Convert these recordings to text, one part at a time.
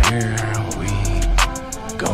Here we go.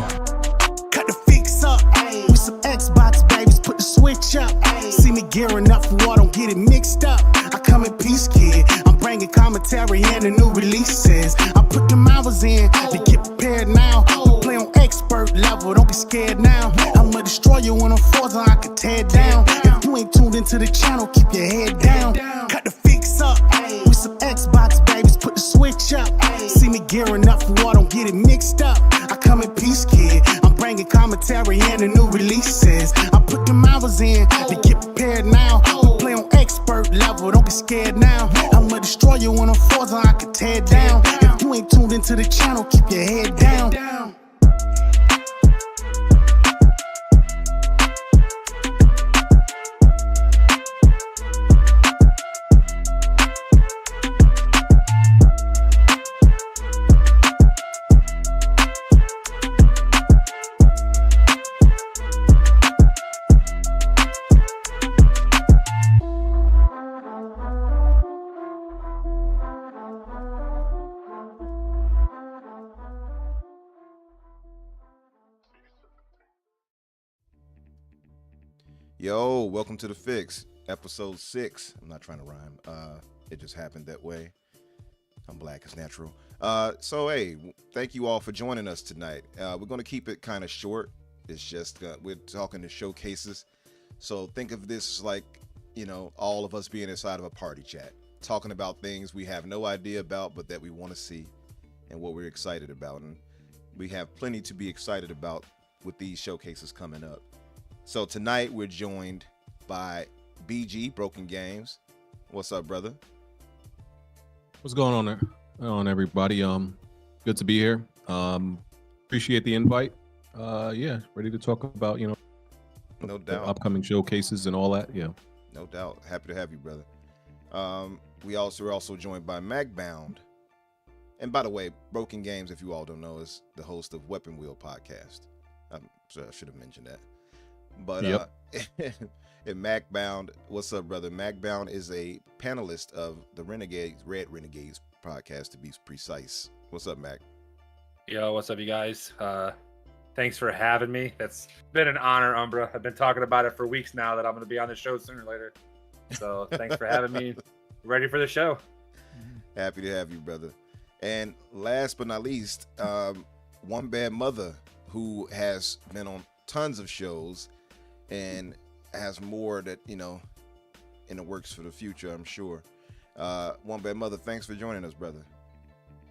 Cut the fix up, ayy. With some Xbox babies, put the switch up, ayy. See me gearing up for war, don't get it mixed up. I come in peace, kid. I'm bringing commentary and the new releases. I put them hours in to get prepared now. We play on expert level, don't be scared now. I'ma destroy you when I'm forza, I can tear it down. If you ain't tuned into the channel, keep your head down. Cut the fix up, ayy. With some Xbox babies, put the switch up, ayy. See me gearing up for war, don't get it mixed up. I come in peace, kid. I'm bringing commentary and the new releases. I put them hours in to get prepared now. We play on expert level, don't be scared now. I'ma destroy you when I'm forza, I can tear it down. If you ain't tuned into the channel, keep your head down. Yo, welcome to The Fix, episode 6. I'm not trying to rhyme. It just happened that way. I'm black, it's natural. So, hey, thank you all for joining us tonight. We're going to keep it kind of short. It's just, we're talking to showcases. So think of this like, you know, all of us being inside of a party chat, talking about things we have no idea about, but that we want to see and what we're excited about. And we have plenty to be excited about with these showcases coming up. So tonight we're joined by BG, Broken Games. What's up, brother? What's going on there? On everybody. Good to be here. Appreciate the invite. Yeah, ready to talk about, you know, No doubt. upcoming showcases and all that. Yeah. No doubt. Happy to have you, brother. We're also joined by Magbound. And by the way, Broken Games, if you all don't know, is the host of Weapon Wheel podcast. I should have mentioned that. But yep. And Magbound, what's up, brother? Magbound is a panelist of the Red Renegades podcast, to be precise. What's up, Mac? Yo, what's up, you guys? Thanks for having me. That's been an honor, Umbra. I've been talking about it for weeks now that I'm going to be on the show sooner or later. So thanks for having me. Ready for the show. Happy to have you, brother. And last but not least, One Bad Mother, who has been on tons of shows and has more that, you know, in the works for the future, I'm sure. One Bad Mother, thanks for joining us, brother.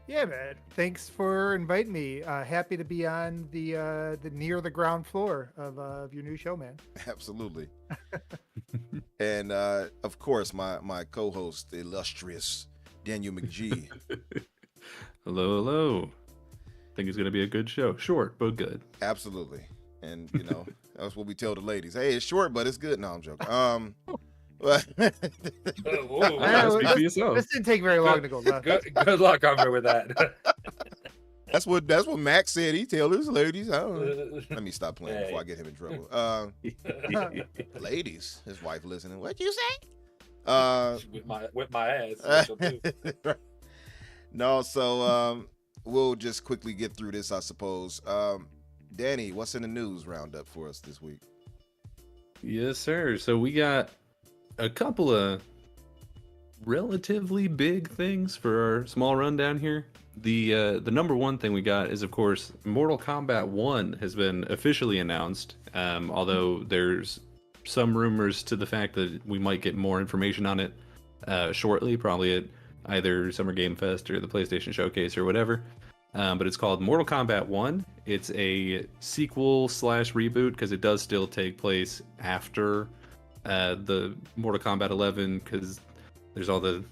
Yeah, man. Thanks for inviting me. Happy to be on the near the ground floor of your new show, man. Absolutely. And of course, my co-host, the illustrious Daniel McGee. Hello. Think it's gonna be a good show. Short but good. Absolutely. And you know, that's what we tell the ladies. Hey, it's short, but it's good. No, I'm joking. Speak for yourself. This didn't take very long to go left. Good luck, Umbra, with that. That's what Max said. He tell his ladies. I don't know. Let me stop playing before I get him in trouble. Ladies, his wife listening. What'd you say? Whip my ass. That's what she'll do. No, so we'll just quickly get through this, I suppose. Danny, what's in the news roundup for us this week? Yes, sir. So we got a couple of relatively big things for our small rundown here. The number one thing we got is, of course, Mortal Kombat 1 has been officially announced, although there's some rumors to the fact that we might get more information on it shortly, probably at either Summer Game Fest or the PlayStation Showcase or whatever. But it's called Mortal Kombat 1. It's a sequel / reboot because it does still take place after the Mortal Kombat 11, because there's all the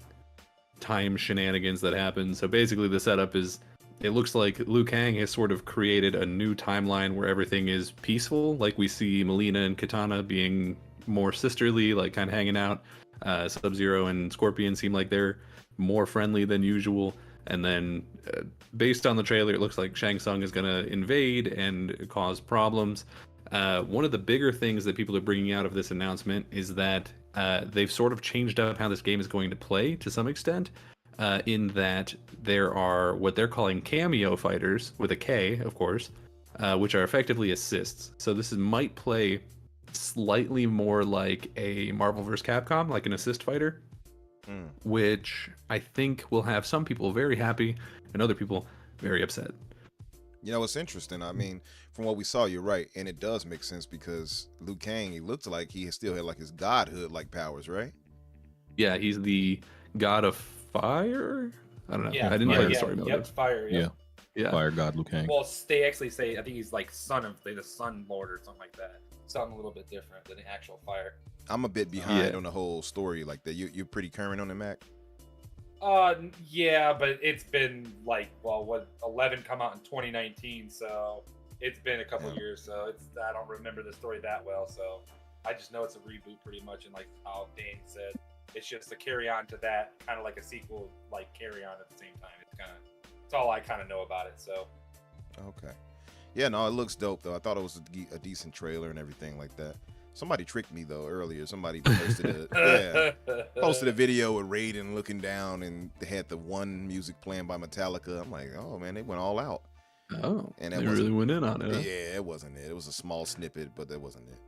time shenanigans that happen. So basically the setup is, it looks like Liu Kang has sort of created a new timeline where everything is peaceful. Like we see Melina and Kitana being more sisterly, like kind of hanging out. Sub-Zero and Scorpion seem like they're more friendly than usual. And then based on the trailer, it looks like Shang Tsung is going to invade and cause problems. One of the bigger things that people are bringing out of this announcement is that they've sort of changed up how this game is going to play to some extent. in that there are what they're calling cameo fighters, with a K, of course, which are effectively assists. So this might play slightly more like a Marvel vs. Capcom, like an assist fighter, which I think will have some people very happy and other people very upset. You know, it's interesting. I mean, from what we saw, you're right, and it does make sense because Liu Kang, he looked like he still had like his godhood like powers, right? Yeah, he's the god of fire. I don't know. Yeah, I didn't play the yeah, story mode. Yep, fire. Yep. Yeah. Fire God Liu Kang. Well, they actually say I think he's like son of the Sun Lord or something like that. Something a little bit different than the actual fire. I'm a bit behind on the whole story like that. You're pretty current on the Mac? Yeah, but it's been like, well, what 11 come out in 2019, so it's been a couple years. So I don't remember the story that well. So I just know it's a reboot pretty much, and like how Dane said, it's just a carry on to that, kind of like a sequel, like carry on at the same time. It's all I kind of know about it. So okay, yeah, no, it looks dope though. I thought it was a decent trailer and everything like that. Somebody tricked me though earlier. Somebody posted posted a video with Raiden looking down, and they had the one music playing by Metallica. I'm like, oh man, they went all out. Oh, and they really went in on it. Huh? Yeah, it wasn't it. It was a small snippet, but that wasn't it.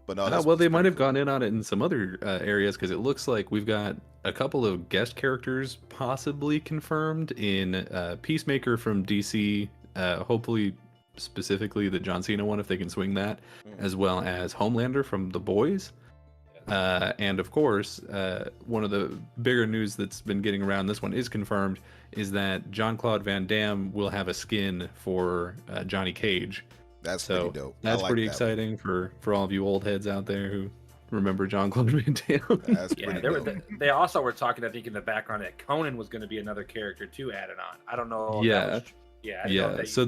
But no, well, they might have gone in on it in some other areas, because it looks like we've got a couple of guest characters possibly confirmed in Peacemaker from DC. Hopefully, specifically the John Cena one, if they can swing that, as well as Homelander from The Boys. And of course, one of the bigger news that's been getting around, this one is confirmed, is that Jean-Claude Van Damme will have a skin for Johnny Cage. That's pretty dope. That's pretty exciting for all of you old heads out there who remember Jean-Claude Van Damme. That's pretty dope. They also were talking, I think, in the background that Conan was going to be another character too added on. I don't know. Yeah. So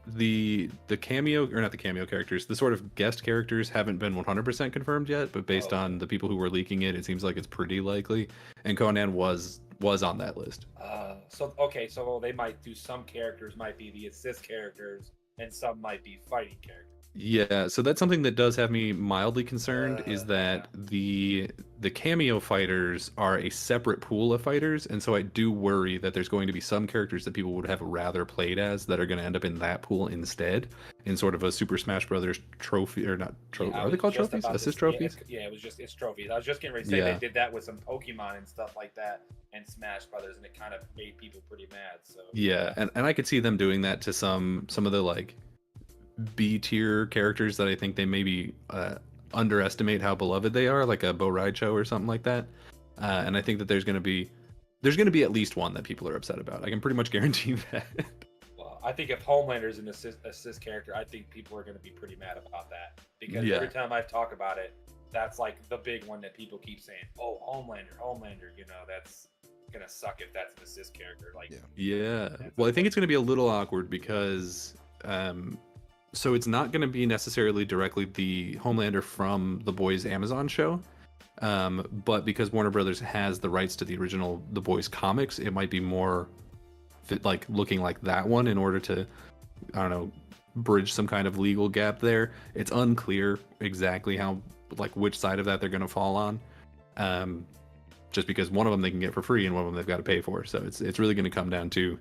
the cameo, or not the cameo characters, the sort of guest characters haven't been 100% confirmed yet, but based on the people who were leaking it, it seems like it's pretty likely. And Conan was on that list. So they might do, some characters might be the assist characters, and some might be fighting characters. Yeah, so that's something that does have me mildly concerned, is that the cameo fighters are a separate pool of fighters, and so I do worry that there's going to be some characters that people would have rather played as that are going to end up in that pool instead, in sort of a Super Smash Brothers trophy, or not trophy, are they called trophies? Assist trophies? Yeah, it's trophies. I was just getting ready to say they did that with some Pokemon and stuff like that, and Smash Brothers, and it kind of made people pretty mad. So yeah, and I could see them doing that to some of the like B tier characters that I think they maybe underestimate how beloved they are, like a Bo Raicho or something like that. And I think that there's going to be at least one that people are upset about. I can pretty much guarantee that. Well, I think if Homelander's an assist character, I think people are going to be pretty mad about that, because every time I talk about it, that's like the big one that people keep saying, "Oh, Homelander," you know, that's gonna suck if that's an assist character. Like, well, I think it's going to be a little awkward because so it's not going to be necessarily directly the Homelander from The Boys Amazon show, but because Warner Brothers has the rights to the original The Boys comics, it might be more like looking like that one in order to, I don't know, bridge some kind of legal gap there. It's unclear exactly how, like, which side of that they're going to fall on, just because one of them they can get for free and one of them they've got to pay for. So it's really going to come down to,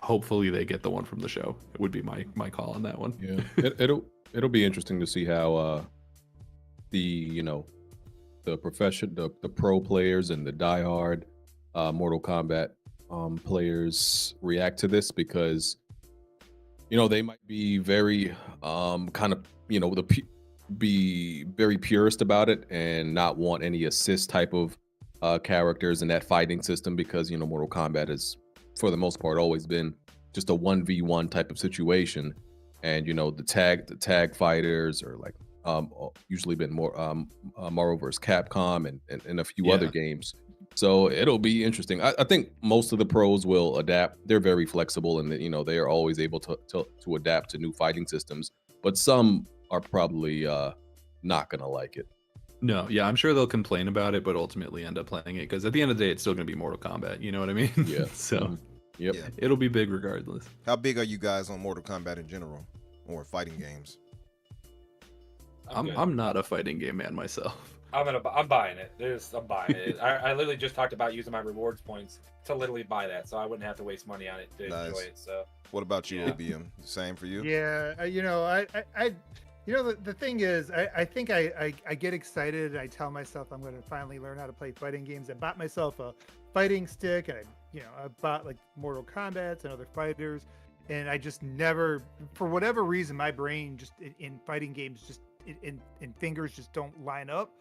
hopefully they get the one from the show. It would be my call on that one. Yeah, it'll be interesting to see how the pro players and the diehard Mortal Kombat players react to this, because they might be very be very purist about it and not want any assist type of characters in that fighting system, because Mortal Kombat is, for the most part, always been just a 1v1 type of situation, and the tag fighters are like usually been more Marvel vs. Capcom and a few other games. So it'll be interesting. I think most of the pros will adapt. They're very flexible, and they are always able to adapt to new fighting systems, but some are probably not gonna like it. No, yeah, I'm sure they'll complain about it, but ultimately end up playing it, because at the end of the day, it's still going to be Mortal Kombat. You know what I mean? Yeah. So, yep. Yeah. It'll be big regardless. How big are you guys on Mortal Kombat in general, or fighting games? I'm not a fighting game man myself. I'm buying it. I'm buying it. I literally just talked about using my rewards points to literally buy that, so I wouldn't have to waste money on it to enjoy it. So. What about you, Yeah. OBM? Same for you? Yeah, the thing is, I think I get excited and I tell myself I'm going to finally learn how to play fighting games. I bought myself a fighting stick, and I bought like Mortal Kombat and other fighters, and I just never, for whatever reason, my brain just in fighting games just in fingers just don't line up.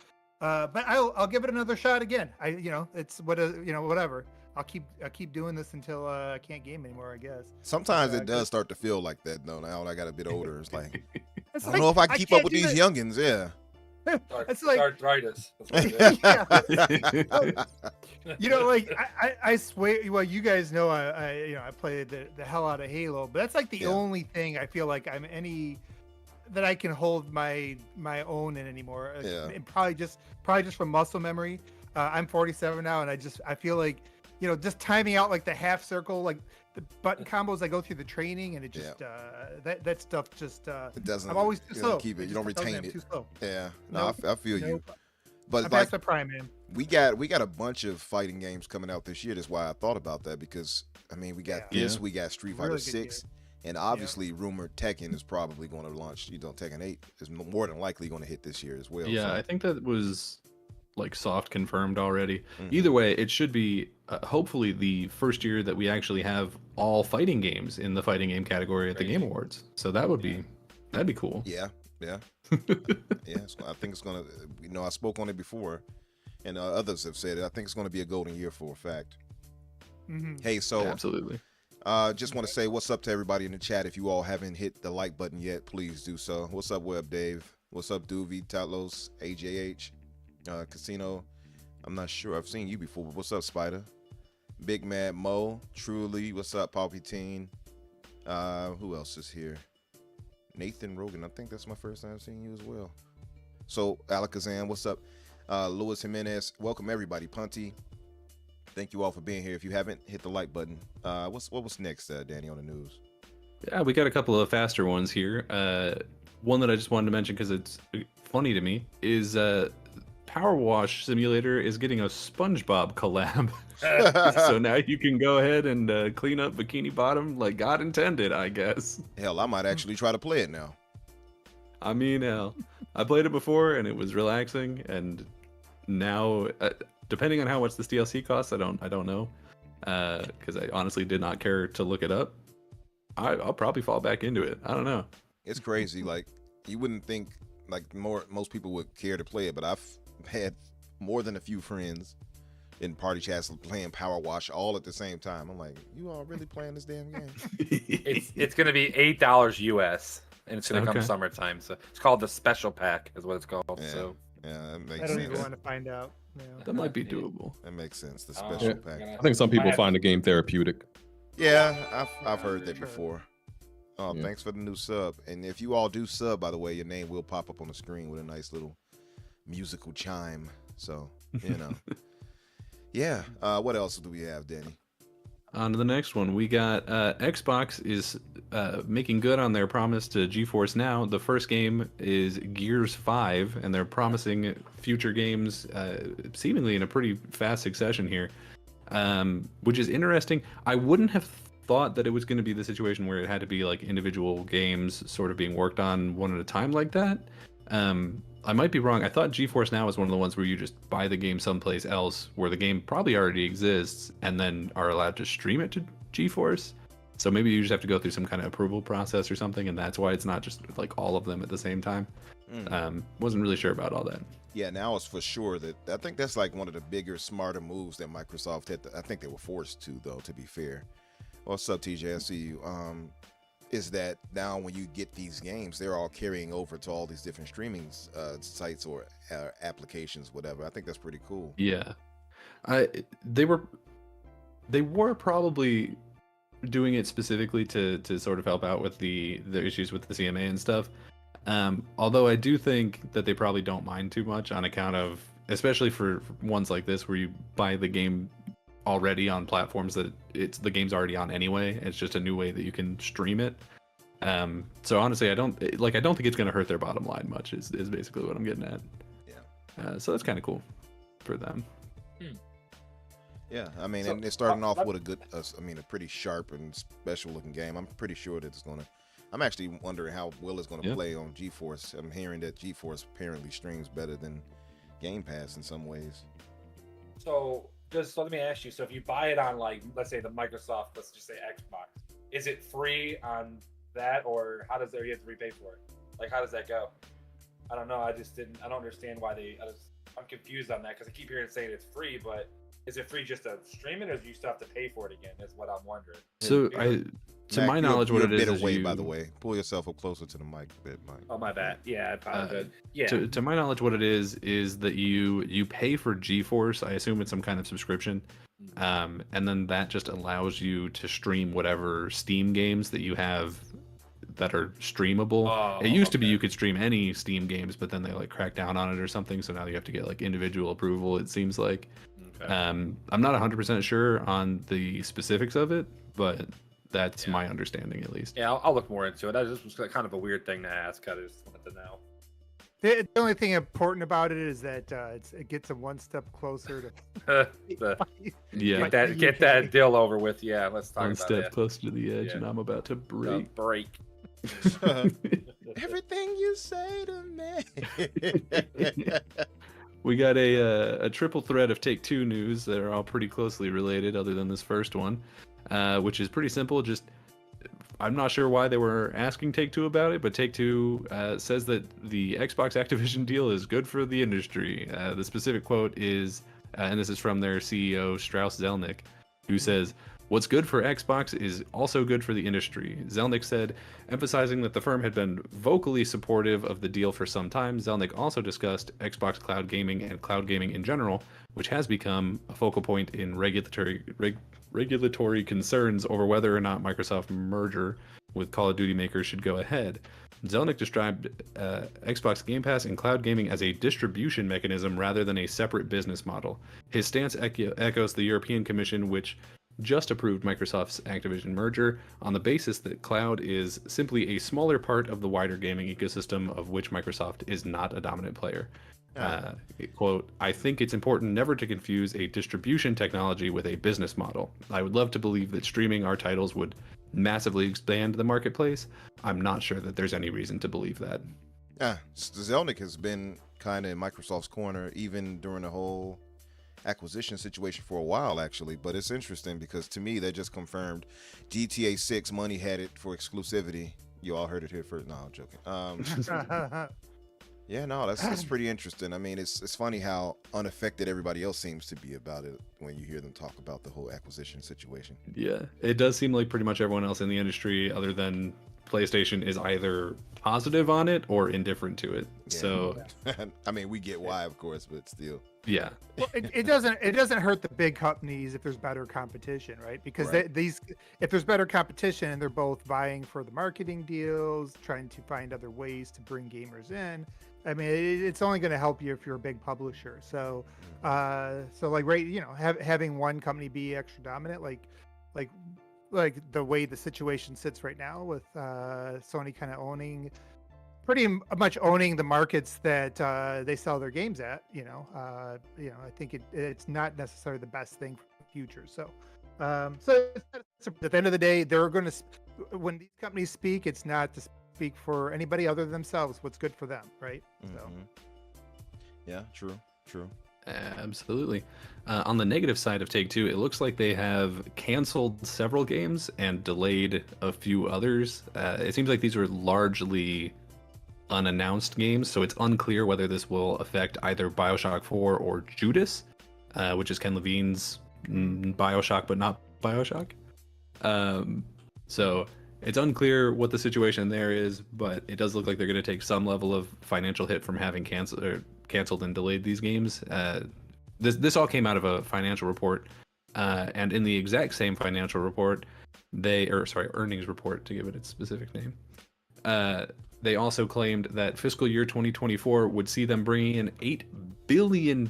But I'll give it another shot again. It's whatever. I'll keep doing this until I can't game anymore, I guess. Sometimes it does start to feel like that though. Now that I got a bit older, it's like It's I don't know if I can keep up with these youngins. Yeah. It's like arthritis. That's what it is. I swear. Well, you guys know I played the hell out of Halo, but that's like the only thing I feel like that I can hold my own in anymore. Yeah. And probably just from muscle memory. I'm 47 now, and I feel like just timing out like the half circle, like the button combos I go through the training, and it just that stuff just it doesn't. I'm always too slow. Keep it. You just don't tells me retain I'm it. Too slow. Yeah. No, I feel you. Nope. But I'm like past my prime, man. we got a bunch of fighting games coming out this year. That's why I thought about that, because I mean we got Yeah. we got Street Fighter Really good 6, and obviously rumored Tekken is probably going to launch. Tekken 8 is more than likely going to hit this year as well. Yeah, so. I think that was like soft confirmed already. Mhm. Either way, it should be hopefully the first year that we actually have all fighting games in the fighting game category at the Game Awards. So that'd be cool. Yeah. Yeah. I think it's gonna. I spoke on it before, and others have said it. I think it's gonna be a golden year for a fact. Mm-hmm. Hey, so Absolutely. just want to say what's up to everybody in the chat. If you all haven't hit the like button yet, please do so. What's up, Web Dave? What's up, Doovie, Tatlos, AJH, Casino? I'm not sure. I've seen you before, but what's up, Spider? Big Mad Mo, Truly. What's up, Palpatine? Who else is here? Nathan Rogan. I think that's my first time seeing you as well. So Alakazam, what's up? Luis Jimenez, welcome everybody. Punty, thank you all for being here. If you haven't hit the like button, what was next, Danny, on the news? Yeah, we got a couple of faster ones here. One that I just wanted to mention because it's funny to me is PowerWash Simulator is getting a SpongeBob collab. So now you can go ahead and clean up Bikini Bottom like God intended, I guess. Hell, I might actually try to play it now. I mean, hell, I played it before and it was relaxing, and now, depending on how much this DLC costs, I don't know, because I honestly did not care to look it up. I'll probably fall back into it. I don't know. It's crazy. Like, you wouldn't think like most people would care to play it, but I've had more than a few friends in party chats playing PowerWash all at the same time. I'm like, you all really playing this damn game? It's gonna be $8 US, and it's gonna come Okay. summertime. So it's called the special pack, is what it's called. Yeah. So Yeah, that I makes don't even sense. want to find out. Yeah. That might be doable. That makes sense. The Oh, special yeah. pack. I think some people find the game therapeutic. Yeah, I've heard that Sure. before. Oh, Yeah. thanks for the new sub. And if you all do sub, by the way, your name will pop up on the screen with a nice little musical chime. So, you know. Yeah. What else do we have, Danny? On to the next one. We got Xbox is making good on their promise to GeForce Now. The first game is Gears 5, and they're promising future games seemingly in a pretty fast succession here, which is interesting. I wouldn't have thought that it was going to be the situation where it had to be like individual games sort of being worked on one at a time like that. I might be wrong. I thought GeForce Now was one of the ones where you just buy the game someplace else where the game probably already exists and then are allowed to stream it to GeForce. So maybe you just have to go through some kind of approval process or something, and that's why it's not just like all of them at the same time. Wasn't really sure about all that. Yeah, now it's for sure that I think that's like one of the bigger, smarter moves that Microsoft had. I think they were forced to, though, to be fair. What's up, TJ? I see you. Is that now when you get these games, they're all carrying over to all these different streaming sites or applications, whatever. I think that's pretty cool. Yeah, they were probably doing it specifically to sort of help out with the issues with the CMA and stuff. Although I do think that they probably don't mind too much on account of, especially for ones like this where you buy the game already on platforms that the game's already on anyway. It's just a new way that you can stream it. So honestly, I don't think it's going to hurt their bottom line much. Is basically what I'm getting at. So that's kind of cool for them. Yeah, I mean, So, and they're starting off with a pretty sharp and special looking game. I'm pretty sure that it's gonna. I'm actually wondering how well it's gonna play on GeForce. I'm hearing that GeForce apparently streams better than Game Pass in some ways. So let me ask you. So if you buy it on, like, let's say the Microsoft, let's just say Xbox, is it free on that, or how does you have to repay for it? Like, how does that go? I don't know. I don't understand why I'm confused on that, because I keep hearing it saying it's free, but is it free just to stream it, or do you still have to pay for it again? Is what I'm wondering. So to Mac, my knowledge, what it you're is a bit away, you... by the way. Pull yourself up closer to the mic a bit, Mike. Oh, my bad. Yeah, I apologize. Yeah. To my knowledge, what it is that you pay for GeForce. I assume it's some kind of subscription, and then that just allows you to stream whatever Steam games that you have that are streamable. Oh, it used to be okay. you could stream any Steam games, but then they like cracked down on it or something. So now you have to get like individual approval. It seems like. Okay. I'm not 100% sure on the specifics of it, but that's my understanding at least. Yeah, I'll look more into it. This was kind of a weird thing to ask. I just wanted to know. The only thing important about it is that it gets them one step closer to. Yeah, Get that deal over with. Yeah, let's talk one about step that. closer to the edge, Yeah. and I'm about to break. Break. Everything you say to me. We got a triple thread of Take-Two news that are all pretty closely related, other than this first one, which is pretty simple. Just, I'm not sure why they were asking Take-Two about it, but Take-Two says that the Xbox Activision deal is good for the industry. The specific quote is, and this is from their CEO, Strauss Zelnick, who says, "What's good for Xbox is also good for the industry." Zelnick said, emphasizing that the firm had been vocally supportive of the deal for some time. Zelnick also discussed Xbox cloud gaming and cloud gaming in general, which has become a focal point in regulatory concerns over whether or not Microsoft merger with Call of Duty makers should go ahead. Zelnick described Xbox Game Pass and cloud gaming as a distribution mechanism rather than a separate business model. His stance echoes the European Commission, which just approved Microsoft's Activision merger on the basis that cloud is simply a smaller part of the wider gaming ecosystem of which Microsoft is not a dominant player. Quote, "I think it's important never to confuse a distribution technology with a business model. I would love to believe that streaming our titles would massively expand the marketplace. I'm not sure that there's any reason to believe that." Zelnick has been kind of in Microsoft's corner even during the whole acquisition situation for a while, actually. But it's interesting because to me, they just confirmed GTA 6 money had it for exclusivity. You all heard it here first. No, I'm joking. Yeah, no, that's pretty interesting. I mean, it's funny how unaffected everybody else seems to be about it when you hear them talk about the whole acquisition situation. Yeah, it does seem like pretty much everyone else in the industry, other than PlayStation, is either positive on it or indifferent to it. Yeah. So, I mean, we get why, of course, but still. yeah. Well, it doesn't hurt the big companies if there's better competition, right? Because Right. if there's better competition and they're both vying for the marketing deals, trying to find other ways to bring gamers in, I mean, it's only going to help you if you're a big publisher. So, having one company be extra dominant, like the way the situation sits right now with Sony kind of pretty much owning the markets that they sell their games at. I think it's not necessarily the best thing for the future. So at the end of the day, they're going to, when these companies speak, it's not to speak for anybody other than themselves. What's good for them, right? So. Yeah, true. Absolutely. On the negative side of Take-Two, it looks like they have canceled several games and delayed a few others. It seems like these were largely unannounced games, so it's unclear whether this will affect either BioShock 4 or Judas, which is Ken Levine's BioShock, but not BioShock. So it's unclear what the situation there is, but it does look like they're going to take some level of financial hit from having canceled and delayed these games. This all came out of a financial report, and in the exact same financial report, earnings report to give it its specific name. They also claimed that fiscal year 2024 would see them bringing in $8 billion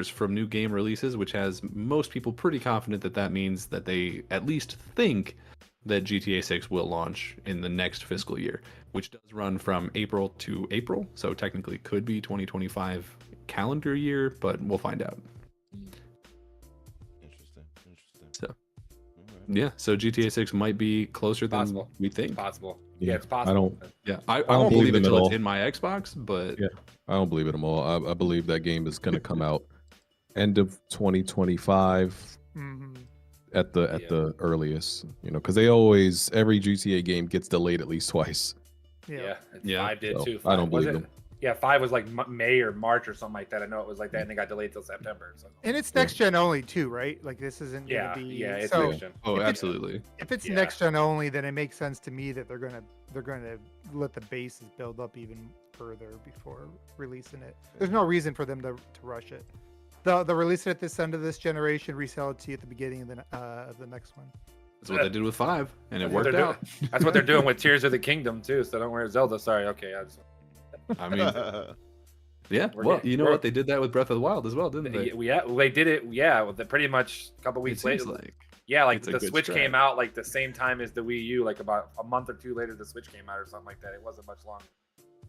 from new game releases, which has most people pretty confident that means that they at least think that GTA 6 will launch in the next fiscal year, which does run from April to April. So technically could be 2025 calendar year, but we'll find out. Interesting. So All right. yeah, so GTA 6 might be closer than Possible. we think. Possible. Yeah, Yeah, it's possible. I won't believe believe it them at until all. it's in my Xbox, but Yeah. I don't believe it at all. I believe that game is going to come out end of 2025 Mhm. at the earliest. Because they always every GTA game gets delayed at least twice. Yeah. Yeah. 5 did So, too. I don't Was believe it? them. Yeah, 5 was like May or March or something like that. I know it was like that, and they got delayed till September. So. And it's next gen only too, right? Like this isn't Yeah, gonna be. yeah, it's so next gen. oh, If it's- absolutely. if it's Yeah. next gen only, then it makes sense to me that they're gonna let the bases build up even further before releasing it. There's no reason for them to rush it. They'll release it at this end of this generation, resell it to you at the beginning of the next one. That's what they did with 5, and it That's what worked they're out. That's what they're doing with Tears of the Kingdom too. So don't worry, Zelda. Sorry. Okay. I mean, yeah. We're Well, getting- you know we're- what? They did that with Breath of the Wild as well, didn't they? They did it. Yeah, well, pretty much a couple It weeks seems later. like. Yeah, like it's a the good Switch strat. came out like the same time as the Wii U, like about a month or two later. The Switch came out or something like that. It wasn't much longer.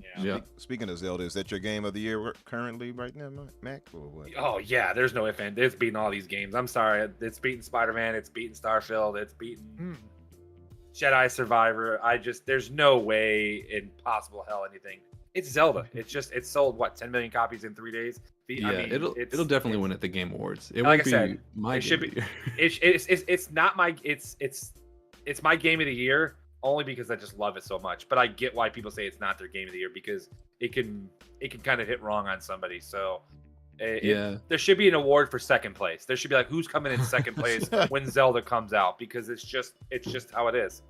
Yeah. Yeah. Speaking of Zelda, is that your game of the year currently right now, Mac? Or what? Oh yeah, there's no if and it's beating all these games. I'm sorry, it's beating Spider-Man, it's beating Starfield, it's beating Mm. Jedi Survivor. There's no way in possible hell anything. It's Zelda. It sold what 10 million copies in 3 days. Yeah, it'll definitely win at the Game Awards. It Like won't I said, be my it should game of be- the year. It's not my it's my game of the year only because I just love it so much. But I get why people say it's not their game of the year because it can kind of hit wrong on somebody. So Yeah. there should be an award for second place. There should be like who's coming in second place when Zelda comes out because it's just how it is.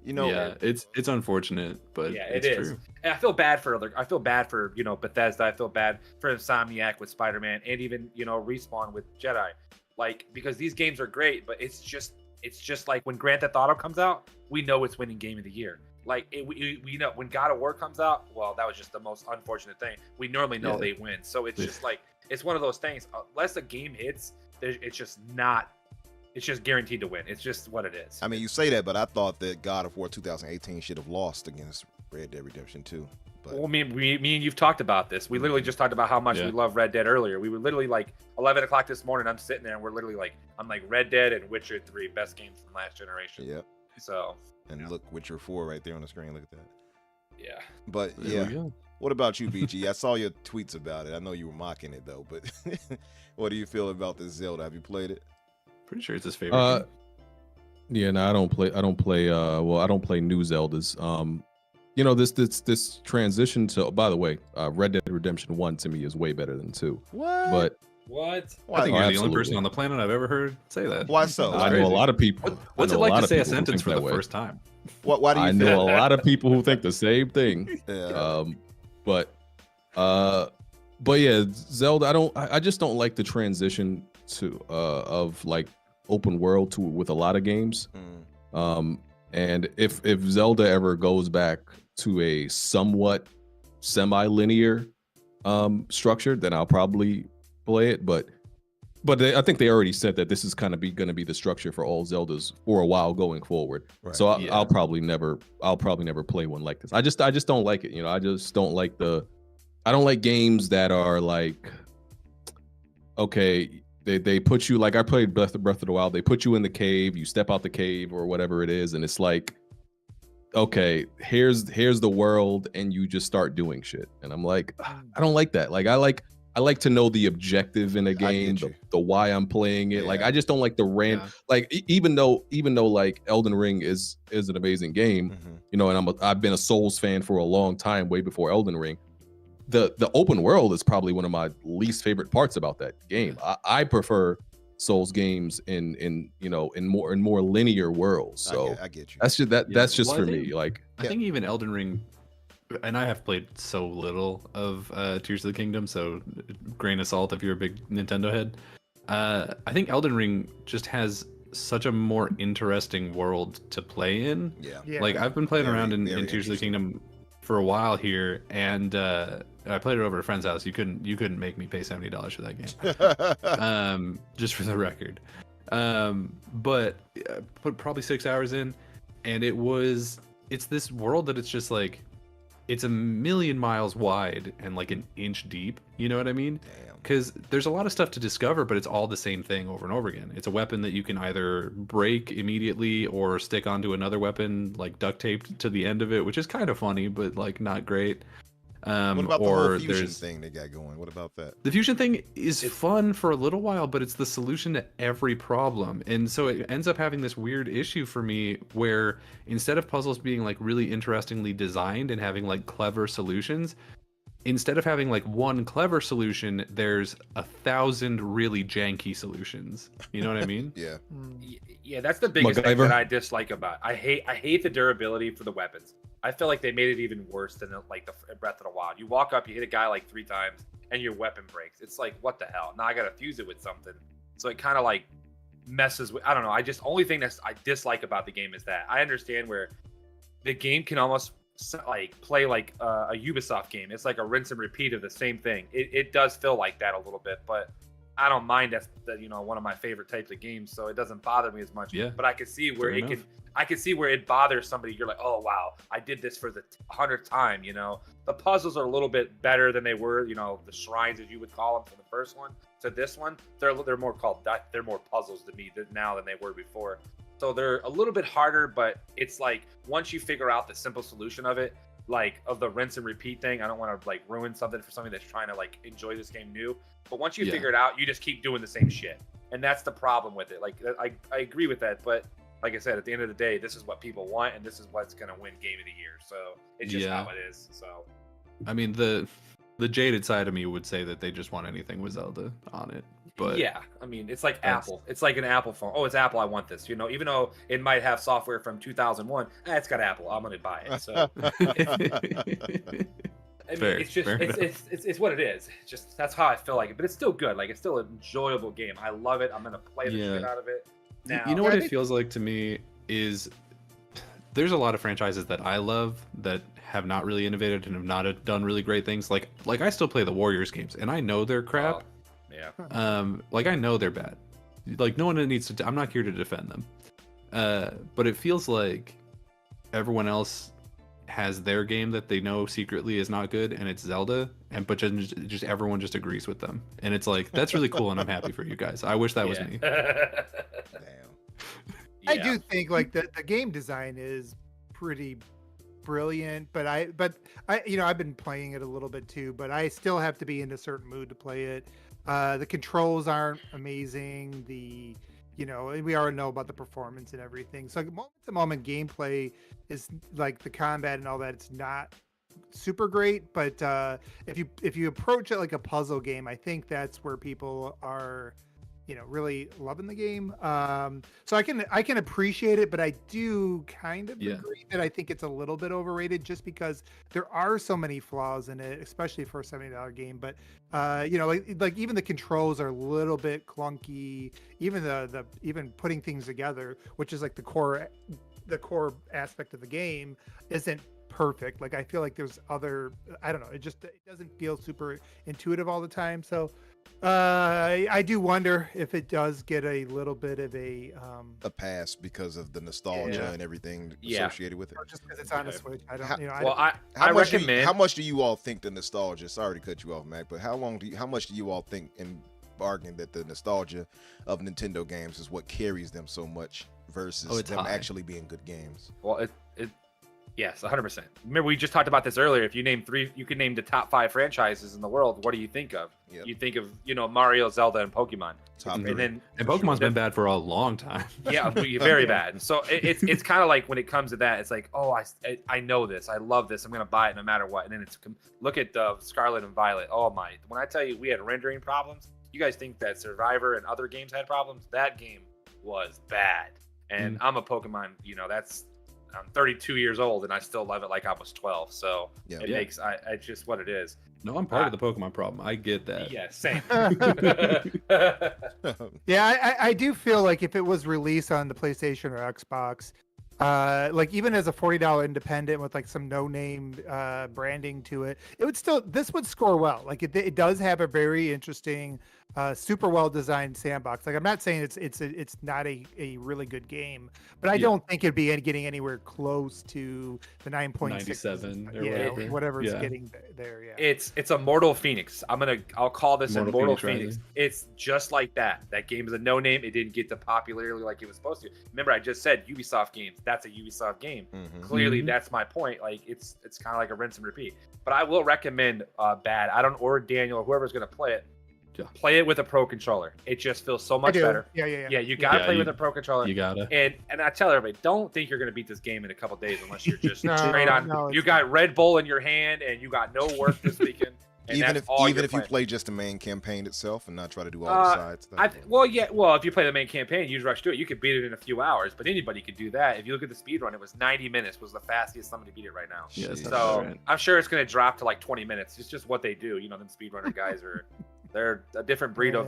Yeah, it's unfortunate, but Yeah, it's it is. true. And I feel bad for Bethesda. I feel bad for Insomniac with Spider-Man and even Respawn with Jedi, like because these games are great, but it's just like when Grand Theft Auto comes out, we know it's winning game of the year. Like we know when God of War comes out, well, that was just the most unfortunate thing. We normally know Yeah. they win, so it's just like it's one of those things. Unless a game hits, it's just not. It's just guaranteed to win. It's just what it is. I mean, you say that, but I thought that God of War 2018 should have lost against Red Dead Redemption 2. But Well, me and you've talked about this. We literally just talked about how much Yeah. we love Red Dead earlier. We were literally like 11 o'clock this morning. I'm sitting there and we're literally like, I'm like Red Dead and Witcher 3, best games from last generation. yeah, So, and look, Witcher 4 right there on the screen. Look at that. yeah. But There we yeah, go. what about you, BG? I saw your tweets about it. I know you were mocking it though, but what do you feel about this Zelda? Have you played it? Pretty sure it's his favorite. Game. Yeah, no, I don't play new Zeldas. This transition to, by the way, Red Dead Redemption 1 to me is way better than 2. What? But What? Why, I think Oh, you're the only absolutely. person on the planet I've ever heard say that. why so? I know crazy. a lot of people. What's I it know like lot to of say a people who sentence think for that the way. first time? Why do you I think? know a lot of people who think the same thing. Yeah. But yeah, Zelda. I just don't like the transition to of like open world to with a lot of games. Mm. And if Zelda ever goes back to a somewhat semi-linear structure, then I'll probably play it. But I think they already said that this is kind of going to be the structure for all Zeldas for a while going forward. Right. So Yeah. I'll probably never play one like this. I just don't like it. I just don't like I don't like games that are like, okay, they put you, like I played Breath of the Wild, they put you in the cave, you step out the cave or whatever it is, and it's like, okay, here's the world, and you just start doing shit. And I'm like, I don't like that. Like I like to know the objective in a game, get you. the why I'm playing it. Like Yeah. I just don't like the Yeah. like even though like Elden Ring is an amazing game, Mhm. and I've been a Souls fan for a long time, way before Elden Ring. The open world is probably one of my least favorite parts about that game. I prefer Souls games in more linear worlds. So I get you. that's just Yeah. that's just Well, I for me. think- Like I think even Elden Ring, and I have played so little of Tears of the Kingdom, so grain of salt if you're a big Nintendo head. I think Elden Ring just has such a more interesting world to play in. Yeah. Yeah. Like I've been playing Very, around in very Tears of the interesting. Kingdom for a while here, and I played it over at a friend's house. You couldn't make me pay $70 for that game. Just for the record. But put probably 6 hours in, and it's this world that it's just like, it's a million miles wide and like an inch deep. You know what I mean? Damn. Because there's a lot of stuff to discover, but it's all the same thing over and over again. It's a weapon that you can either break immediately or stick onto another weapon, like duct taped to the end of it, which is kind of funny, but like not great. What about the or whole fusion there's thing they got going? What about that? the fusion thing is fun for a little while, but it's the solution to every problem. And so it ends up having this weird issue for me where instead of puzzles being like really interestingly designed and having like clever solutions, instead of having like one clever solution, there's 1,000 really janky solutions. You know what I mean? Yeah. Yeah, that's the biggest thing MacGyver. that I dislike about. I hate the durability for the weapons. I feel like they made it even worse than like the Breath of the Wild. You walk up, you hit a guy like 3 times, and your weapon breaks. It's like, what the hell? Now I gotta fuse it with something. So it kind of like messes with. I don't know. Only thing that I dislike about the game is that I understand where the game can almost like play like a Ubisoft game. It's like a rinse and repeat of the same thing. It does feel like that a little bit, but I don't mind. That's one of my favorite types of games, so it doesn't bother me as much. Yeah. But I can see where Fair enough. I can see where it bothers somebody. You're like, oh wow, I did this for the 100th time. The puzzles are a little bit better than they were. The shrines, as you would call them, from the first one to this one. They're more they're more puzzles to me now than they were before. So they're a little bit harder, but it's like once you figure out the simple solution of it, like of the rinse and repeat thing. I don't want to like ruin something for somebody that's trying to like enjoy this game new. But once you figure it out, you just keep doing the same shit, and that's the problem with it. Like I agree with that, but like I said, at the end of the day, this is what people want, and this is what's gonna win Game of the Year. So it's just how it is. So I mean, the jaded side of me would say that they just want anything with Zelda on it. But yeah, I mean, it's like Apple. It's like an Apple phone. Oh, it's Apple. I want this. Even though it might have software from 2001, it's got Apple. I'm gonna buy it. So I mean, Fair, it's just fair it's what it is. It's just that's how I feel like it. But it's still good. Like it's still an enjoyable game. I love it. I'm gonna play the shit out of it. Now, you know what it feels like to me is there's a lot of franchises that I love that have not really innovated and have not done really great things. Like I still play the Warriors games, and I know they're crap. Yeah. Like I know they're bad. Like no one needs to. I'm not here to defend them. But it feels like everyone else has their game that they know secretly is not good, and it's Zelda, but just everyone just agrees with them, and it's like that's really cool, and I'm happy for you guys. I wish that was me. Damn. I do think like the game design is pretty brilliant, but I I've been playing it a little bit too, but I still have to be in a certain mood to play it. The controls aren't amazing. We already know about the performance and everything. So moment to moment gameplay is like the combat and all that. It's not super great, but if you approach it like a puzzle game, I think that's where people are really loving the game. So I can appreciate it, but I do kind of agree that I think it's a little bit overrated just because there are so many flaws in it, especially for a $70 game. But like even the controls are a little bit clunky. Even the even putting things together, which is like the core aspect of the game, isn't perfect. Like I feel like there's I don't know, it doesn't feel super intuitive all the time. So I do wonder if it does get a little bit of a pass because of the nostalgia and everything associated with it. Or just because it's on the Switch. I don't. I recommend. How much do you all think the nostalgia? Sorry to cut you off, Mac, but how much do you all think in bargain that the nostalgia of Nintendo games is what carries them so much versus them actually being good games? Well, yes, 100%. Remember, we just talked about this earlier. If you name 3, you can name the top 5 franchises in the world. What do you think of? Yep. You think of, Mario, Zelda, and Pokemon. And Pokemon's been bad for a long time. Yeah, very bad. So it's kind of like when it comes to that, it's like, oh, I know this. I love this. I'm going to buy it no matter what. And then look at Scarlet and Violet. Oh, my. When I tell you we had rendering problems, you guys think that Survivor and other games had problems? That game was bad. And I'm a Pokemon, I'm 32 years old and I still love it like I was 12. So it makes it's just what it is. No, I'm part of the Pokemon problem. I get that. Yeah, same. Yeah, I do feel like if it was released on the PlayStation or Xbox, like even as a $40 independent with like some no-name branding to it, this would score well. Like it does have a very interesting super well designed sandbox. Like I'm not saying it's not a really good game, but I Yeah. don't think it'd be getting anywhere close to the 9.6, 97 or yeah, whatever. whatever it's Yeah. getting there. Yeah, It's Immortal Phoenix. I'll call this Immortal Immortal Phoenix Phoenix. Rising. It's just like that. That game is a no name. It didn't get the popularity like it was supposed to. Remember, I just said Ubisoft games. That's a Ubisoft game. Mhm. Clearly, Mhm. that's my point. Like it's kind of like a rinse and repeat. But I will recommend Bad. I don't or Daniel or whoever's gonna play it. Yeah. Play it with a pro controller. It just feels so I much do. better. Yeah. Yeah, you gotta Yeah, play you- with a pro controller. You gotta. And I tell everybody, don't think you're gonna beat this game in a couple days unless you're just No, straight on. no, You it's got Red Bull in your hand and you got no work this weekend. And Even that's all if you're you playing. play just the main campaign itself and not try to do all the side stuff. Well, if you play the main campaign, you rush through it. You could beat it in a few hours, but anybody could do that. If you look at the speed run, it was 90 minutes was the fastest somebody beat it right now. Yeah, that's Shit. not So bad, right? I'm sure it's going to drop to like 20 minutes. It's just what they do. You know, them speedrunner guys they're a different breed of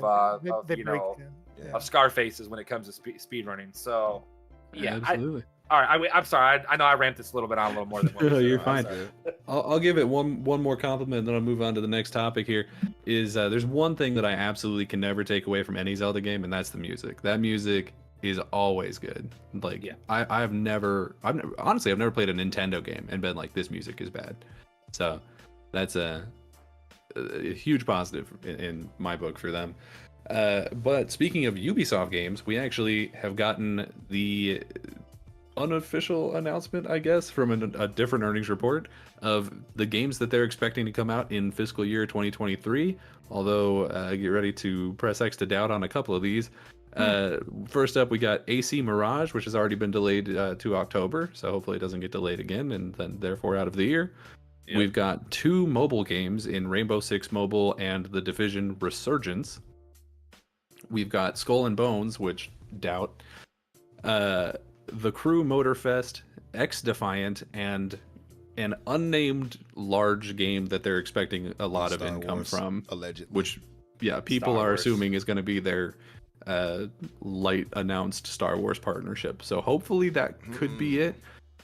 they you break know down. Yeah. of Scarfaces when it comes to speed running. So yeah, Absolutely. all right. I'm sorry. I know I ramped this a little bit on a little more than what we No, said. you're I'm fine. sorry. I'll give it one more compliment, and then I'll move on to the next topic. Here is there's one thing that I absolutely can never take away from any Zelda game, and that's the music. That music is always good. Like Yeah. I've never played a Nintendo game and been like, this music is bad. So that's a huge positive in my book for them. But speaking of Ubisoft games, we actually have gotten the unofficial announcement, I guess, from a different earnings report of the games that they're expecting to come out in fiscal year 2023. Although, get ready to press X to doubt on a couple of these. First up, we got AC Mirage, which has already been delayed to October, so hopefully it doesn't get delayed again and then therefore out of the year. Yep. We've got 2 mobile games in Rainbow Six Mobile and The Division Resurgence. We've got Skull and Bones, which doubt. The Crew Motorfest, X Defiant, and an unnamed large game that they're expecting a lot of Star income Wars, from, allegedly. which, yeah, people Star are Wars. assuming is going to be their light announced Star Wars partnership. So hopefully that could be it.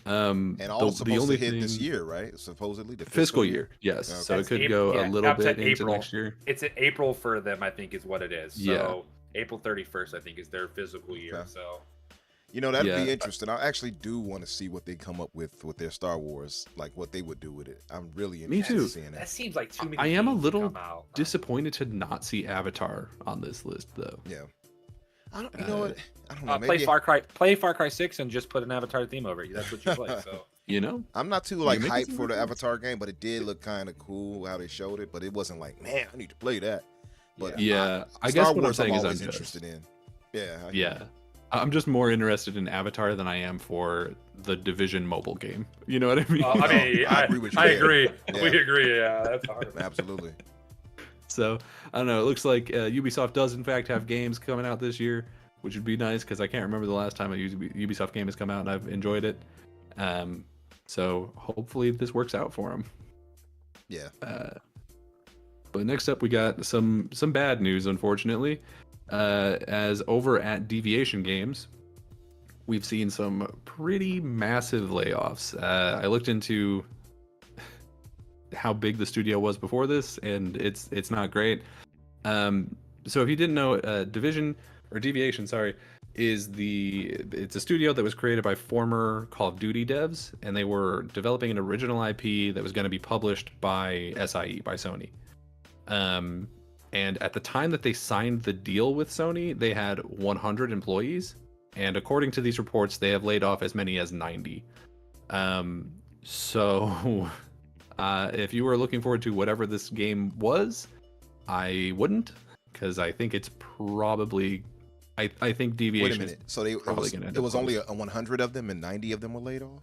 And all the supposed only to hit this thing- year, right? Supposedly the fiscal year, yes. Okay. So it That's could April- go yeah, a little up to bit into April. next year. It's in April for them, I think, is what it is. So Yeah. April 31st, I think, is their physical year. Okay. So You know, that'd Yeah. be interesting. I actually do want to see what they come up with their Star Wars, like what they would do with it. I'm really Me interested too. in seeing that that. seems like too many. I am a games to little come out. disappointed to not see Avatar on this list, though. Yeah. You know what? I don't know. Play Maybe Far Cry 6 and just put an Avatar theme over it. That's what you play. So You know? I'm not too You like make it hyped seem for the like Avatar game, but it did look kind of cool how they showed it. But it wasn't like, man, I need to play that. But Yeah, I Star guess what I'm Wars, saying is always I'm interested in. Yeah. Yeah. I'm just more interested in Avatar than I am for the Division mobile game. You know what I mean? I mean, I agree with you I there. agree. Yeah. We agree. Yeah, that's hard. Absolutely. So, I don't know. It looks like Ubisoft does, in fact, have games coming out this year, which would be nice because I can't remember the last time a Ubisoft game has come out and I've enjoyed it. So, hopefully, this works out for them. Yeah. But next up, we got some bad news, unfortunately. As over at Deviation Games, we've seen some pretty massive layoffs. I looked into how big the studio was before this, and it's not great. So if you didn't know, Deviation, sorry, it's a studio that was created by former Call of Duty devs, and they were developing an original IP that was going to be published by SIE, by Sony. And at the time that they signed the deal with Sony, they had 100 employees. And according to these reports, they have laid off as many as 90. So if you were looking forward to whatever this game was, I wouldn't, because I think it's probably, I think Deviation. Wait a minute. So it probably was, gonna end it up was only closed. a 100 of them and 90 of them were laid off?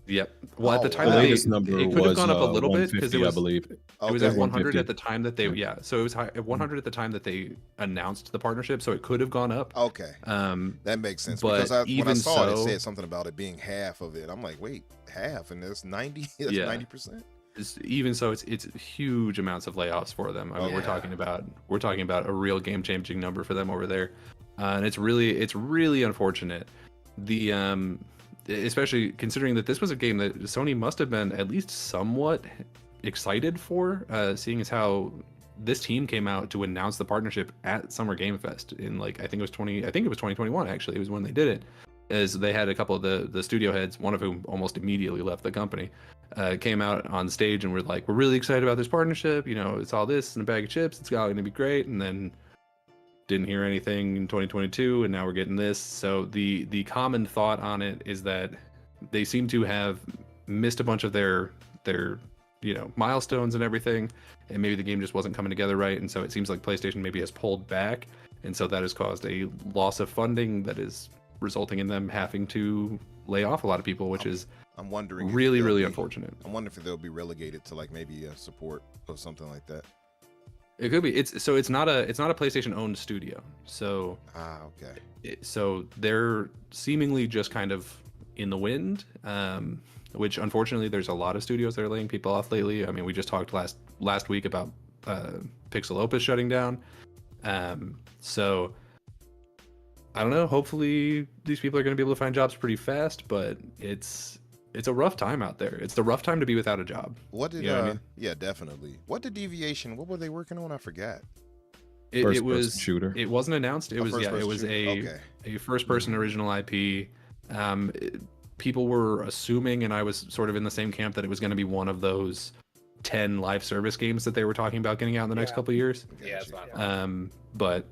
Yep. Well, at the Oh, time wow. that The they, latest number it could have was gone up a little bit because 150, it was, I believe. it was Okay. at 100 150. at the time that they, Yeah. so it was at 100 at the time that they announced the partnership, so it could have gone up. Okay. Um, That makes sense. but Because when I even saw it, it so- said something about it being half of it. I'm like, wait, half? And there's 90? That's Yeah. 90%? even so, it's huge amounts of layoffs for them. I mean, Oh, we're yeah. talking about a real game-changing number for them over there, and it's really unfortunate. The especially considering that this was a game that Sony must have been at least somewhat excited for, seeing as how this team came out to announce the partnership at Summer Game Fest in like I think it was 2021 actually. It was when they did it. As they had a couple of the studio heads, one of whom almost immediately left the company, came out on stage and were like, "We're really excited about this partnership. You know, it's all this in a bag of chips. It's all going to be great." And then didn't hear anything in 2022, and now we're getting this. So the common thought on it is that they seem to have missed a bunch of their milestones and everything, and maybe the game just wasn't coming together right. And so it seems like PlayStation maybe has pulled back, and so that has caused a loss of funding that is resulting in them having to lay off a lot of people, which is I'm wondering really unfortunate. I'm wondering if they'll be relegated to like maybe a support or something like that. It could be. It's not a PlayStation owned studio. So okay. So they're seemingly just kind of in the wind, which unfortunately there's a lot of studios that are laying people off lately. I mean, we just talked last week about Pixel Opus shutting down. So I don't know. Hopefully these people are going to be able to find jobs pretty fast, but it's a rough time out there. It's a rough time to be without a job. What did you know what I mean? Yeah, definitely. What did Deviation? What were they working on? I forgot. It was shooter. It wasn't announced. It was a first person original IP. People were assuming, and I was sort of in the same camp, that it was going to be one of those 10 live service games that they were talking about getting out in the next couple of years. Yeah, that's fine. But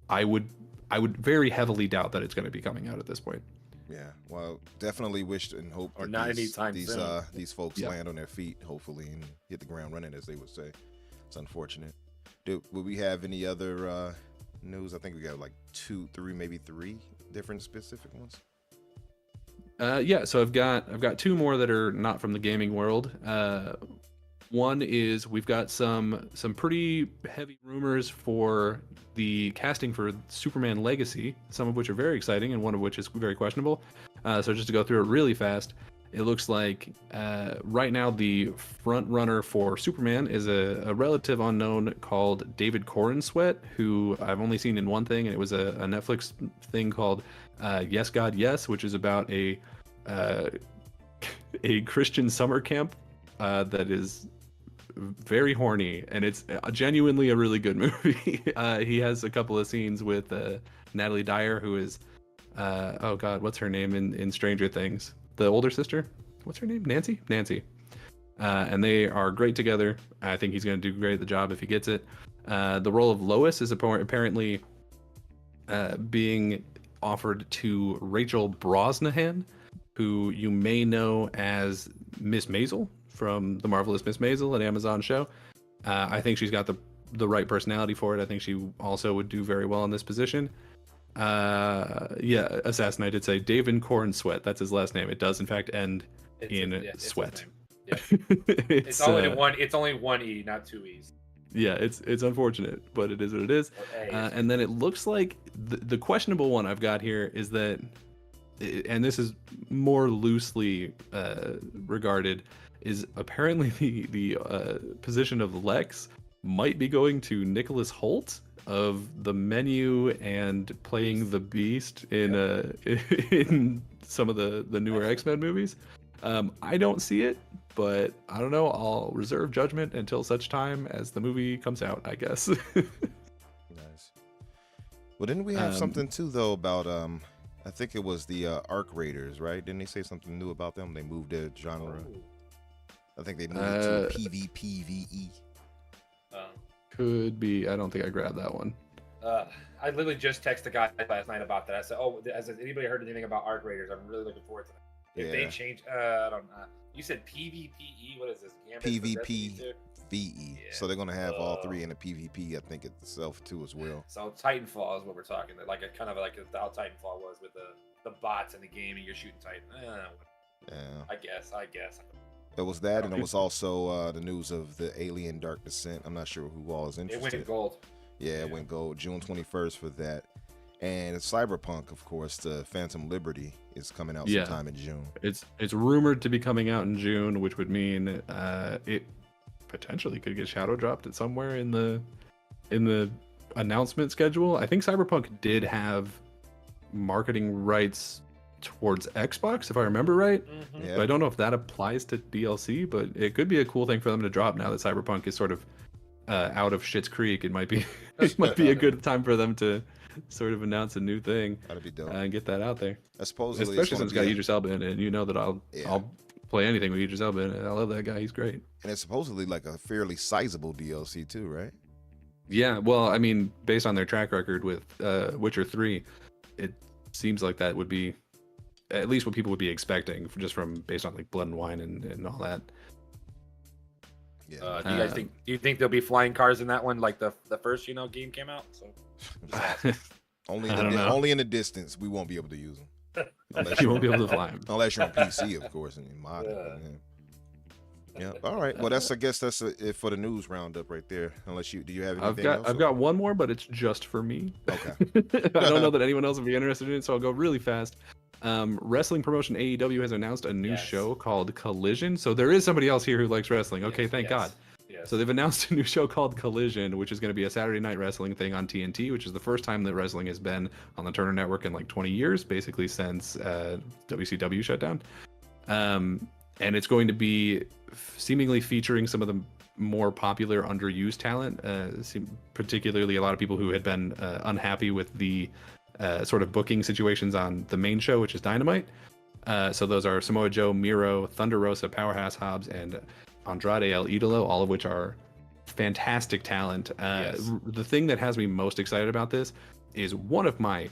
I would very heavily doubt that it's going to be coming out at this point. Yeah, well, definitely wish and hope Or that not anytime soon. these folks land on their feet, hopefully, and hit the ground running, as they would say. It's unfortunate. Would we have any other news? I think we got like maybe three different specific ones. Yeah, so I've got two more that are not from the gaming world. One is we've got some pretty heavy rumors for the casting for Superman Legacy, some of which are very exciting and one of which is very questionable. So just to go through it really fast, it looks like right now the front runner for Superman is a relative unknown called David Corenswet, who I've only seen in one thing, and it was a Netflix thing called Yes God Yes, which is about a Christian summer camp that is very horny, and it's genuinely a really good movie. He has a couple of scenes with Natalie Dyer, who is oh god, what's her name in Stranger Things? The older sister? What's her name? Nancy? And they are great together. I think he's going to do great at the job if he gets it. The role of Lois is apparently being offered to Rachel Brosnahan, who you may know as Miss Maisel from The Marvelous Miss Maisel, an Amazon show. I think she's got the right personality for it. I think she also would do very well in this position. Yeah, Assassin, I did say David Corenswet. That's his last name. It does in fact end in sweat. Yeah. it's only one E, not two E's. Yeah, it's unfortunate, but it is what it is. And then it looks like the questionable one I've got here is that, and this is more loosely regarded, is apparently the position of Lex might be going to Nicholas Hoult of The Menu and playing the Beast in some of the newer X-Men movies. I don't see it, but I don't know. I'll reserve judgment until such time as the movie comes out, I guess. Nice. Well, didn't we have something too though about I think it was the Arc Raiders, right? Didn't they say something new about them? They moved their genre. I think they moved it to PvPvE. Could be. I don't think I grabbed that one. I literally just texted the guy last night about that. I said, "Oh, has anybody heard anything about Arc Raiders? I'm really looking forward to that." If they change, I don't know. You said PvPE. What is this? PvPvE. Yeah. So they're gonna have all three in the PvP. I think itself too as well. So Titanfall is what we're talking. Like a kind of like how Titanfall was with the bots in the game, and you're shooting Titan. Yeah. I guess. It was that, and it was also the news of the Alien Dark Descent. I'm not sure who all is interested. It went gold. Yeah, it went gold. June 21st for that. And Cyberpunk, of course, the Phantom Liberty is coming out sometime in June. It's rumored to be coming out in June, which would mean it potentially could get shadow dropped at somewhere in the announcement schedule. I think Cyberpunk did have marketing rights towards Xbox, if I remember right. Yeah. So I don't know if that applies to DLC, but it could be a cool thing for them to drop now that Cyberpunk is sort of out of Schitt's Creek, it might be it might be a good time for them to sort of announce a new thing That'd be dope. and get that out there. Supposedly, it's Especially gonna since it's got be Idris Elba in it, and you know that I'll play anything with Idris Elba in it. I love that guy; he's great. and it's supposedly like a fairly sizable DLC too, right? Yeah, well, I mean, based on their track record with Witcher 3, it seems like that would be at least what people would be expecting, just from based on like Blood and Wine and all that. Yeah. Do you guys think? Do you think there'll be flying cars in that one, like the first game came out? So only I don't know. only in the distance we won't be able to use them. Unless You won't be able to fly him. Unless you're on PC, of course, and you mod it. Yeah. All right. Well, I guess that's it for the news roundup right there. Unless do you have anything else? I've got one more, but it's just for me. Okay. I don't know that anyone else would be interested in it, so I'll go really fast. Wrestling promotion AEW has announced a new show called Collision. So there is somebody else here who likes wrestling. Okay, thank God. Yes. So they've announced a new show called Collision, which is going to be a Saturday night wrestling thing on TNT, which is the first time that wrestling has been on the Turner Network in like 20 years, basically since WCW shut down. And it's going to be seemingly featuring some of the more popular underused talent, particularly a lot of people who had been unhappy with the sort of booking situations on the main show, which is Dynamite. So those are Samoa Joe, Miro, Thunder Rosa, Powerhouse Hobbs, and Andrade El Idolo, all of which are fantastic talent. The thing that has me most excited about this is one of my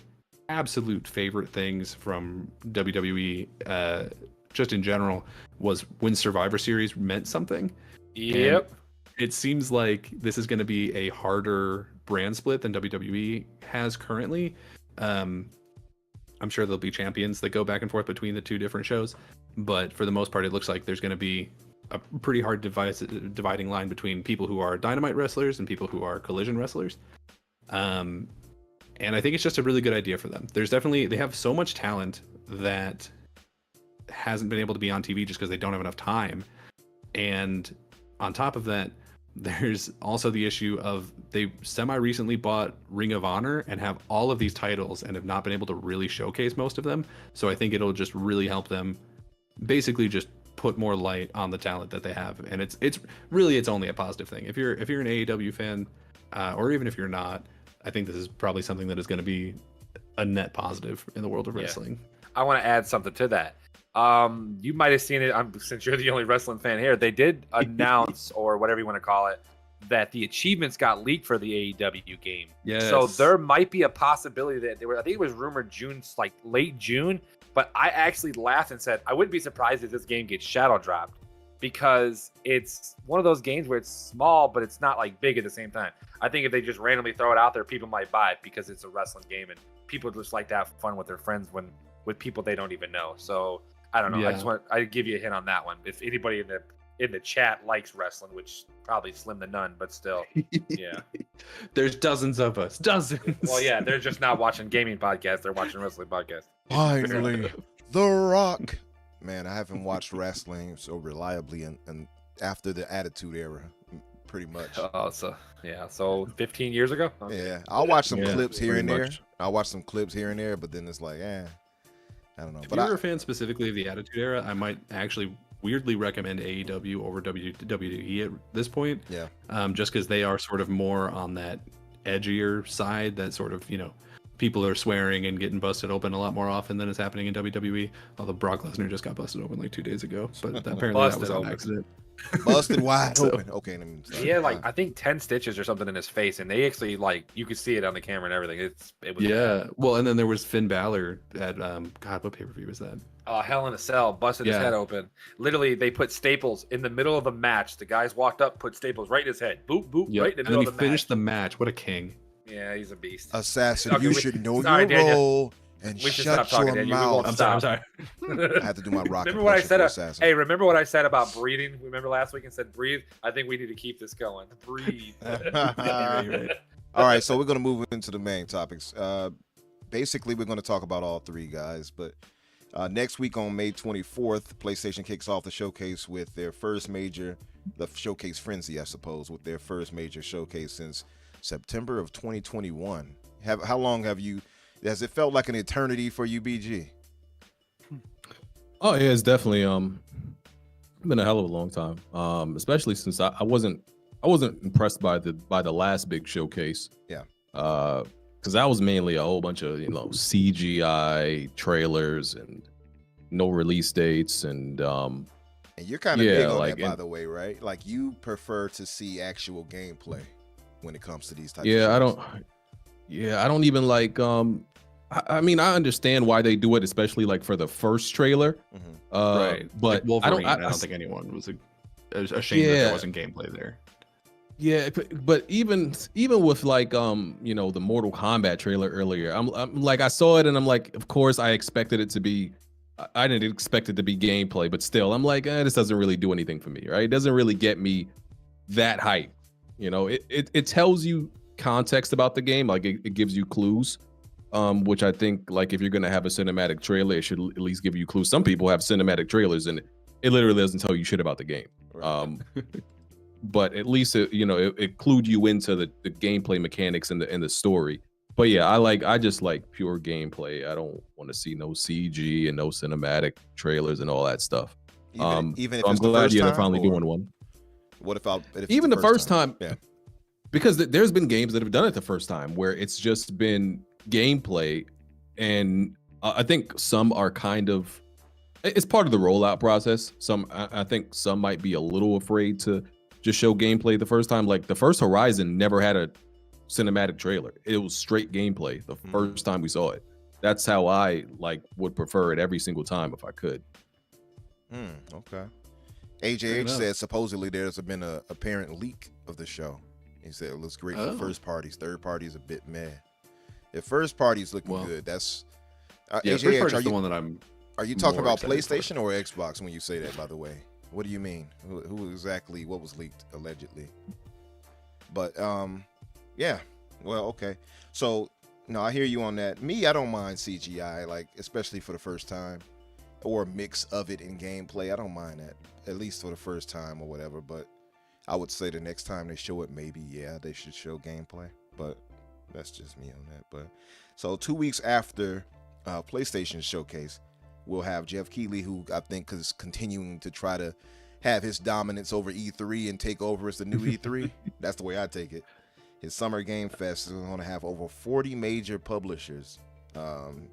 absolute favorite things from WWE, just in general, was when Survivor Series meant something. Yep. And it seems like this is going to be a harder brand split than WWE has currently. I'm sure there'll be champions that go back and forth between the two different shows, but for the most part, it looks like there's going to be a pretty hard dividing line between people who are Dynamite wrestlers and people who are Collision wrestlers. And I think it's just a really good idea for them. They have so much talent that hasn't been able to be on TV just because they don't have enough time. And on top of that, there's also the issue of they semi-recently bought Ring of Honor and have all of these titles and have not been able to really showcase most of them. So I think it'll just really help them basically just put more light on the talent that they have. And it's really only a positive thing. If you're an AEW fan, or even if you're not, I think this is probably something that is going to be a net positive in the world of wrestling. I want to add something to that. You might have seen it, since you're the only wrestling fan here. They did announce, or whatever you want to call it, that the achievements got leaked for the AEW game. Yes. So there might be a possibility that I think it was rumored like late June, but I actually laughed and said, I wouldn't be surprised if this game gets shadow dropped, because it's one of those games where it's small, but it's not like big at the same time. I think if they just randomly throw it out there, people might buy it because it's a wrestling game and people just like to have fun with their friends with people they don't even know. So I don't know. Yeah. I'd give you a hint on that one. If anybody in the chat likes wrestling, which probably slim to none, but still, yeah. There's dozens of us. Dozens. Well, yeah, they're just not watching gaming podcasts. They're watching wrestling podcasts. Finally, The Rock. Man, I haven't watched wrestling so reliably and after the Attitude Era, pretty much. Oh, so 15 years ago. Okay. Yeah, I'll watch some clips here pretty and there. much. I'll watch some clips here and there, but then it's like, I don't know. If But you're a fan specifically of the Attitude Era, I might actually weirdly recommend AEW over WWE at this point. Yeah. Just because they are sort of more on that edgier side, that sort of, people are swearing and getting busted open a lot more often than is happening in WWE. Although Brock Lesnar just got busted open like 2 days ago, but apparently that was on accident. Busted wide open. Okay, let me start. He had I think 10 stitches or something in his face, and they actually you could see it on the camera and everything. It was Yeah. Well, and then there was Finn Balor at God, what pay-per-view was that? Hell in a Cell, busted his head open. Literally, they put staples in the middle of the match. The guys walked up, put staples right in his head. Boop, boop, Yep. right in the And middle then he of the finished match. the match. What a king. Yeah, he's a beast. Assassin, Okay, you should know sorry, your Daniel. role and We should shut stop talking, your Daniel. We won't mouth. I'm sorry. I have to do my rock. Remember what I said? Assassin. Hey, remember what I said about breathing? Remember last week and said breathe? I think we need to keep this going. Breathe. Right. All right, so we're going to move into the main topics. Basically, we're going to talk about all three, guys. But next week on May 24th, PlayStation kicks off the showcase with their first major, the showcase frenzy, I suppose, with their first major showcase since September of 2021. How long has it felt like an eternity for you, BG? Oh yeah, it's definitely been a hell of a long time. Especially since I wasn't wasn't impressed by the last big showcase. Yeah. Because that was mainly a whole bunch of CGI trailers and no release dates and And you're kind of big on like, that, by the way, right? Like you prefer to see actual gameplay when it comes to these types. yeah, of I shows. don't. I don't even like. I mean, I understand why they do it, especially like for the first trailer. Right. But Like Wolverine, I I don't think anyone was ashamed that there wasn't gameplay there. Yeah, but even with like the Mortal Kombat trailer earlier, I'm like I saw it and I'm like, of course I expected it to be. I didn't expect it to be gameplay, but still, I'm like, this doesn't really do anything for me, right? It doesn't really get me that hype. It tells you context about the game, like it gives you clues, which I think like if you're gonna have a cinematic trailer, it should at least give you clues. Some people have cinematic trailers and it literally doesn't tell you shit about the game. Right. But at least it clued you into the gameplay mechanics and the story. But yeah, I just like pure gameplay. I don't want to see no CG and no cinematic trailers and all that stuff. Even if so I'm it's the glad first they're time, finally or doing one. What if Even the first time? Yeah. Because there's been games that have done it the first time where it's just been gameplay, and I think some are kind of. It's part of the rollout process. I think some might be a little afraid to just show gameplay the first time. Like the first Horizon never had a cinematic trailer. It was straight gameplay the first time we saw it. That's how I would prefer it every single time if I could. Okay. AJH said supposedly there's been a apparent leak of the show. He said it looks great for first parties. Third parties a bit meh. If first party's looking good, that's AJH, first party's the one that I'm. Are you talking about PlayStation or Xbox when you say that? By the way, what do you mean? Who exactly? What was leaked allegedly? But yeah. Well, okay. So no, I hear you on that. Me, I don't mind CGI, like especially for the first time, or a mix of it in gameplay. I don't mind that, at least for the first time or whatever. But I would say the next time they show it, maybe they should show gameplay. But that's just me on that. But so 2 weeks after PlayStation showcase, we'll have Geoff Keighley, who I think is continuing to try to have his dominance over E3 and take over as the new E3. That's the way I take it. His Summer Game Fest is going to have over 40 major publishers,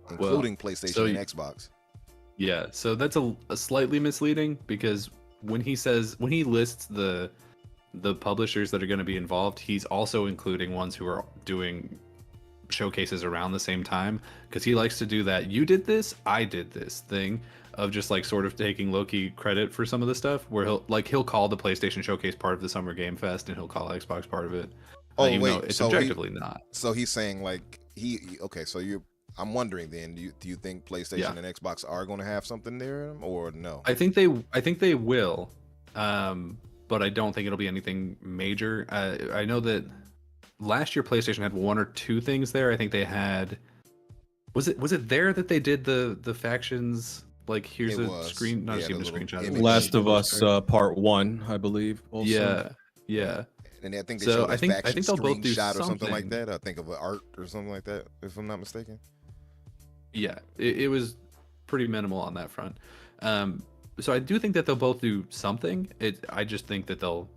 including PlayStation and Xbox. Yeah, so that's a slightly misleading because when he lists the publishers that are going to be involved, he's also including ones who are doing showcases around the same time, because he likes to do that "you did this, I did this" thing of just like sort of taking low-key credit for some of the stuff, where he'll call the PlayStation showcase part of the Summer Game Fest and he'll call Xbox part of it. It's so objectively not. So he's saying I'm wondering then, do you think PlayStation and Xbox are going to have something there or no? I think they will, but I don't think it'll be anything major. I know that last year PlayStation had one or two things there. I think they had. Was it there that they did the factions? Like here's a screen, not a screenshot. Last of Us Part 1, I believe. Also. Yeah. And I think they showed I think they'll both do screenshot or something something like that. I think of an art or something like that, if I'm not mistaken. Yeah, it was pretty minimal on that front. So I do think that they'll both do something. I just think that they'll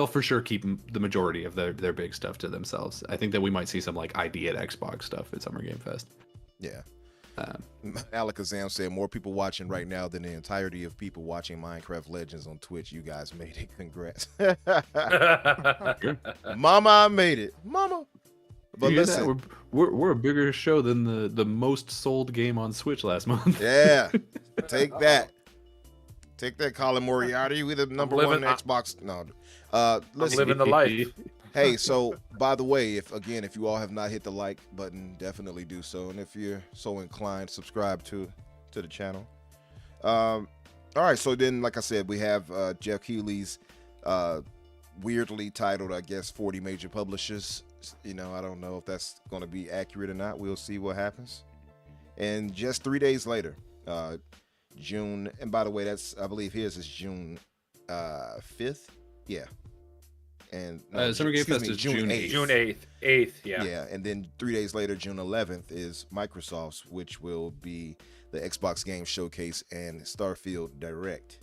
for sure keep the majority of their big stuff to themselves. I think that we might see some like ID at Xbox stuff at Summer Game Fest. Yeah. Alakazam said more people watching right now than the entirety of people watching Minecraft Legends on Twitch. You guys made it. Congrats. Mama, I made it. Mama. But listen, we're a bigger show than the most sold game on Switch last month. Yeah. Take that. Take that, Colin Moriarty. We the number one Xbox. No. Listen, I'm living the life. Hey, so by the way, if you all have not hit the like button, definitely do so. And if you're so inclined, subscribe to the channel. All right, so then, like I said, we have Geoff Keighley's weirdly titled, I guess, 40 major publishers. I don't know if that's going to be accurate or not. We'll see what happens. And just 3 days later, June, and by the way, I believe his is June 5th. Yeah. And Summer Game Fest is June 8th. June 8th, yeah. Yeah, and then 3 days later, June 11th, is Microsoft's, which will be the Xbox Game Showcase and Starfield Direct,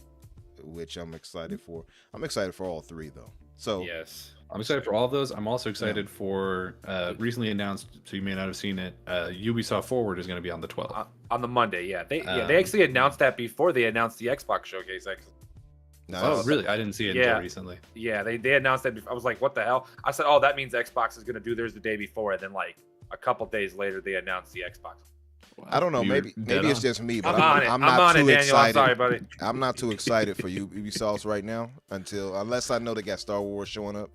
which I'm excited for. I'm excited for all three, though. So Yes. I'm excited for all of those. I'm also excited for recently announced, so you may not have seen it. Ubisoft Forward is going to be on the 12th. On the Monday, yeah. They actually announced that before they announced the Xbox showcase. Actually. nice. Oh, really? I didn't see it until recently. Yeah, they announced that before. I was like, what the hell? I said, oh, that means Xbox is going to do theirs the day before. And then like a couple days later, they announced the Xbox. I don't know. You were Maybe dead it's on. just me, but I'm on it. I'm I'm not on too it, Daniel. excited. I'm sorry, buddy. I'm not too excited for Ubisoft right now unless I know they got Star Wars showing up.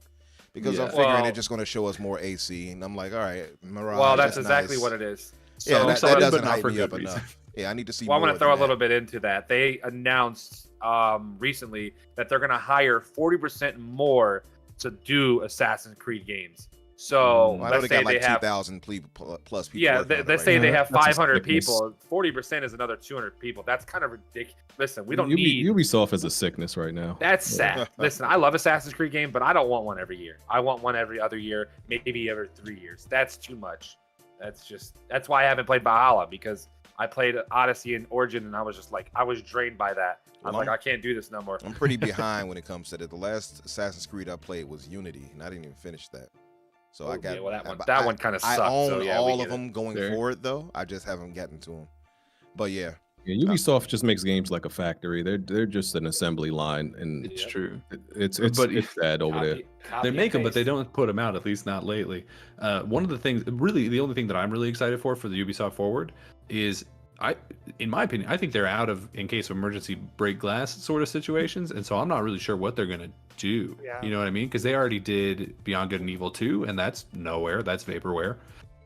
Because I'm figuring Well- they're just going to show us more AC, and I'm like, all right, Mirage. Well, that's exactly nice. what it is. Yeah, So, that excited, doesn't but not hype for me good up reason. enough. Yeah, I need to see well, I'm more. going to throw a than little that. bit into that. They announced recently that they're going to hire 40% more to do Assassin's Creed games. So I know let's they say got like they have 2,000 plus people. Yeah, working on it let's right say now. they have That's a 500 sickness. people. 40% is another 200 people. That's kind of ridiculous. Listen, we don't Ubi- need. Ubisoft is a sickness right now. That's sad. Listen, I love Assassin's Creed game, but I don't want one every year. I want one every other year, maybe every 3 years. That's too much. That's why I haven't played Valhalla, because I played Odyssey and Origin, and I was just like, I was drained by that. I'm Well, like, I can't do this no more. I'm pretty behind when it comes to that. The last Assassin's Creed I played was Unity, and I didn't even finish that. So I got that one kind of sucked. I own so yeah, all we of get it. them going Fair. forward, though. I just haven't gotten to them. But yeah, Yeah, Ubisoft just makes games like a factory. They're just an assembly line, and It's Yep. true. it's But it's sad over there. Copy They and make them, but paste. they don't put them out, at least not lately. One of the things, really, the only thing that I'm really excited for the Ubisoft Forward is, in my opinion, I think they're out of in case of emergency break glass sort of situations, and so I'm not really sure what they're gonna do. Yeah. You know what I mean? Because they already did Beyond Good and Evil 2, and that's nowhere. That's vaporware.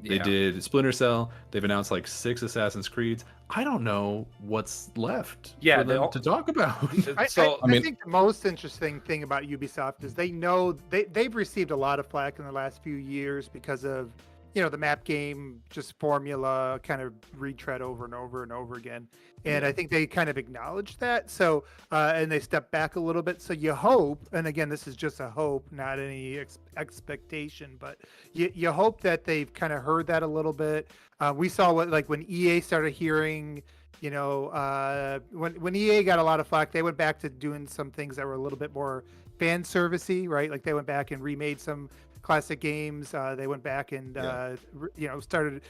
They Yeah. did Splinter Cell. They've announced like 6 Assassin's Creeds. I don't know what's left Yeah, for they them all- to talk about. So I mean- think the most interesting thing about Ubisoft is they know they've received a lot of flack in the last few years because of, the map game, just formula kind of retread over and over and over again. And I think they kind of acknowledged that. So, and they stepped back a little bit. So you hope, and again, this is just a hope, not any expectation, but you hope that they've kind of heard that a little bit. We saw when EA started hearing, when EA got a lot of flack, they went back to doing some things that were a little bit more fan servicey, right? Like they went back and remade some classic games. They went back and started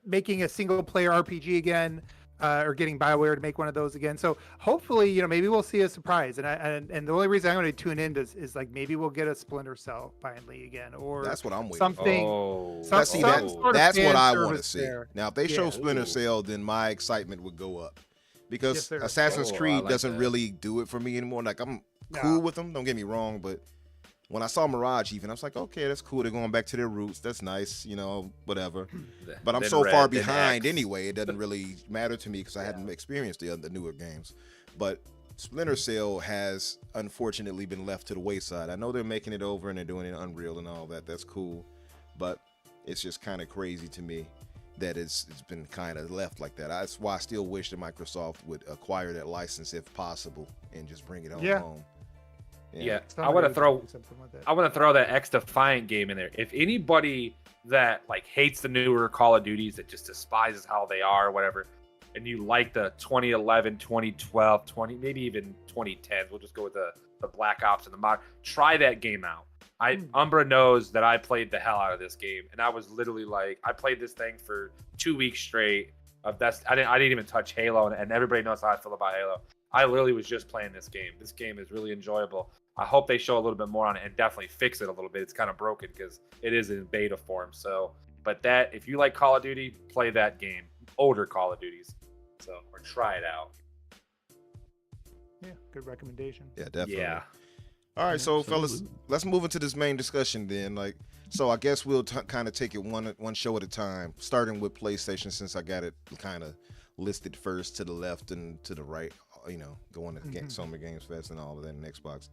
making a single player RPG again, or getting BioWare to make one of those again. So hopefully, maybe we'll see a surprise. And the only reason I'm going to tune in is like maybe we'll get a Splinter Cell finally again, or that's what I'm waiting something. Oh, Some- See, some sort of that's what fan I want to service see. there. Now, if they show Yeah. Splinter Cell, then my excitement would go up. Because Yes, sir. Assassin's Oh, I Creed like doesn't that. really do it for me anymore. Like, I'm No. cool with them, don't get me wrong, but when I saw Mirage even, I was like, okay, that's cool. They're going back to their roots. That's nice, whatever. But I'm Then so Red, far then behind X. anyway, it doesn't really matter to me because I hadn't experienced the newer games. But Splinter Cell has unfortunately been left to the wayside. I know they're making it over and they're doing it in Unreal and all that. That's cool. But it's just kind of crazy to me that it's been kind of left like that. That's why I still wish that Microsoft would acquire that license if possible and just bring it on Yeah. home. Yeah, I Somebody want to would throw do something with that. I want to throw that X Defiant game in there. If anybody that like hates the newer Call of Duties, that just despises how they are or whatever, and you like the 2011, 2012, maybe even 2010s, we'll just go with the Black Ops and the mod. Try that game out. Umbra knows that I played the hell out of this game, and I was literally like, I played this thing for 2 weeks straight. I didn't even touch Halo, and everybody knows how I feel about Halo. I literally was just playing this game. This game is really enjoyable. I hope they show a little bit more on it and definitely fix it a little bit. It's kind of broken because it is in beta form. So, but if you like Call of Duty, play that game. Older Call of Duties. So, or try it out. Yeah, good recommendation. Yeah, definitely. Yeah. All right, so fellas, Absolutely. let's move into this main discussion then. So I guess we'll kind of take it one show at a time, starting with PlayStation since I got it kind of listed first to the left and to the right. Going to Summer Games Fest and all of that, and Xbox.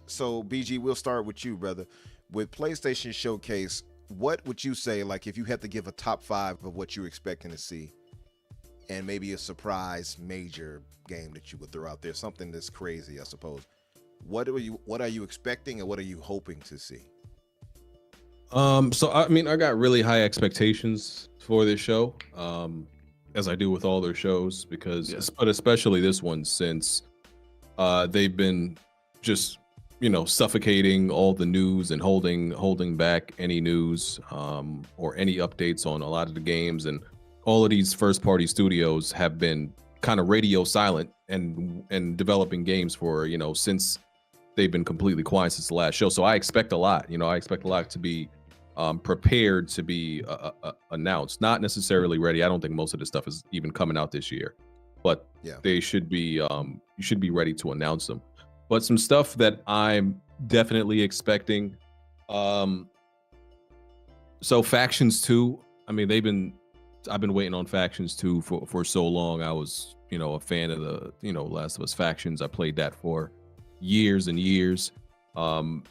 So BG, we'll start with you, brother. With PlayStation Showcase, what would you say, like, if you had to give a top 5 of what you're expecting to see, and maybe a surprise major game that you would throw out there, something that's crazy, I suppose. What are you expecting, and what are you hoping to see? So I mean, I got really high expectations for this show, as I do with all their shows, because but especially this one, since they've been just suffocating all the news and holding back any news or any updates on a lot of the games. And all of these first party studios have been kind of radio silent and developing games for, since they've been completely quiet since the last show. So I expect a lot. I expect a lot to be prepared to be announced. Not necessarily ready. I don't think most of the stuff is even coming out this year, but they should be. You should be ready to announce them. But some stuff that I'm definitely expecting. So Factions 2. I mean, I've been waiting on Factions 2 for so long. I was, a fan of the, Last of Us Factions. I played that for years and years. And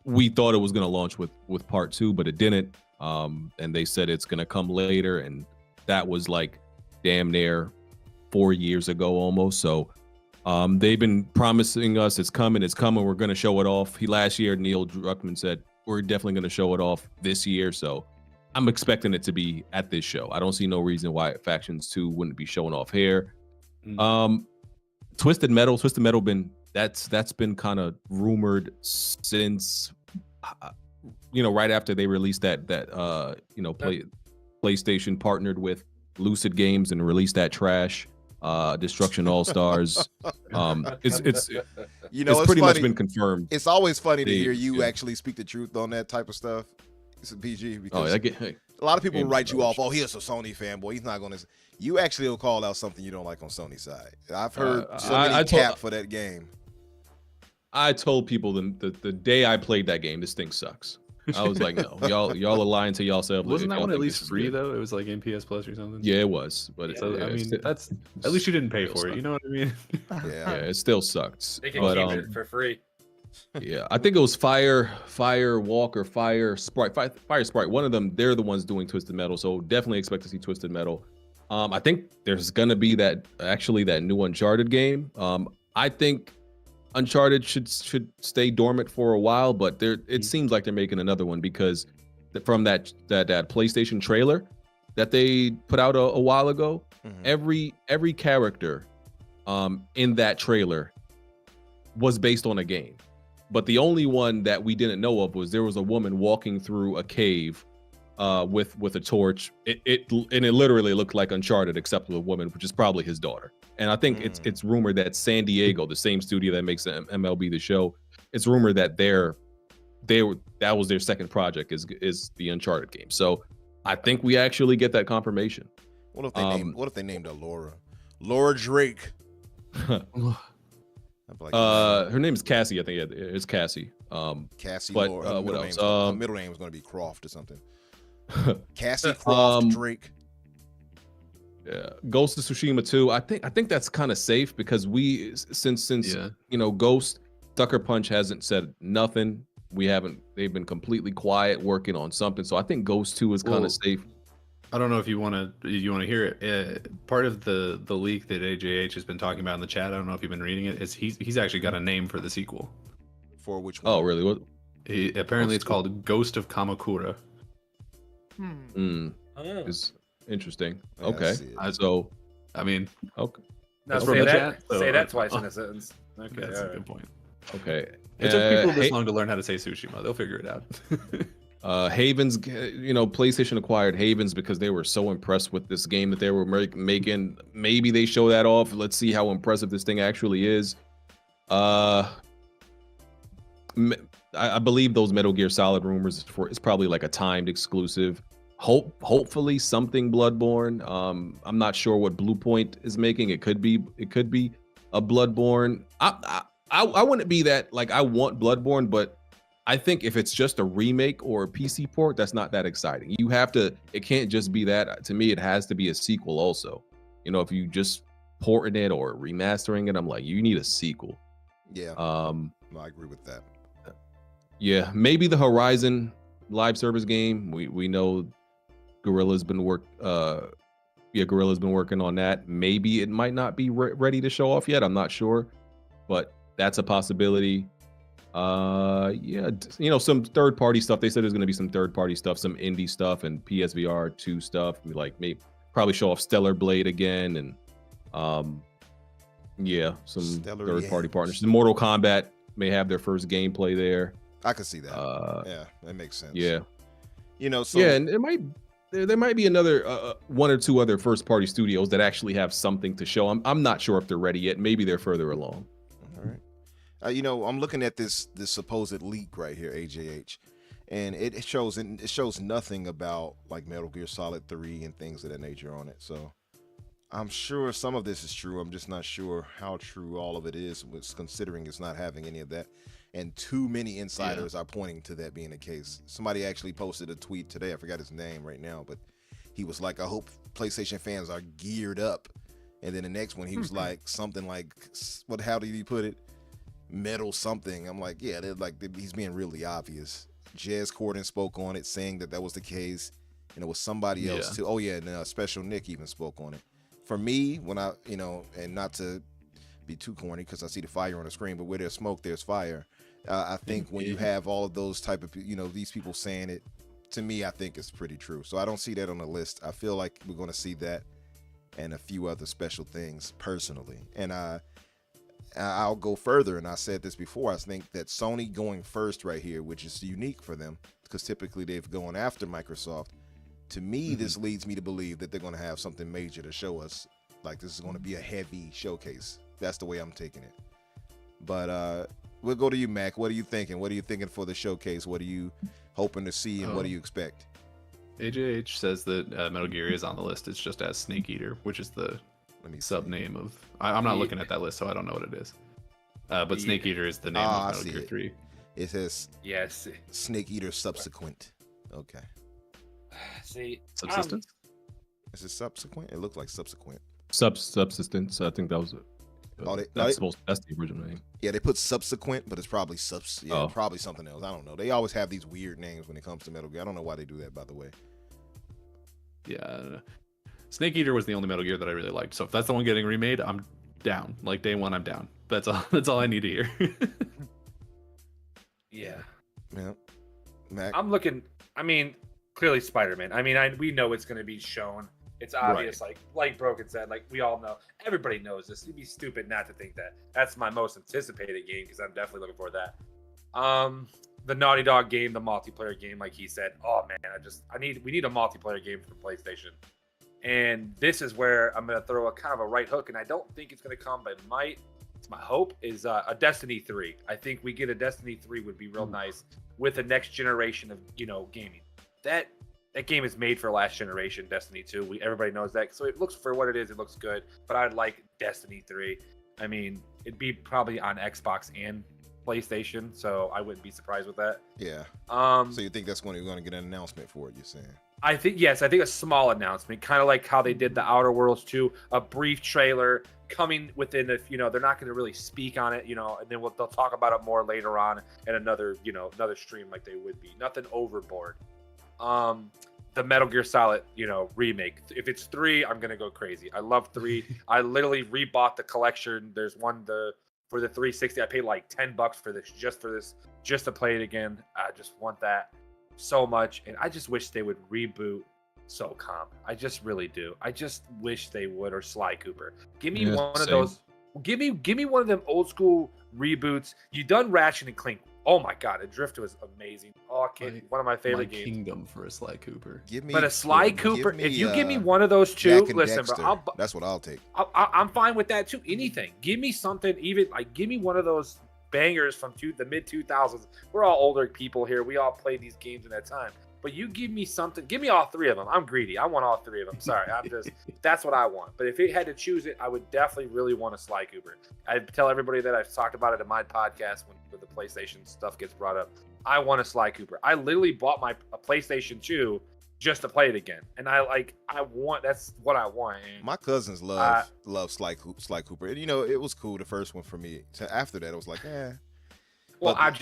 we thought it was going to launch with part 2, but it didn't. And they said it's going to come later. And that was like damn near 4 years ago almost. So they've been promising us it's coming. We're going to show it off. Last year, Neil Druckmann said, we're definitely going to show it off this year. So I'm expecting it to be at this show. I don't see no reason why Factions 2 wouldn't be showing off here. Twisted Metal that's been kind of rumored since right after they released that PlayStation partnered with Lucid Games and released that trash Destruction All Stars. It's pretty funny. much been confirmed. It's always funny to hear you actually speak the truth on that type of stuff. It's a PG because a lot of people write you off. Oh, he's a Sony fanboy. He's not going to. You actually will call out something you don't like on Sony's side. I've heard so many cap for that game. I told people the day I played that game, this thing sucks. I was like, no, y'all are lying to yourselves. Wasn't that one at least free though? It was like in PS Plus or something. Yeah, it was, but that's at least you didn't pay for it. You know what I mean? Yeah, it still sucked. They can keep it for free. Yeah, I think it was Fire Walk or Fire Sprite. One of them. They're the ones doing Twisted Metal, so definitely expect to see Twisted Metal. I think there's gonna be that new Uncharted game. I think Uncharted should stay dormant for a while, but it seems like they're making another one because from that PlayStation trailer that they put out a while ago, every character in that trailer was based on a game. But the only one that we didn't know of was there was a woman walking through a cave with a torch. It literally looked like Uncharted except with a woman, which is probably his daughter. And I think it's rumored that San Diego, the same studio that makes MLB The Show, it's rumored that that was their second project is the Uncharted game. So I think we actually get that confirmation. What if they named her Laura Drake? Her name is Cassie. I think it's Cassie. Cassie. But Laura, what else? Her middle name is going to be Croft or something. Cassie Croft Drake. Yeah, Ghost of Tsushima 2. I think that's kind of safe because since Ghost, Sucker Punch hasn't said nothing. They've been completely quiet working on something. So I think Ghost 2 is kind of safe. I don't know if you want to hear it. Part of the leak that AJH has been talking about in the chat, I don't know if you've been reading it, is he's actually got a name for the sequel. For which one? Oh, really? What? Apparently it's called Ghost of Kamakura. It's interesting. Yeah, okay. So, I mean, okay. Now from the chat, say that twice in a sentence. Okay, that's a good point. Okay. It took people this long to learn how to say Tsushima. They'll figure it out. Havens, PlayStation acquired Havens because they were so impressed with this game that they were making. Maybe they show that off. Let's see how impressive this thing actually is. I believe those Metal Gear Solid rumors it's probably like a timed exclusive. Hopefully something Bloodborne. I'm not sure what Bluepoint is making. It could be a Bloodborne. I wouldn't be that like I want Bloodborne, but I think if it's just a remake or a PC port, that's not that exciting. It can't just be that. To me, it has to be a sequel also. If you just porting it or remastering it, I'm like, you need a sequel. Yeah. No, I agree with that. Yeah, maybe the Horizon live service game. We know Guerrilla's been working on that. Maybe it might not be ready to show off yet. I'm not sure, but that's a possibility. Some third party stuff. They said there's going to be some third party stuff, some indie stuff, and PSVR 2 stuff. Like maybe probably show off Stellar Blade again, and Yeah, some Stellar third-party Games. partners. Mortal Kombat may have their first gameplay there. I could see that. Yeah, that makes sense. Yeah, You know, so yeah, and there might be another one or two other first-party studios that actually have something to show. I'm not sure if they're ready yet. Maybe they're further along. all right. You know, I'm looking at this supposed leak right here, AJH, and it shows nothing about like Metal Gear Solid 3 and things of that nature on it. So I'm sure some of this is true. I'm just not sure how true all of it is, considering it's not having any of that. And too many insiders are pointing to that being the case. Somebody actually posted a tweet today. I forgot his name right now, but he was like, I hope PlayStation fans are geared up. And then the next one, he was like, something like, how did he put it? Metal something. I'm like, yeah, he's being really obvious. Jez Corden spoke on it, saying that was the case. And it was somebody else too. Oh, yeah, and Special Nick even spoke on it. For me, when I, and not to be too corny because I see the fire on the screen, but where there's smoke, there's fire. I think when you have all of those type of, these people saying it, to me, I think it's pretty true. So I don't see that on the list. I feel like we're going to see that and a few other special things personally. And I'll go further, and I said this before, I think that Sony going first right here, which is unique for them, because typically they've gone after Microsoft. To me, this leads me to believe that they're going to have something major to show us. Like, this is going to be a heavy showcase. That's the way I'm taking it. But we'll go to you, Mac. What are you thinking? What are you thinking for the showcase? What are you hoping to see, and what do you expect? AJH says that Metal Gear is on the list. It's just as Snake Eater, which is the sub name of. I'm not looking at that list, so I don't know what it is. But Snake Eater is the name of Metal Gear 3. It says Yes. Snake Eater Subsequent. Okay. See, Subsistence. Is it subsequent? It looks like subsequent. Subsistence. I think that was. That's the original name. Yeah, they put subsequent, but it's probably probably something else. I don't know. They always have these weird names when it comes to Metal Gear. I don't know why they do that, by the way. Yeah, Snake Eater was the only Metal Gear that I really liked. So if that's the one getting remade, I'm down. Like day one, I'm down. That's all. That's all I need to hear. Yeah. Mac. I'm looking. I mean, clearly Spider-Man. I mean, we know it's going to be shown. It's obvious, like Broken said, like we all know. Everybody knows this. It'd be stupid not to think that. That's my most anticipated game because I'm definitely looking for that. The Naughty Dog game, the multiplayer game, like he said. Oh man, we need a multiplayer game for the PlayStation. And this is where I'm gonna throw a kind of a right hook, and I don't think it's gonna come, but it might. It's my hope is a Destiny 3. I think we get a Destiny 3 would be real nice with the next generation of gaming. That game is made for last generation, Destiny 2. Everybody knows that. So it looks, for what it is, it looks good. But I'd like Destiny 3. I mean, it'd be probably on Xbox and PlayStation, so I wouldn't be surprised with that. Yeah. So you think that's when you're going to get an announcement for it, you're saying? I think a small announcement, kind of like how they did the Outer Worlds 2, a brief trailer coming within they're not going to really speak on it, and then they'll talk about it more later on in another stream like they would be. Nothing overboard. The Metal Gear Solid, remake. If it's 3, I'm gonna go crazy. I love 3. I literally rebought the collection. There's one for the 360. I paid like $10 for this, just to play it again. I just want that so much, and I just wish they would reboot SOCOM. I just really do. I just wish they would, or Sly Cooper. Give me one of those. Give me one of them old school reboots. You done Ratchet and Clank. Oh my God, Adrift was amazing. Oh, one of my favorite games. Kingdom for a Sly Cooper. But a Sly Cooper, if you give me one of those two, listen, bro, that's what I'll take. I'm fine with that too. Anything. Give me something, even like give me one of those bangers from the mid 2000s. We're all older people here. We all played these games in that time. But you give me something. Give me all 3 of them. I'm greedy. I want all 3 of them. Sorry, that's what I want. But if it had to choose it, I would definitely really want a Sly Cooper. I tell everybody that I've talked about it in my podcast when the PlayStation stuff gets brought up. I want a Sly Cooper. I literally bought a PlayStation 2 just to play it again, and that's what I want. And my cousins love Sly Cooper. And, it was cool the first one for me. After that, it was like, eh. Well, it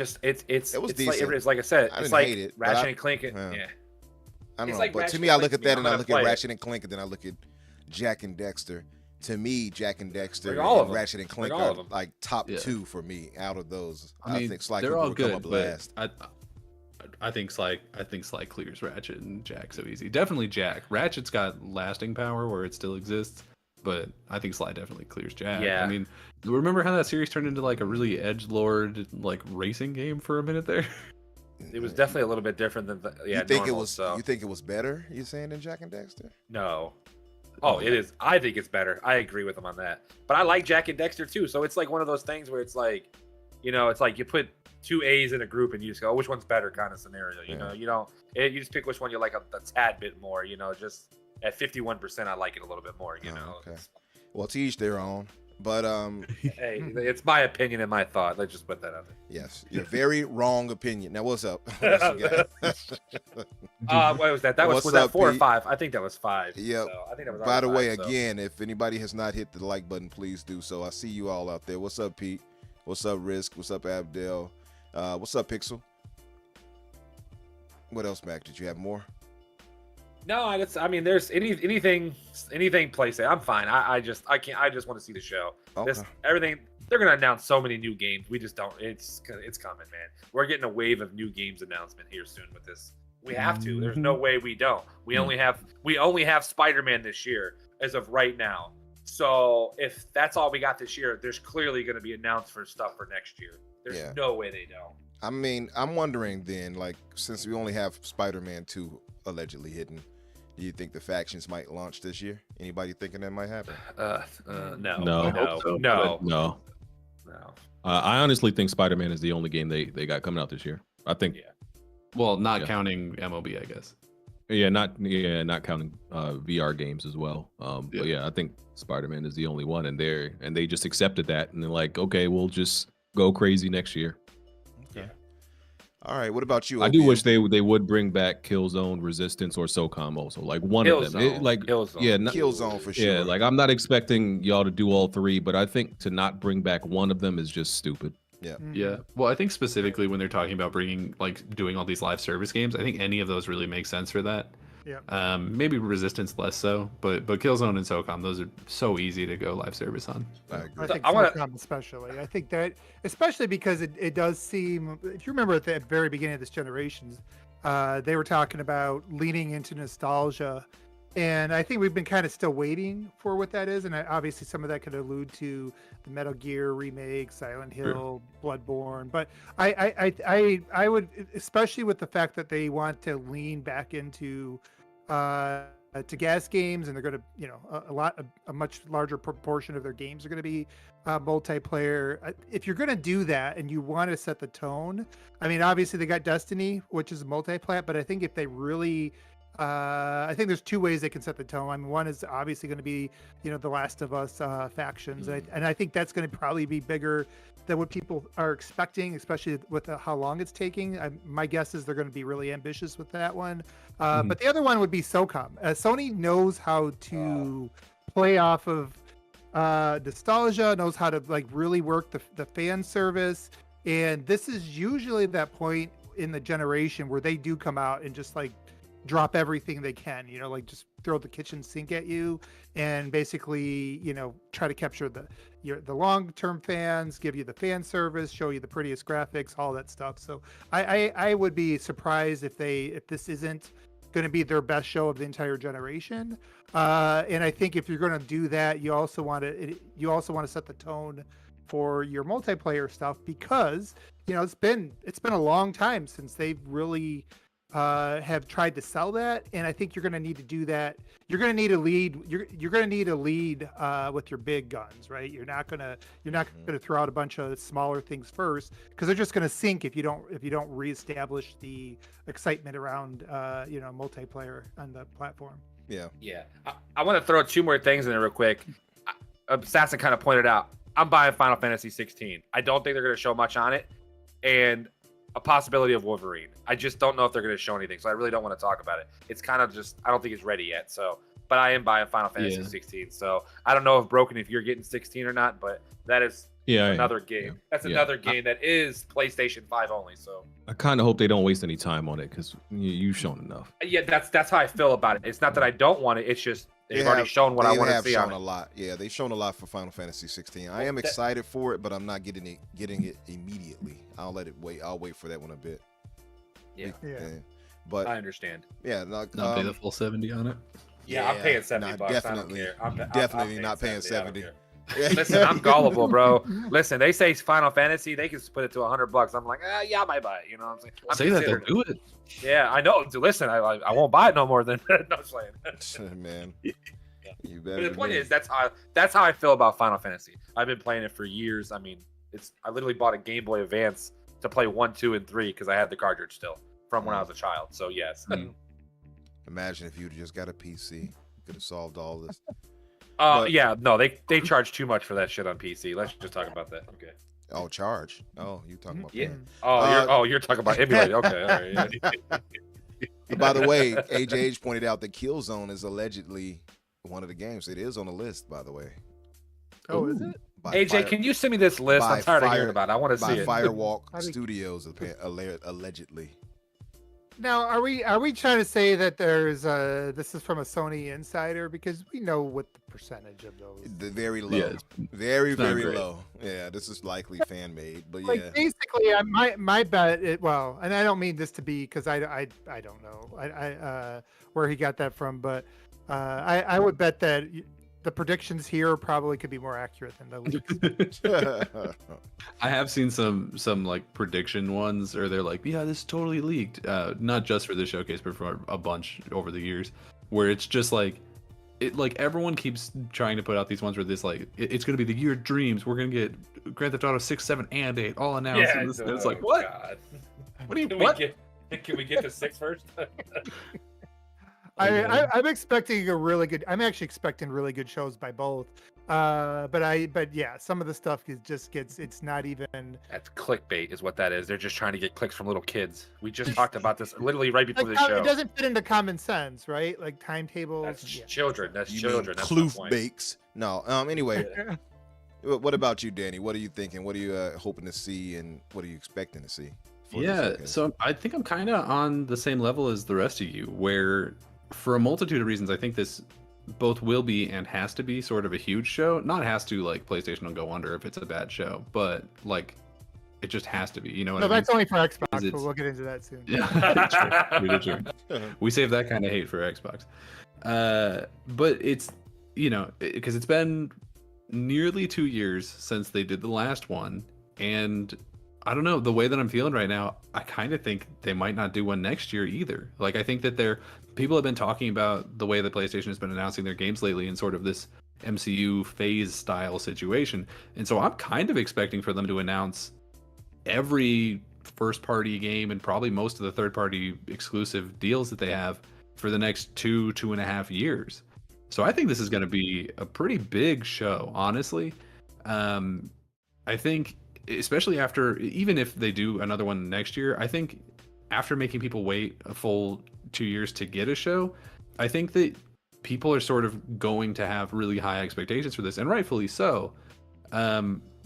was decent. It's like I said, I it's didn't like hate it, Ratchet and Clank. Yeah. I don't know, like but to Ratchet me, I look and at that Clank and I to look me. at I'm gonna Ratchet and Clank, and then I look at Jack and Dexter. To me, Jack and Dexter Bring all of and them. Ratchet and Clank Bring all are of them. like top 2 for me out of those. I mean, think Sly they're Cooper all would come good, up but last. I think Sly clears Ratchet and Jack so easy. Definitely Jack. Ratchet's got lasting power where it still exists, but I think Sly definitely clears Jack. Yeah. I mean, remember how that series turned into like a really edgelord like racing game for a minute there? It was definitely a little bit different than You think normal, it was? So. You think it was better? You saying than Jack and Dexter? No. Oh, it is. I think it's better. I agree with him on that. But I like Jack and Dexter too. So it's like one of those things where it's like, it's like you put two A's in a group and you just go, which one's better kind of scenario. You know, you just pick which one you like a tad bit more, just at 51%, I like it a little bit more, Okay. Well, to each their own. But hey, it's my opinion and my thought. Let's just put that out there. yes, your very wrong opinion. Now, what's up? What else you got? What was that? That was What's that up, 4 or Pete? 5? I think that was 5. Yep. So I think that was. By the way, 5, so. again, if anybody has not hit the like button, please do so. I see you all out there. What's up, Pete? What's up, Risk? What's up, Abdel? What's up, Pixel? What else, Mac? Did you have more? No, I mean, there's anything PlayStation. I'm fine. I just want to see the show. Okay. Everything. They're gonna announce so many new games. We just don't. It's coming, man. We're getting a wave of new games announcement here soon with this. We have to. There's no way we don't. We only have Spider-Man this year as of right now. So if that's all we got this year, there's clearly going to be announced for stuff for next year. There's no way they don't. I mean, I'm wondering then, like, since we only have Spider-Man 2 allegedly hidden, do you think the factions might launch this year? Anybody thinking that might happen? No. I honestly think Spider-Man is the only game they got coming out this year. I think. Yeah. Well, not counting MOB, I guess. Yeah, not counting VR games as well. But yeah, I think Spider-Man is the only one, and they just accepted that, and they're like, okay, we'll just go crazy next year. Okay. All right. What about you? I do OPM? wish they would bring back Killzone, Resistance, or SOCOM also, like one of them. Killzone. Killzone for sure. Yeah, like I'm not expecting y'all to do all three, but I think to not bring back one of them is just stupid. Yeah. Yeah. Well, I think specifically when they're talking about doing all these live service games, I think any of those really make sense for that. Yeah. Maybe Resistance less so, but Killzone and SOCOM, those are so easy to go live service on. I agree. I think I wanna- SOCOM especially. I think that, especially because it does seem, if you remember at the very beginning of this generation, they were talking about leaning into nostalgia. And I think we've been kind of still waiting for what that is. And obviously some of that could allude to the Metal Gear remake, Silent Hill, Bloodborne. But I would, especially with the fact that they want to lean back into to gas games, and they're going to, a much larger proportion of their games are going to be multiplayer. If you're going to do that and you want to set the tone, I mean, obviously they got Destiny, which is multiplayer, but I think if they really, I think there's two ways they can set the tone. I mean, one is obviously going to be, the Last of Us factions, and I think that's going to probably be bigger than what people are expecting, especially with how long it's taking. My guess is they're going to be really ambitious with that one. But the other one would be SOCOM. Sony knows how to play off of nostalgia, knows how to really work the fan service, and this is usually that point in the generation where they do come out and just drop everything they can, just throw the kitchen sink at you and basically, try to capture the long-term fans, give you the fan service, show you the prettiest graphics, all that stuff. So I would be surprised if this isn't going to be their best show of the entire generation. And I think if you're going to do that, you also want to set the tone for your multiplayer stuff, because it's been a long time since they've really have tried to sell that, and I think you're going to need to do that. You're going to need a lead. You're going to need a lead with your big guns, right? You're not going to throw out a bunch of smaller things first, because they're just going to sink if you don't reestablish the excitement around multiplayer on the platform. Yeah. I want to throw 2 more things in there real quick. Assassin kind of pointed out, I'm buying Final Fantasy 16. I don't think they're going to show much on it, and a possibility of Wolverine. I just don't know if they're going to show anything, so I really don't want to talk about it. It's kind of just, I don't think it's ready yet. So, but I am buying Final Fantasy 16. So I don't know if you're getting 16 or not, but that is another game. Yeah. That's another game that is PlayStation 5 only. So I kind of hope they don't waste any time on it, because you've shown enough. Yeah, that's how I feel about it. It's not that I don't want it. It's just they've already shown what I want to see on it. They have shown a lot. Yeah, they've shown a lot for Final Fantasy 16. I am excited for it, but I'm not getting it immediately. I'll let it wait. I'll wait for that one a bit. Yeah. But I understand. Yeah, Not pay the full 70 on it. Yeah, I'm paying $70. nah, I don't definitely, care. definitely I'm not paying 70. 70. Listen, I'm gullible, bro. Listen, they say Final Fantasy, they can put it to $100. I'm like, yeah, I might buy it. You know what I'm saying? I'm Say that they'll considering do it. Yeah, I know. Listen, I won't buy it no more than no I'm playing. Man, you But better. the point is, that's how I feel about Final Fantasy. I've been playing it for years. I mean, I literally bought a Game Boy Advance to play 1, 2, and 3 because I had the cartridge still from when I was a child. So yes. Imagine if you'd just got a PC, could have solved all this. Yeah, no, they charge too much for that shit on PC. Let's just talk about that. Okay. Oh, charge. Oh, you talking about? Yeah. that. You're talking about emulated. Okay. All right. Yeah. By the way, AJH pointed out that Killzone is allegedly one of the games. It is on the list, by the way. Oh, is it? By AJ, can you send me this list? by I'm tired of Fire- hearing about it. I want to by see it. Firewalk How do you- Studios, allegedly. Now, are we trying to say that there's this is from a Sony insider, because we know what the percentage of those. The very low, Yeah, very it's not very great. low. Yeah, this is likely fan made, but Like yeah. basically, my bet. Well, and I don't mean this to be, because I don't know where he got that from, but I would bet that the predictions here probably could be more accurate than the leaks. I have seen some like prediction ones, or they're like, yeah, this is totally leaked. Not just for this showcase, but for a bunch over the years, where it's just like, everyone keeps trying to put out these ones where this like it's gonna be the year of dreams. We're gonna get Grand Theft Auto 6, 7, and 8 all announced. Yeah, And it's like, what? God. What do you Can what? Can we get to 6 first? I'm expecting a really good. I'm actually expecting really good shows by both. But yeah, some of the stuff it's not even. That's clickbait, is what that is. They're just trying to get clicks from little kids. We just talked about this literally right before Like, the show. it doesn't fit into common sense, right? Like timetables. That's yeah. children. That's You children. mean That's my Kloof point. bakes? No. Anyway, what about you, Danny? What are you thinking? What are you hoping to see, and what are you expecting to see? for this Yeah, showcase? so I think I'm kind of on the same level as the rest of you, where for a multitude of reasons, I think this both will be and has to be sort of a huge show. Not has to, like PlayStation will go under if it's a bad show, but like it just has to be. You know what No, I mean? that's only for Xbox, but it's- we'll get into that soon. Yeah, true. Really true. We save that kind of hate for Xbox. But it's, you know, because it's been nearly 2 years since they did the last one, and I don't know, the way that I'm feeling right now, I kind of think they might not do one next year either. Like, I think that people have been talking about the way that PlayStation has been announcing their games lately in sort of this MCU phase style situation. And so I'm kind of expecting for them to announce every first party game and probably most of the third party exclusive deals that they have for the next 2.5 years. So I think this is going to be a pretty big show, honestly. I think, especially after, even if they do another one next year, I think after making people wait a full 2 years to get a show, I think that people are sort of going to have really high expectations for this, and rightfully so.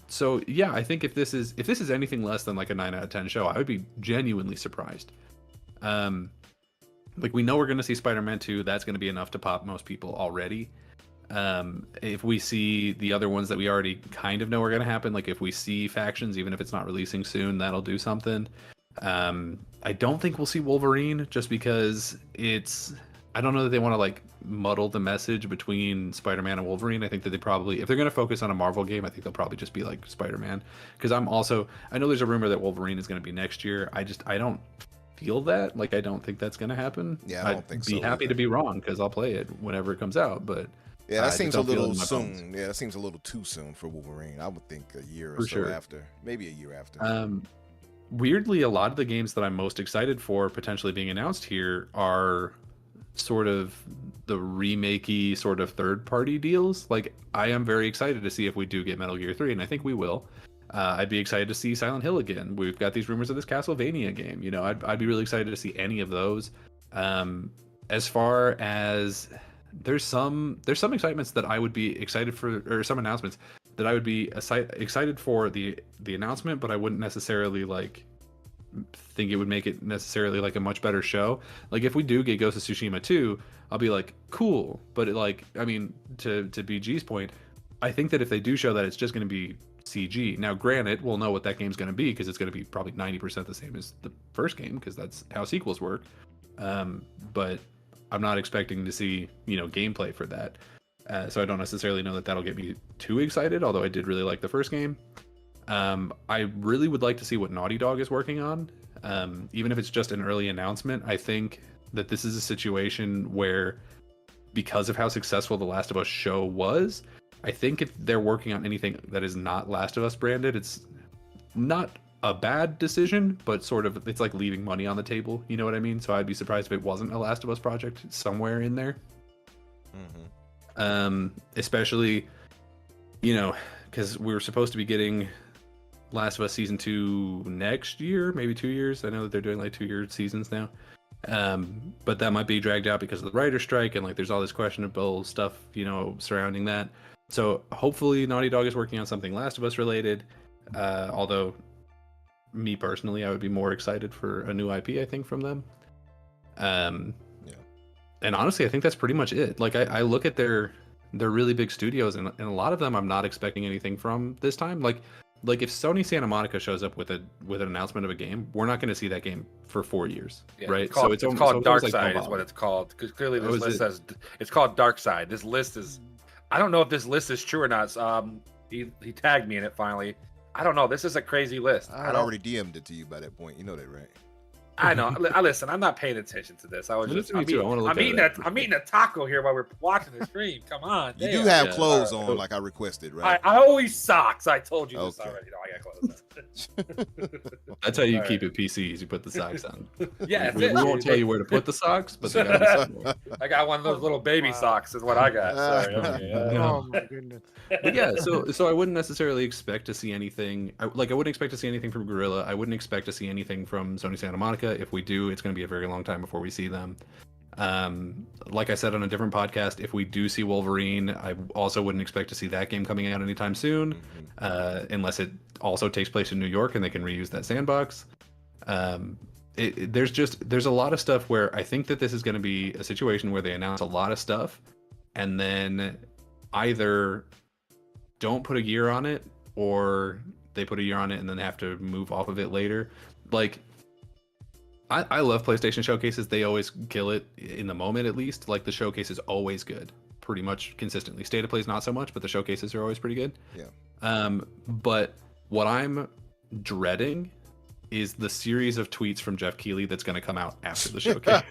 So yeah, I think if this is anything less than like a 9 out of 10 show, I would be genuinely surprised. Like, we know we're going to see Spider-Man 2. That's going to be enough to pop most people already. If we see the other ones that we already kind of know are going to happen, like if we see Factions, even if it's not releasing soon, that'll do something. I don't think we'll see Wolverine, just because I don't know that they want to like muddle the message between Spider-Man and Wolverine. I think that they probably, if they're going to focus on a Marvel game, I think they'll probably just be like Spider-Man. Because I know there's a rumor that Wolverine is going to be next year. I don't feel that. Like, I don't think that's going to happen. Yeah, I don't think so I'd be happy either. to be wrong, because I'll play it whenever it comes out. But Yeah, I that just seems a don't feel it little in my bones. soon. Yeah, that seems a little too soon for Wolverine. I would think a year or For so sure. after, maybe a year after. Weirdly, a lot of the games that I'm most excited for potentially being announced here are sort of the remakey sort of third-party deals. Like, I am very excited to see if we do get Metal Gear 3, and I think we will. I'd be excited to see Silent Hill again. We've got these rumors of this Castlevania game. You know, I'd be really excited to see any of those. As far as there's some excitements that I would be excited for, or some announcements that I would be excited for the announcement, but I wouldn't necessarily like think it would make it necessarily like a much better show. Like, if we do get Ghost of Tsushima 2, I'll be like, cool. But I mean, to BG's point, I think that if they do show that, it's just going to be CG. Now, granted, we'll know what that game's going to be, because it's going to be probably 90% the same as the first game, because that's how sequels work. But I'm not expecting to see, gameplay for that. So I don't necessarily know that that'll get me too excited, although I did really like the first game. I really would like to see what Naughty Dog is working on. Even if it's just an early announcement, I think that this is a situation where, because of how successful the Last of Us show was, I think if they're working on anything that is not Last of Us branded, it's not a bad decision, but sort of, it's like leaving money on the table. You know what I mean? So I'd be surprised if it wasn't a Last of Us project somewhere in there. Especially, because we were supposed to be getting Last of Us Season 2 next year, maybe 2 years. I know that they're doing like 2-year seasons now. But that might be dragged out because of the writer's strike, and like there's all this questionable stuff, surrounding that. So hopefully Naughty Dog is working on something Last of Us related. Although me personally, I would be more excited for a new IP, I think, from them. And honestly, I think that's pretty much it. Like I look at their really big studios, and a lot of them I'm not expecting anything from this time. Like if Sony Santa Monica shows up with an announcement of a game, we're not going to see that game for 4 years, right? It's called Dark Side, is what it's called. Because clearly this list says it's called Dark Side. This list is, I don't know if this list is true or not. He tagged me in it finally. I don't know. This is a crazy list. I had already DM'd it to you by that point. You know that, right? I know. Listen, I'm not paying attention to this. I was just. I'm eating a taco here while we're watching the stream. Come on. You do have clothes on, like I requested, right? I always socks. I told you this already. I got clothes on. That's how you keep it PC. Is you put the socks on. Yeah, we won't tell you where to put the socks, but they gotta be somewhere. I got one of those little baby socks. Is what I got. Sorry. Oh my goodness. But yeah, so I wouldn't necessarily expect to see anything. I wouldn't expect to see anything from Guerrilla. I wouldn't expect to see anything from Sony Santa Monica. If we do, it's going to be a very long time before we see them. Like I said on a different podcast, if we do see Wolverine, I also wouldn't expect to see that game coming out anytime soon, unless it also takes place in New York and they can reuse that sandbox. There's a lot of stuff where I think that this is going to be a situation where they announce a lot of stuff and then either don't put a year on it, or they put a year on it and then have to move off of it later. Like, I love PlayStation showcases. They always kill it in the moment, at least. Like, the showcase is always good, pretty much consistently. State of Play's not so much, but the showcases are always pretty good. Yeah. But what I'm dreading is the series of tweets from Geoff Keighley that's going to come out after the showcase.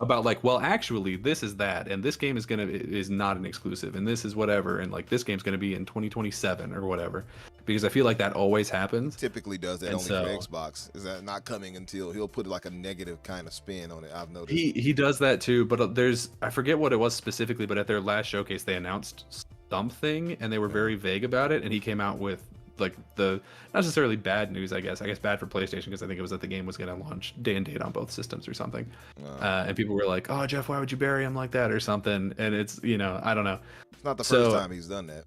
About like, well, actually, this is that, and this game is not an exclusive, and this is whatever, and like this game's gonna be in 2027 or whatever, because I feel like that always happens. Typically does that, and only for Xbox. Is that not coming until he'll put like a negative kind of spin on it? I've noticed. He does that too, but I forget what it was specifically, but at their last showcase they announced something and they were very vague about it, and he came out with like the not necessarily bad news, I guess bad for PlayStation, because I think it was that the game was going to launch day and date on both systems or something. And people were like, oh, Geoff, why would you bury him like that or something? And it's, I don't know. It's not the first time he's done that.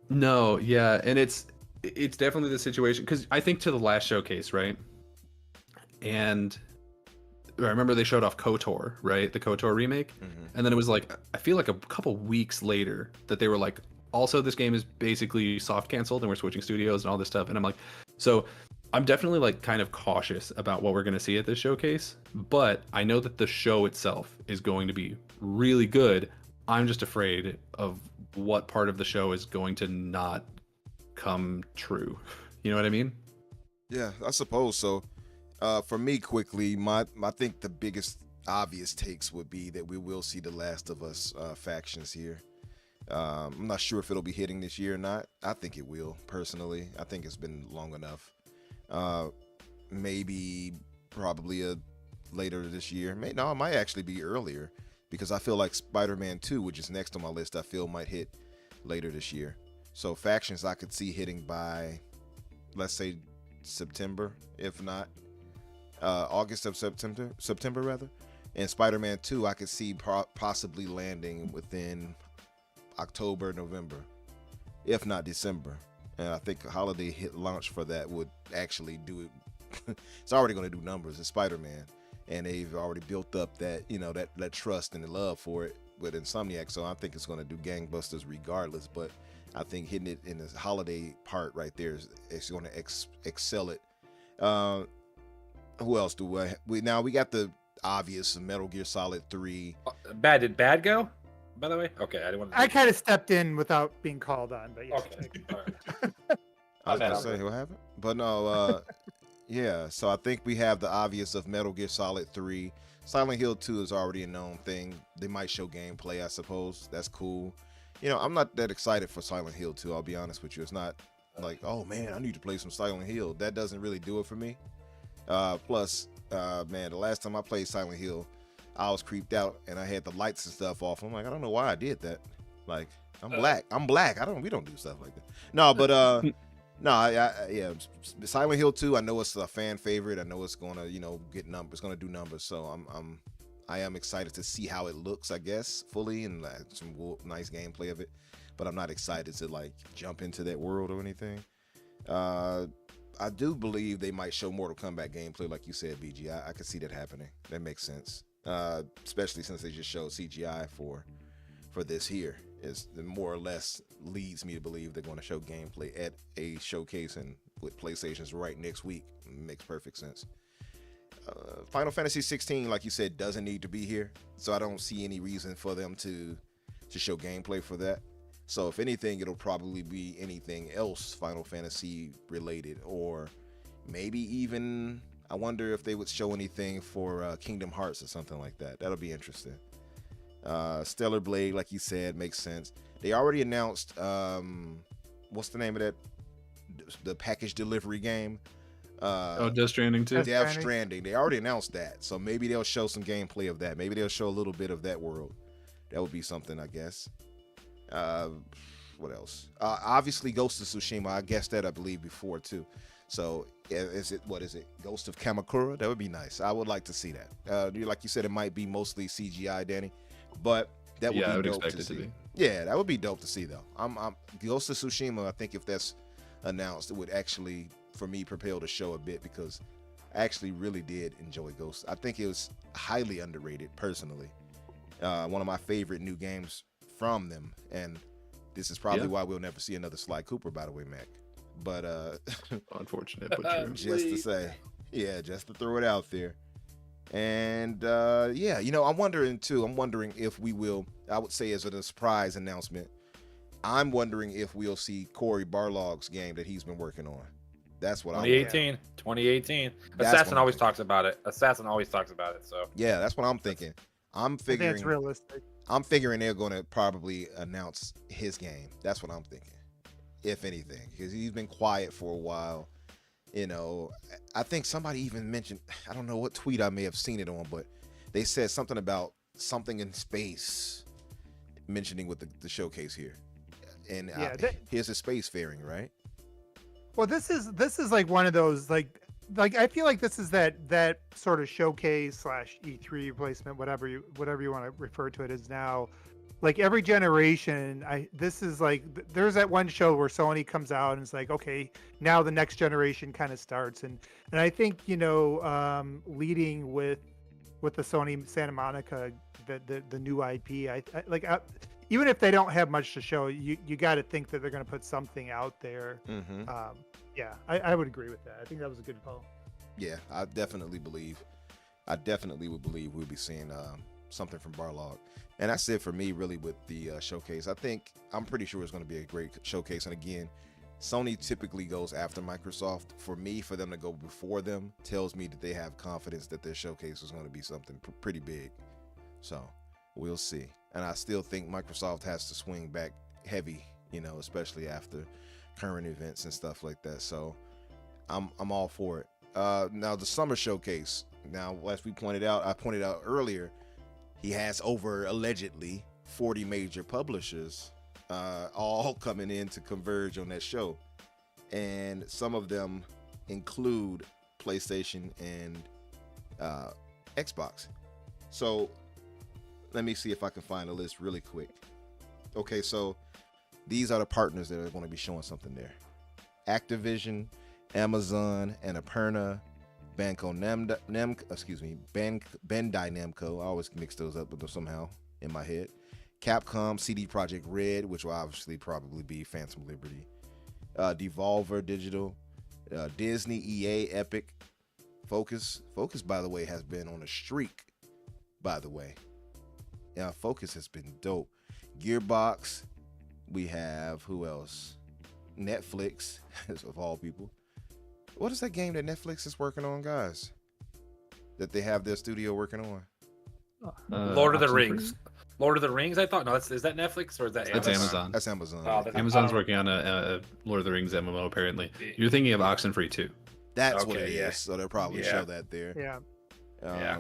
No, yeah. And it's definitely the situation, because I think to the last showcase, right? And I remember they showed off KOTOR, right? The KOTOR remake. And then it was like, I feel like a couple weeks later that they were like, also, this game is basically soft canceled and we're switching studios and all this stuff. And I'm like, so I'm definitely like kind of cautious about what we're going to see at this showcase, but I know that the show itself is going to be really good. I'm just afraid of what part of the show is going to not come true. You know what I mean? Yeah, I suppose so. For me, quickly, I think the biggest obvious takes would be that we will see the Last of Us factions here. I'm not sure if it'll be hitting this year or not. I think it will, personally. I think it's been long enough. Maybe probably later this year. It might actually be earlier, because I feel like Spider-Man 2, which is next on my list, I feel might hit later this year. So factions I could see hitting by, let's say, September, if not August of September rather. And Spider-Man 2 I could see possibly landing within October, November, if not December. And I think a holiday hit launch for that would actually do it. It's already going to do numbers. It's Spider-Man, and they've already built up that, that trust and the love for it with Insomniac. So I think it's going to do gangbusters regardless. But I think hitting it in this holiday part right there is going to excel it. Who else do we got? We got the obvious Metal Gear Solid 3. Did bad go? By the way, okay, I didn't want to. I kind of stepped in without being called on, but yeah. Okay. All right. I was gonna Okay. say what happened, but no. Yeah. So I think we have the obvious of Metal Gear Solid 3. Silent Hill 2 is already a known thing. They might show gameplay, I suppose. That's cool. You know, I'm not that excited for Silent Hill 2. I'll be honest with you. It's not like, oh man, I need to play some Silent Hill. That doesn't really do it for me. Plus, man, the last time I played Silent Hill, I was creeped out and I had the lights and stuff off. I'm like, I don't know why I did that. Like, I'm black. We don't do stuff like that. No, but no, yeah, Silent Hill 2. I know it's a fan favorite. I know it's gonna, get numbers. It's gonna do numbers. So I am excited to see how it looks. I guess fully and some nice gameplay of it. But I'm not excited to like jump into that world or anything. I do believe they might show Mortal Kombat gameplay, like you said, BG. I could see that happening. That makes sense. Especially since they just showed CGI for this here. Is more or less leads me to believe they're going to show gameplay at a showcase and with PlayStation's right next week. Makes perfect sense. Final Fantasy 16, like you said, doesn't need to be here, so I don't see any reason for them to show gameplay for that. So if anything, it'll probably be anything else Final Fantasy related, or maybe even I wonder if they would show anything for Kingdom Hearts or something like that. That'll be interesting. Stellar Blade, like you said, makes sense. They already announced what's the name of that? The package delivery game. Death Stranding too. Death Stranding. They already announced that, so maybe they'll show some gameplay of that. Maybe they'll show a little bit of that world. That would be something, I guess. What else? Obviously, Ghost of Tsushima. I guessed that, I believe, before too. So, is it Ghost of Kamakura? That would be nice. I would like to see that. Like you said, it might be mostly CGI, Danny, but that would be dope to see. Yeah, that would be dope to see though. I'm Ghost of Tsushima. I think if that's announced, it would actually, for me, propel the show a bit because I actually really did enjoy Ghost. I think it was highly underrated personally. One of my favorite new games from them, and this is probably why we'll never see another Sly Cooper, by the way, Mac. But Unfortunate, but true. Just to say, just to throw it out there. And I'm wondering if we will, I would say as a surprise announcement, I'm wondering if we'll see Cory Barlog's game that he's been working on. That's what 2018. Assassin always talks about it. So yeah, that's what I'm thinking. I'm figuring it's realistic. I'm figuring they're going to probably announce his game. That's what I'm thinking, if anything, because he's been quiet for a while. I think somebody even mentioned, I don't know what tweet I may have seen it on, but they said something about something in space, mentioning with the showcase here. And here's a spacefaring, right? Well, this is like one of those like I feel like this is that sort of showcase / E3 replacement, whatever you want to refer to it as now. Like every generation, this is like there's that one show where Sony comes out and it's like, okay, now the next generation kind of starts, and I think leading with the Sony Santa Monica, the new IP, even if they don't have much to show, you got to think that they're going to put something out there. Mm-hmm. I would agree with that. I think that was a good call. Yeah, I definitely would believe we'll be seeing something from Barlog. And that's it for me, really, with the showcase. I'm pretty sure it's going to be a great showcase. And again, Sony typically goes after Microsoft. For them to go before them tells me that they have confidence that their showcase is going to be something pretty big. So we'll see. And I still think Microsoft has to swing back heavy, especially after current events and stuff like that. So I'm all for it. Now the summer showcase. Now, as I pointed out earlier, he has over allegedly 40 major publishers all coming in to converge on that show. And some of them include PlayStation and Xbox. So let me see if I can find a list really quick. Okay, so these are the partners that are going to be showing something there. Activision, Amazon, Annapurna, Bandai Namco. I always mix those up with them somehow in my head. Capcom, CD Projekt Red, which will obviously probably be Phantom Liberty. Devolver Digital, Disney, EA, Epic, Focus. Focus, by the way, has been on a streak by the way. Yeah, Focus has been dope. Gearbox, we have who else? Netflix, of all people. What is that game that Netflix is working on, guys? That they have their studio working on? Lord of the Oxenfree? Rings. Lord of the Rings, I thought. No, is that Netflix or is that That's Amazon. That's Amazon. Oh, that's- Amazon's working on a Lord of the Rings MMO. Apparently, you're thinking of Oxenfree too. That's what Okay, it yeah. is. So they'll probably Yeah. show that there. Yeah.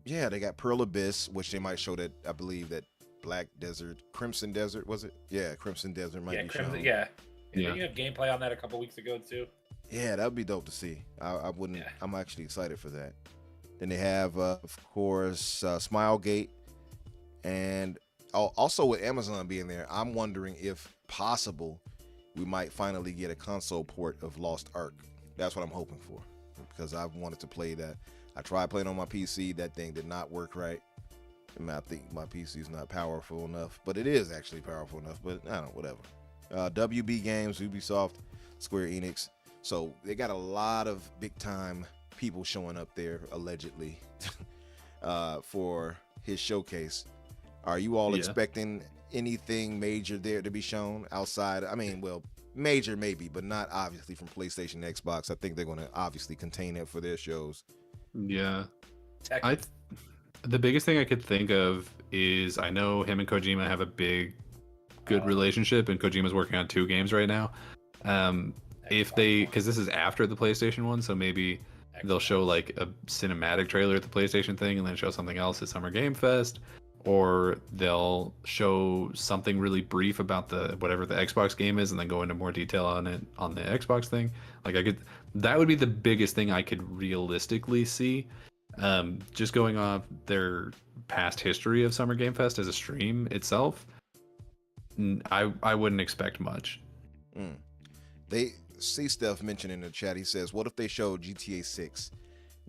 Yeah, they got Pearl Abyss, which they might show that. I believe that Black Desert, Crimson Desert, was it? Yeah, Crimson Desert might be shown. Yeah. Yeah. You have gameplay on that a couple weeks ago too. Yeah, that would be dope to see. I wouldn't. Yeah. I'm actually excited for that. Then they have, of course, Smilegate, and also with Amazon being there, I'm wondering if possible we might finally get a console port of Lost Ark. That's what I'm hoping for, because I've wanted to play that. I tried playing on my PC. That thing did not work right. I think my PC is not powerful enough, but it is actually powerful enough. But I don't know, whatever. WB Games, Ubisoft, Square Enix. So they got a lot of big time people showing up there allegedly for his showcase. Are you all expecting anything major there to be shown outside? I mean, well, major maybe, but not obviously from PlayStation and Xbox. I think they're going to obviously contain it for their shows. Yeah, the biggest thing I could think of is I know him and Kojima have a good relationship, and Kojima's working on 2 games right now. If they, because this is after the PlayStation one, so maybe they'll show like a cinematic trailer at the PlayStation thing and then show something else at Summer Game Fest, or they'll show something really brief about the whatever the Xbox game is and then go into more detail on it on the Xbox thing. Like that would be the biggest thing I could realistically see. Just going off their past history of Summer Game Fest as a stream itself, I wouldn't expect much. They see Steph mentioned in the chat. He says, "What if they showed GTA 6?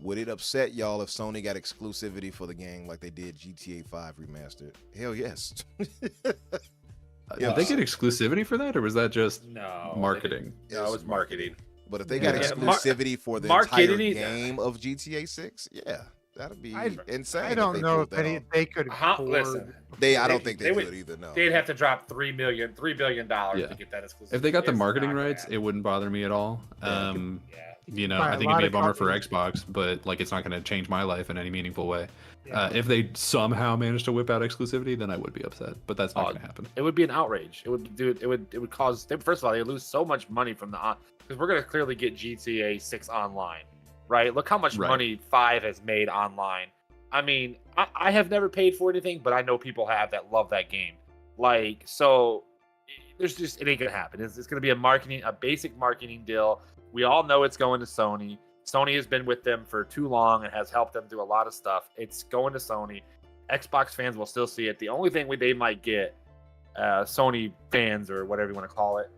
Would it upset y'all if Sony got exclusivity for the game like they did GTA 5 remastered?" Hell yes. Did they get exclusivity for that, or was that just No marketing? No, it was marketing. But if they got Yeah. exclusivity for the entire Marketing- game of GTA 6, yeah, that'd be insane. I don't know if they could. Listen, I don't think they would could either. No, They'd have to drop $3 billion Yeah. to get that exclusive. If they got the It's marketing not gonna rights, happen. it wouldn't bother me at all. Yeah. You know, By I a think lot it'd be a of bummer for companies. Xbox, but like it's not going to change my life in any meaningful way. Yeah. If they somehow manage to whip out exclusivity, then I would be upset. But that's not going to happen. It would be an outrage. It would cause. First of all, they lose so much money from because we're gonna clearly get GTA 6 online, right? Look how much Right. money 5 has made online. I mean, I have never paid for anything, but I know people have that love that game. Like, so it ain't gonna happen. It's gonna be a basic marketing deal. We all know it's going to Sony. Sony has been with them for too long and has helped them do a lot of stuff. It's going to Sony. Xbox fans will still see it. The only thing they might get, Sony fans or whatever you want to call it,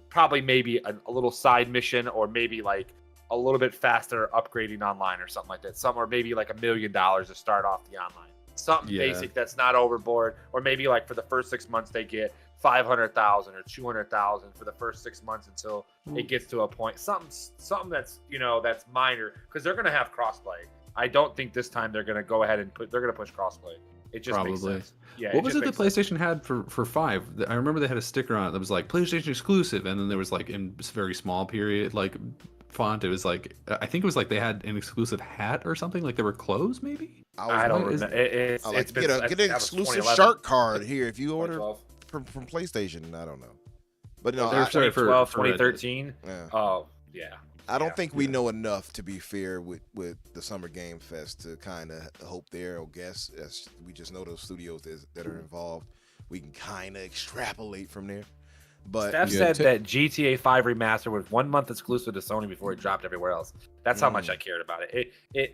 probably maybe a little side mission, or maybe like a little bit faster upgrading online or something like that. Or maybe like $1 million to start off the online. Something basic that's not overboard. Or maybe like for the first 6 months they get 500,000 or 200,000 for the first 6 months until it gets to a point. Something that's that's minor, because they're gonna have crossplay. I don't think this time they're gonna go ahead and they're gonna push crossplay. It just makes Probably. sense. Yeah. What was it the makes sense. PlayStation had for 5? I remember they had a sticker on it that was like PlayStation exclusive, and then there was like in this very small period like font. It was like I think it was like they had an exclusive hat or something. Like they were clothes, maybe. I don't remember. It's been get an exclusive shark card here if you order from PlayStation. I don't know, but no, They're sorry for 2013. yeah. Oh yeah. I don't think we know enough, to be fair, with the Summer Game Fest to kind of hope there or guess. We just know those studios that are involved. We can kind of extrapolate from there. But Steph said that GTA 5 remaster was 1 month exclusive to Sony before it dropped everywhere else. That's how much I cared about it. Is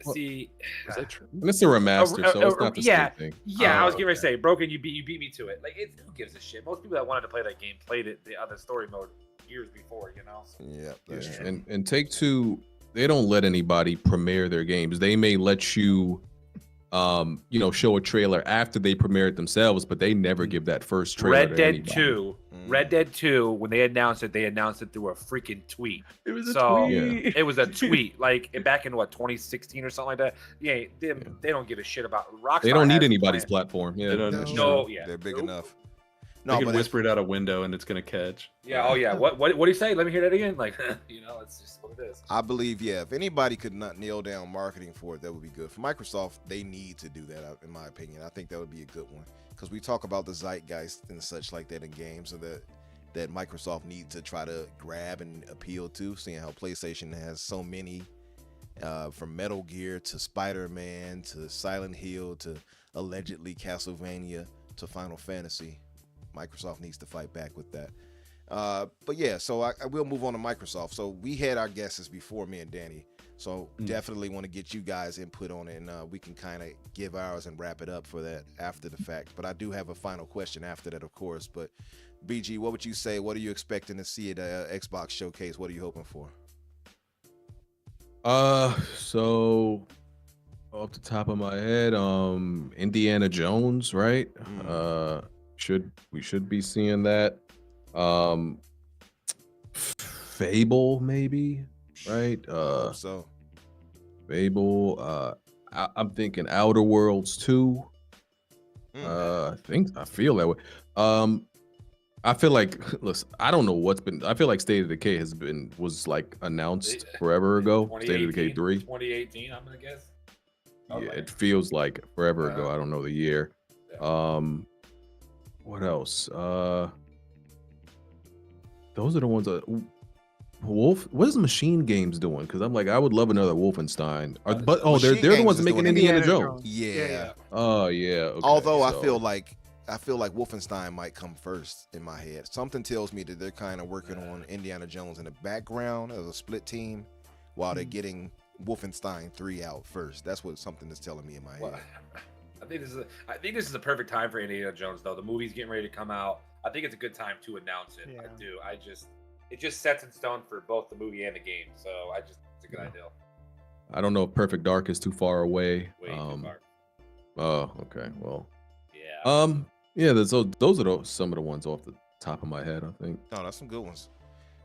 that true? It's a remaster, so it's not the yeah, same thing. Yeah, I was getting ready to say, Broken, you beat me to it. Like, who gives a shit? Most people that wanted to play that game played it the other story mode years before, So. Yeah, that's true. And Take-Two, they don't let anybody premiere their games. They may let you show a trailer after they premiered themselves, but they never give that first trailer Red to Dead anybody. 2. Red Dead 2, when they announced it through a freaking tweet. It was a So, tweet. It was a tweet, like back in 2016 or something like that. Yeah, they don't give a shit about Rockstar. They don't need has a anybody's plan. platform. Yeah, They don't- That's No, true. yeah. They're big Nope. enough. They No, can but whisper it out a window and it's gonna catch. Yeah. Oh yeah. What do you say? Let me hear that again. Like, it's just what it is. I believe, if anybody could not nail down marketing for it, that would be good. For Microsoft, they need to do that, in my opinion. I think that would be a good one because we talk about the zeitgeist and such like that in games, so that Microsoft needs to try to grab and appeal to, seeing how PlayStation has so many, from Metal Gear to Spider-Man to Silent Hill to allegedly Castlevania to Final Fantasy. Microsoft needs to fight back with that. But yeah, so I will move on to Microsoft. So we had our guesses before, me and Danny. So definitely want to get you guys input on it, and we can kind of give ours and wrap it up for that after the fact. But I do have a final question after that, of course. But BG, what would you say? What are you expecting to see at Xbox Showcase? What are you hoping for? So off the top of my head, Indiana Jones, right? We should be seeing that. Fable, maybe, right? So Fable. I'm thinking Outer Worlds 2. I feel that way. I feel like, listen, I don't know what's been. I feel like State of Decay was like announced forever ago. State of Decay 3. 2018, I'm gonna guess. Yeah, Okay. it feels like forever ago. I don't know the year. Yeah. What else? Those are the ones that Wolf. What is Machine Games doing? Because I'm like, I would love another Wolfenstein. They're Machine the ones Games is making doing Indiana Indiana Jones. Jones. yeah. Oh yeah. Okay, Although I so- feel like Wolfenstein might come first in my head. Something tells me that they're kind of working on Indiana Jones in the background as a split team, while they're getting Wolfenstein 3 out first. That's what something is telling me in my head. Well, I think this is a perfect time for Indiana Jones, though. The movie's getting ready to come out. I think it's a good time to announce it. Yeah. I do. It just sets in stone for both the movie and the game. So it's a good idea. I don't know if Perfect Dark is too far away. Way too far. Oh, okay. Well, Yeah. yeah. Those are some of the ones off the top of my head. I think. No, that's some good ones.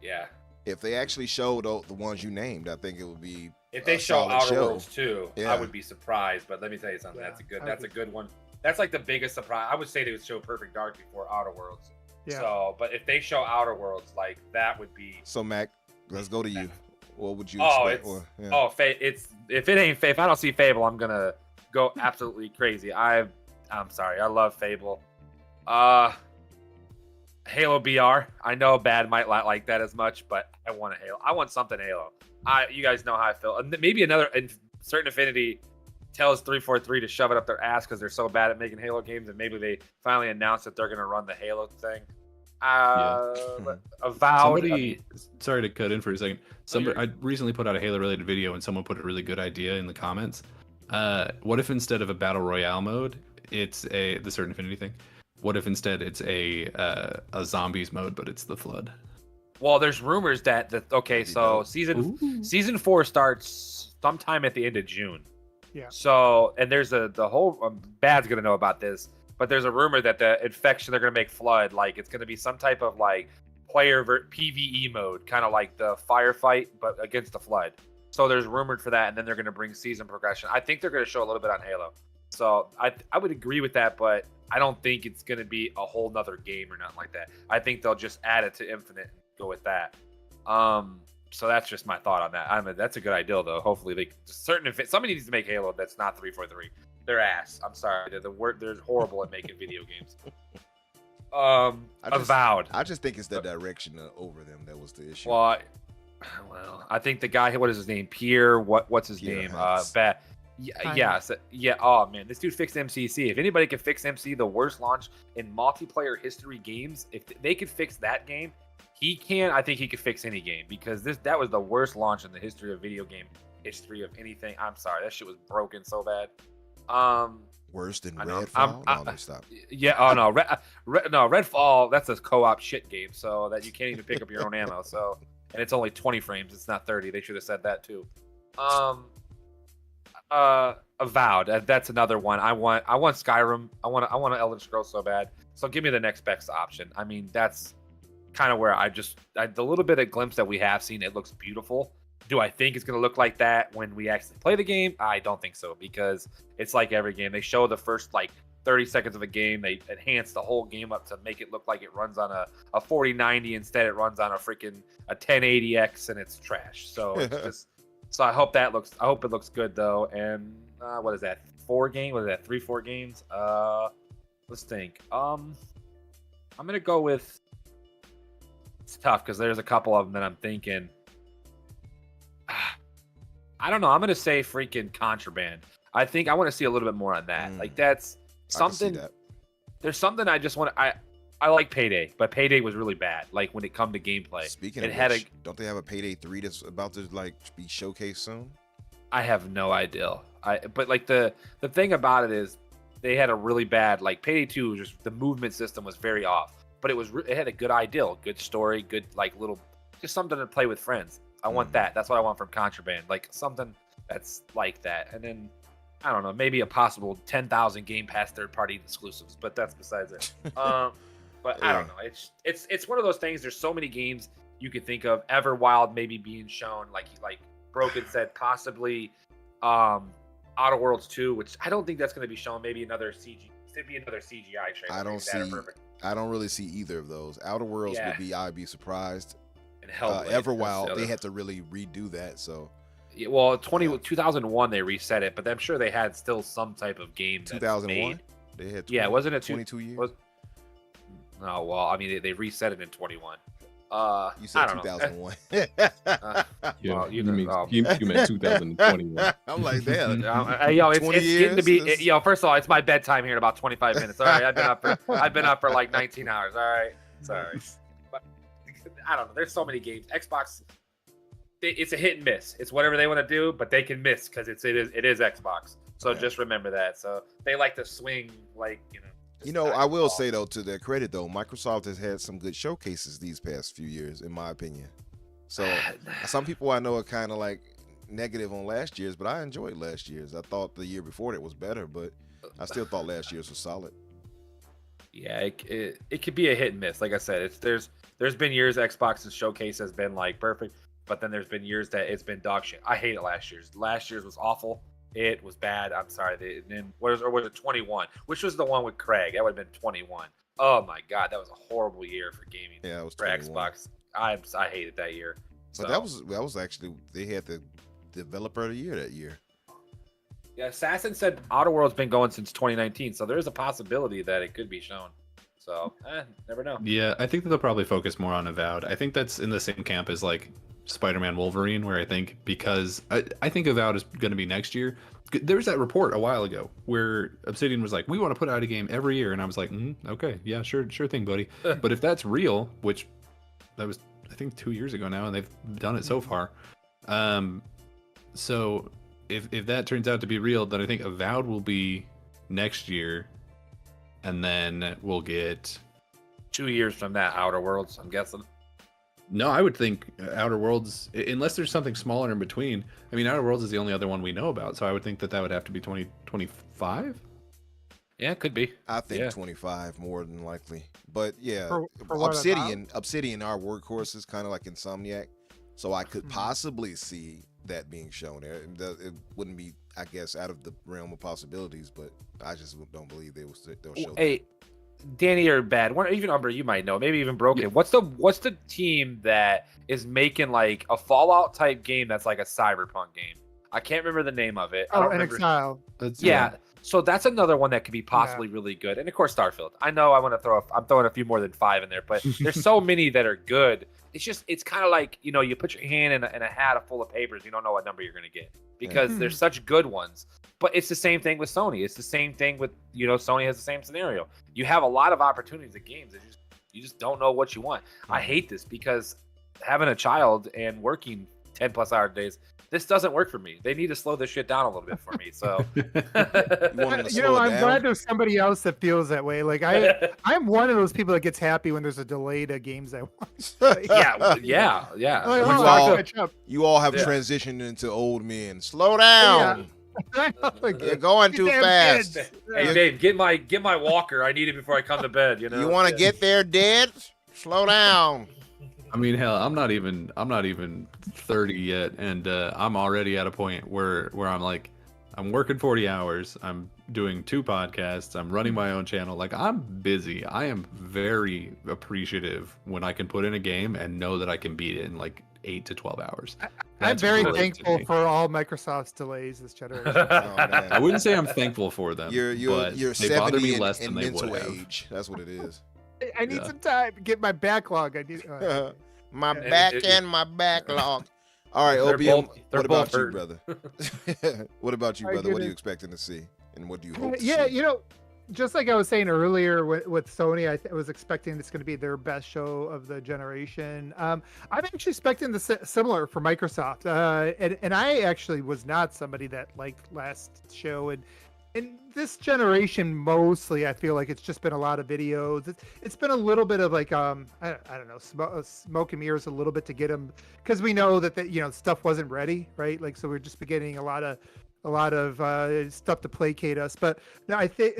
Yeah. If they actually showed the ones you named, I think it would be. If they a show solid Outer show. Worlds too, Yeah. I would be surprised. But let me tell you something. Yeah, That's a good one. That's like the biggest surprise. I would say they would show Perfect Dark before Outer Worlds. Yeah. So, but if they show Outer Worlds, like that would be. So Mac, let's go to you. What would you Oh, expect? if it ain't if I don't see Fable, I'm gonna go absolutely crazy. I'm sorry, I love Fable. Halo BR. I know Bad might not like that as much, but I want a Halo. I want something Halo. You guys know how I feel. And maybe another certain Affinity tells 343 to shove it up their ass because they're so bad at making Halo games, and maybe they finally announced that they're gonna run the Halo thing. But Avowed. Sorry to cut in for a second. I recently put out a Halo-related video, and someone put a really good idea in the comments. What if instead of a battle royale mode, it's the Certain Affinity thing? What if instead it's a zombies mode, but it's the Flood? Well, there's rumors that so season 4 starts sometime at the end of June. Yeah. So, and there's the whole Bad's gonna know about this, but there's a rumor that the infection they're gonna make Flood, like it's gonna be some type of like player PVE mode, kind of like the firefight, but against the Flood. So there's rumored for that, and then they're gonna bring season progression. I think they're gonna show a little bit on Halo. So I would agree with that, but I don't think it's gonna be a whole nother game or nothing like that. I think they'll just add it to Infinite and go with that. So that's just my thought on that. That's a good idea, though. Hopefully, somebody needs to make Halo that's not 343. They're ass. I'm sorry. They're horrible at making video games. Avowed. I just think it's the direction over them that was the issue. Well, I think the guy. What is his name? Pierre. What's his Pierre name? Hines. Yeah. Oh man, this dude fixed MCC. If anybody could fix MC, the worst launch in multiplayer history games, if they could fix that game, he can. I think he could fix any game because that was the worst launch in the history of video game history of anything. I'm sorry, that shit was broken so bad. Worse than I know. Redfall? No, stop. Yeah. Oh no. Redfall. That's a co-op shit game, so that you can't even pick up your own ammo. So, and it's only 20 frames. It's not 30. They should have said that too. Avowed. That's another one. I want Skyrim. I want an Elder Scrolls so bad. So give me the next best option. I mean, that's kind of where the little bit of glimpse that we have seen, it looks beautiful. Do I think it's going to look like that when we actually play the game? I don't think so, because it's like every game. They show the first like 30 seconds of a game. They enhance the whole game up to make it look like it runs on a 4090. Instead, it runs on a 1080X, and it's trash. So it's just. So I hope it looks good though. And what is that? 4 games? What is that? 3-4 games? Let's think. I'm gonna go with. It's tough because there's a couple of them that I'm thinking. I don't know. I'm gonna say freaking Contraband. I think I want to see a little bit more on that. Like that's something. There's something I just want. I like Payday, but Payday was really bad. Like when it come to gameplay. Speaking of which, don't they have a Payday 3 that's about to like be showcased soon? I have no idea. But like the thing about it is they had a really bad like Payday 2 was just the movement system was very off. But it had a good ideal, good story, good like little just something to play with friends. I want that. That's what I want from Contraband. Like something that's like that. And then I don't know, maybe a possible 10,000 Game Pass third-party exclusives, but that's besides it. But I don't know. It's one of those things. There's so many games you could think of. Everwild maybe being shown, like Broken said, possibly Outer Worlds 2, which I don't think that's going to be shown. Maybe another CGI trailer. I don't really see either of those. Outer Worlds would be. I'd be surprised. And Hellblade, Everwild, they had to really redo that. So. Yeah, well, 2001 they reset it, but I'm sure they had still some type of game. 2001. They had. 20, wasn't it 22 years? No, well, I mean they reset it in 21. You said 2001. Well, you meant 2021. I'm like, damn. It's getting to be. First of all, it's my bedtime here in about 25 minutes. All right, I've been up for like 19 hours. All right, sorry, but I don't know. There's so many games. Xbox, it's a hit and miss. It's whatever they want to do, but they can miss because it is Xbox. So just remember that. So they like to swing like. I will say though, to their credit though, Microsoft has had some good showcases these past few years, in my opinion. So some people I know are kind of like negative on last year's, but I enjoyed last year's. I thought the year before it was better, but I still thought last year's was solid. Yeah, it could be a hit and miss. Like I said, there's been years Xbox's showcase has been like perfect, but then there's been years that it's been dog shit. I hated last year's. Last year's was awful. It was bad. I'm sorry. Then was it 21? Which was the one with Craig? That would have been 21. Oh my god, that was a horrible year for gaming. Yeah, it was for 21. Xbox. I hated that year. But that was actually, they had the developer of the year that year. Yeah, Assassin said Outer World's been going since 2019, so there's a possibility that it could be shown. So never know. Yeah, I think that they'll probably focus more on Avowed. I think that's in the same camp as like Spider-Man Wolverine, where I think because I think Avowed is going to be next year. There was that report a while ago where Obsidian was like, we want to put out a game every year, and I was like, okay, yeah, sure thing, buddy. But if that's real, which that was I think 2 years ago now, and they've done it so far, so if that turns out to be real, then I think Avowed will be next year, and then we'll get 2 years from that Outer Worlds, I'm guessing. No, I would think Outer Worlds, unless there's something smaller in between. I mean, Outer Worlds is the only other one we know about, so I would think that would have to be 2025. Yeah, it could be. I think 25 more than likely. But yeah, For Obsidian, our workhorse is kind of like Insomniac, so I could possibly see that being shown there. It wouldn't be, I guess, out of the realm of possibilities, but I just don't believe they'll show. Hey, Danny or Bad, even Umbra, you might know, maybe even Broken. Yeah. What's the team that is making like a Fallout type game that's like a cyberpunk game? I can't remember the name of it. Exile. Yeah. So that's another one that could be possibly really good. And of course, Starfield. I know I'm throwing a few more than 5 in there, but there's so many that are good. It's kind of like, you put your hand in a hat full of papers. You don't know what number you're going to get because there's such good ones. But it's the same thing with Sony. It's the same thing with, Sony has the same scenario. You have a lot of opportunities at games. You just don't know what you want. I hate this because having a child and working 10 plus hour days, this doesn't work for me. They need to slow this shit down a little bit for me. So, I'm glad there's somebody else that feels that way. Like I'm one of those people that gets happy when there's a delay to games I want. Yeah. You all have transitioned into old men. Slow down. You're going too Damn fast. kids. Hey, babe, get my walker. I need it before I come to bed. You know. You want to get there dead? Slow down. I mean, hell, I'm not even 30 yet, and I'm already at a point where I'm like, I'm working 40 hours. I'm doing 2 podcasts. I'm running my own channel. Like, I'm busy. I am very appreciative when I can put in a game and know that I can beat it in like 8 to 12 hours. I'm That's very great to thankful me. for all Microsoft's delays this generation. Oh, man. I wouldn't say I'm thankful for them. You're but they 70 bother me in, less in than they would mental have. age. That's what it is. I need Yeah. some time to get my backlog. I need. My Yeah, back it- and my backlog. All right, They're OBM. they're What about both you, hurting. brother? What about you, My brother? What are you goodness. expecting to see, and what do you hope? To Yeah, see? you know, just like I was saying earlier with Sony, I was expecting it's going to be their best show of the generation. I'm actually expecting the similar for Microsoft, and I actually was not somebody that liked last show, and this generation mostly I feel like it's just been a lot of videos. It's been a little bit of like I don't know, smoke and mirrors a little bit to get them, because we know that stuff wasn't ready, right? Like, so we're just getting a lot of stuff to placate us. But no, I think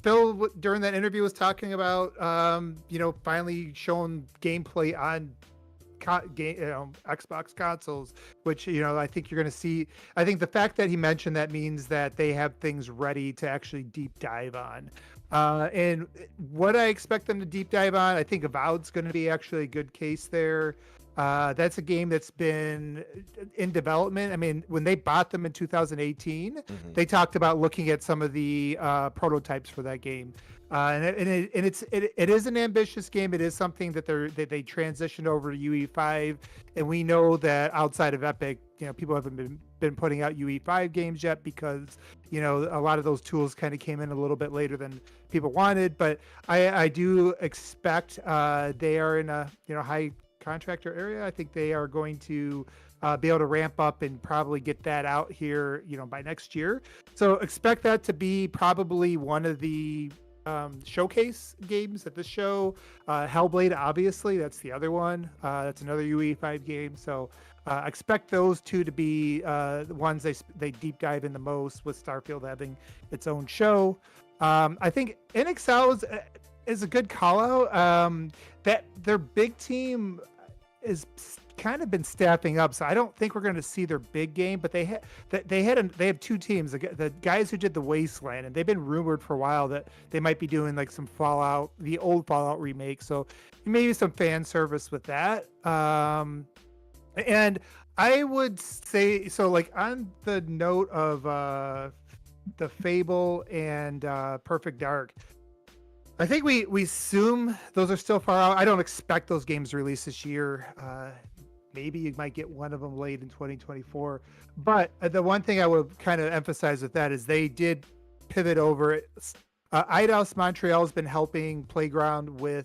Phil during that interview was talking about finally showing gameplay on Xbox consoles, which I think you're going to see. I think the fact that he mentioned that means that they have things ready to actually deep dive on. And what I expect them to deep dive on, I think Avowed's going to be actually a good case there. That's a game that's been in development. I mean, when they bought them in 2018, they talked about looking at some of the prototypes for that game. And it is an ambitious game. It is something that they transitioned over to UE5, and we know that outside of Epic, people haven't been putting out UE5 games yet because a lot of those tools kind of came in a little bit later than people wanted. But I do expect they are in a high contractor area. I think they are going to be able to ramp up and probably get that out here by next year. So expect that to be probably one of the showcase games at the show. Hellblade, obviously, that's the other one. That's another UE5 game. So expect those two to be the ones they deep dive in the most, with Starfield having its own show. I think NXL is a good call out. That their big team is kind of been staffing up, so I don't think we're going to see their big game. But they have 2 teams, the guys who did the Wasteland, and they've been rumored for a while that they might be doing like some Fallout, the old Fallout remake. So maybe some fan service with that. And I would say, so like on the note of the Fable and Perfect Dark, I think we assume those are still far out. I don't expect those games released this year. Maybe you might get one of them late in 2024. But the one thing I would kind of emphasize with that is they did pivot over. Eidos Montreal has been helping Playground with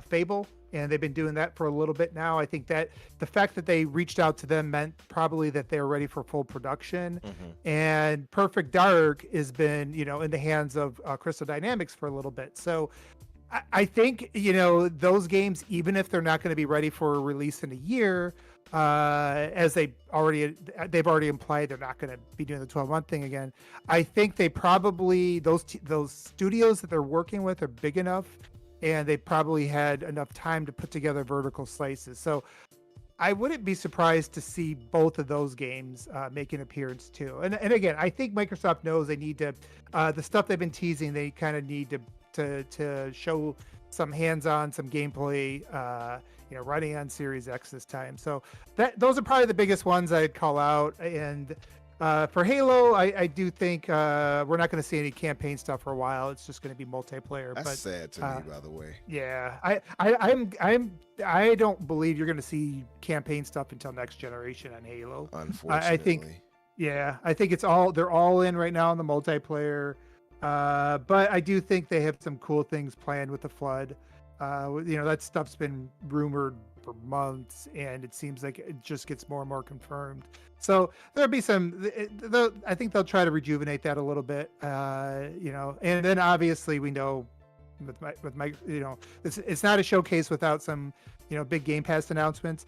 Fable, and they've been doing that for a little bit now. I think that the fact that they reached out to them meant probably that they were ready for full production. And Perfect Dark has been, in the hands of Crystal Dynamics for a little bit. So I think, those games, even if they're not going to be ready for a release in a year, as they've already implied they're not going to be doing the 12-month thing again. I think they probably, those studios that they're working with are big enough, and they probably had enough time to put together vertical slices. So I wouldn't be surprised to see both of those games make an appearance too. And again, I think Microsoft knows they need to, the stuff they've been teasing, they kind of need to show some hands-on, some gameplay, running on Series X this time. So those are probably the biggest ones I'd call out. And for Halo, I do think we're not going to see any campaign stuff for a while. It's just going to be multiplayer. That's sad to me, by the way. Yeah, I don't believe you're going to see campaign stuff until next generation on Halo. Unfortunately, I think they're all in right now on the multiplayer. But I do think they have some cool things planned with the Flood. That stuff's been rumored for months, and it seems like it just gets more and more confirmed. So there'll be I think they'll try to rejuvenate that a little bit, and then obviously we know with my it's not a showcase without some, big Game Pass announcements.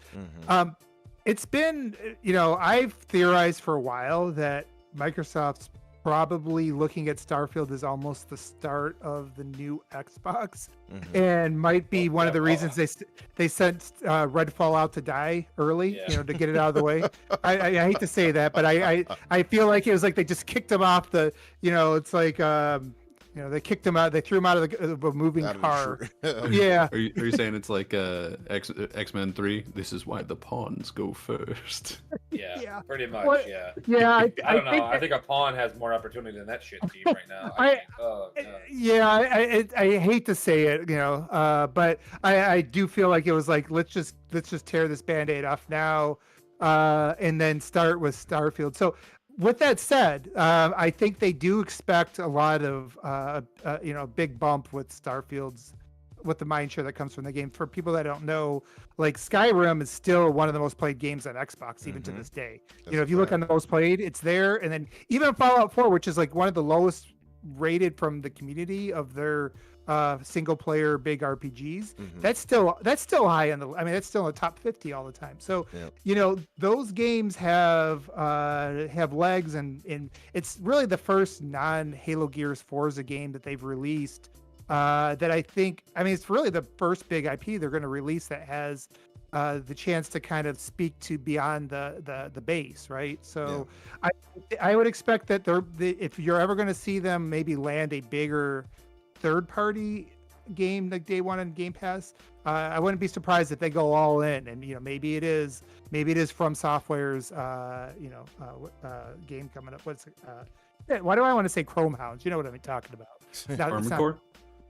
It's been, I've theorized for a while that Microsoft's probably looking at Starfield as almost the start of the new Xbox, and might be one of the reasons they sent Redfall out to die early, to get it out of the way. I hate to say that, but I feel like it was like they just kicked him off the, it's like they kicked him out, they threw him out of the moving car. Yeah. Are you saying it's like X-Men 3? This is why the pawns go first. Yeah, pretty much. Well, yeah. Yeah. I don't know. I think a pawn has more opportunity than that shit team right now. I hate to say it, but I do feel like it was like let's just tear this Band-Aid off now, and then start with Starfield. So with that said, I think they do expect a lot of big bump with Starfield's, with the mind share that comes from the game. For people that don't know, like Skyrim is still one of the most played games on Xbox even to this day. If you look on the most played, it's there. And then even Fallout 4, which is like one of the lowest rated from the community of their single player big RPGs, that's still high on the, that's still in the top 50 all the time. So those games have legs, and it's really the first non-Halo Gears Forza game that they've released that I think, it's really the first big IP they're going to release that has the chance to kind of speak to beyond the base, right? So I would expect that if you're ever going to see them maybe land a bigger third-party game like day one on Game Pass, I wouldn't be surprised if they go all in, and maybe it is From Software's game coming up. What's why do I want to say Chrome Hounds? You know what I'm talking about? Armored Core.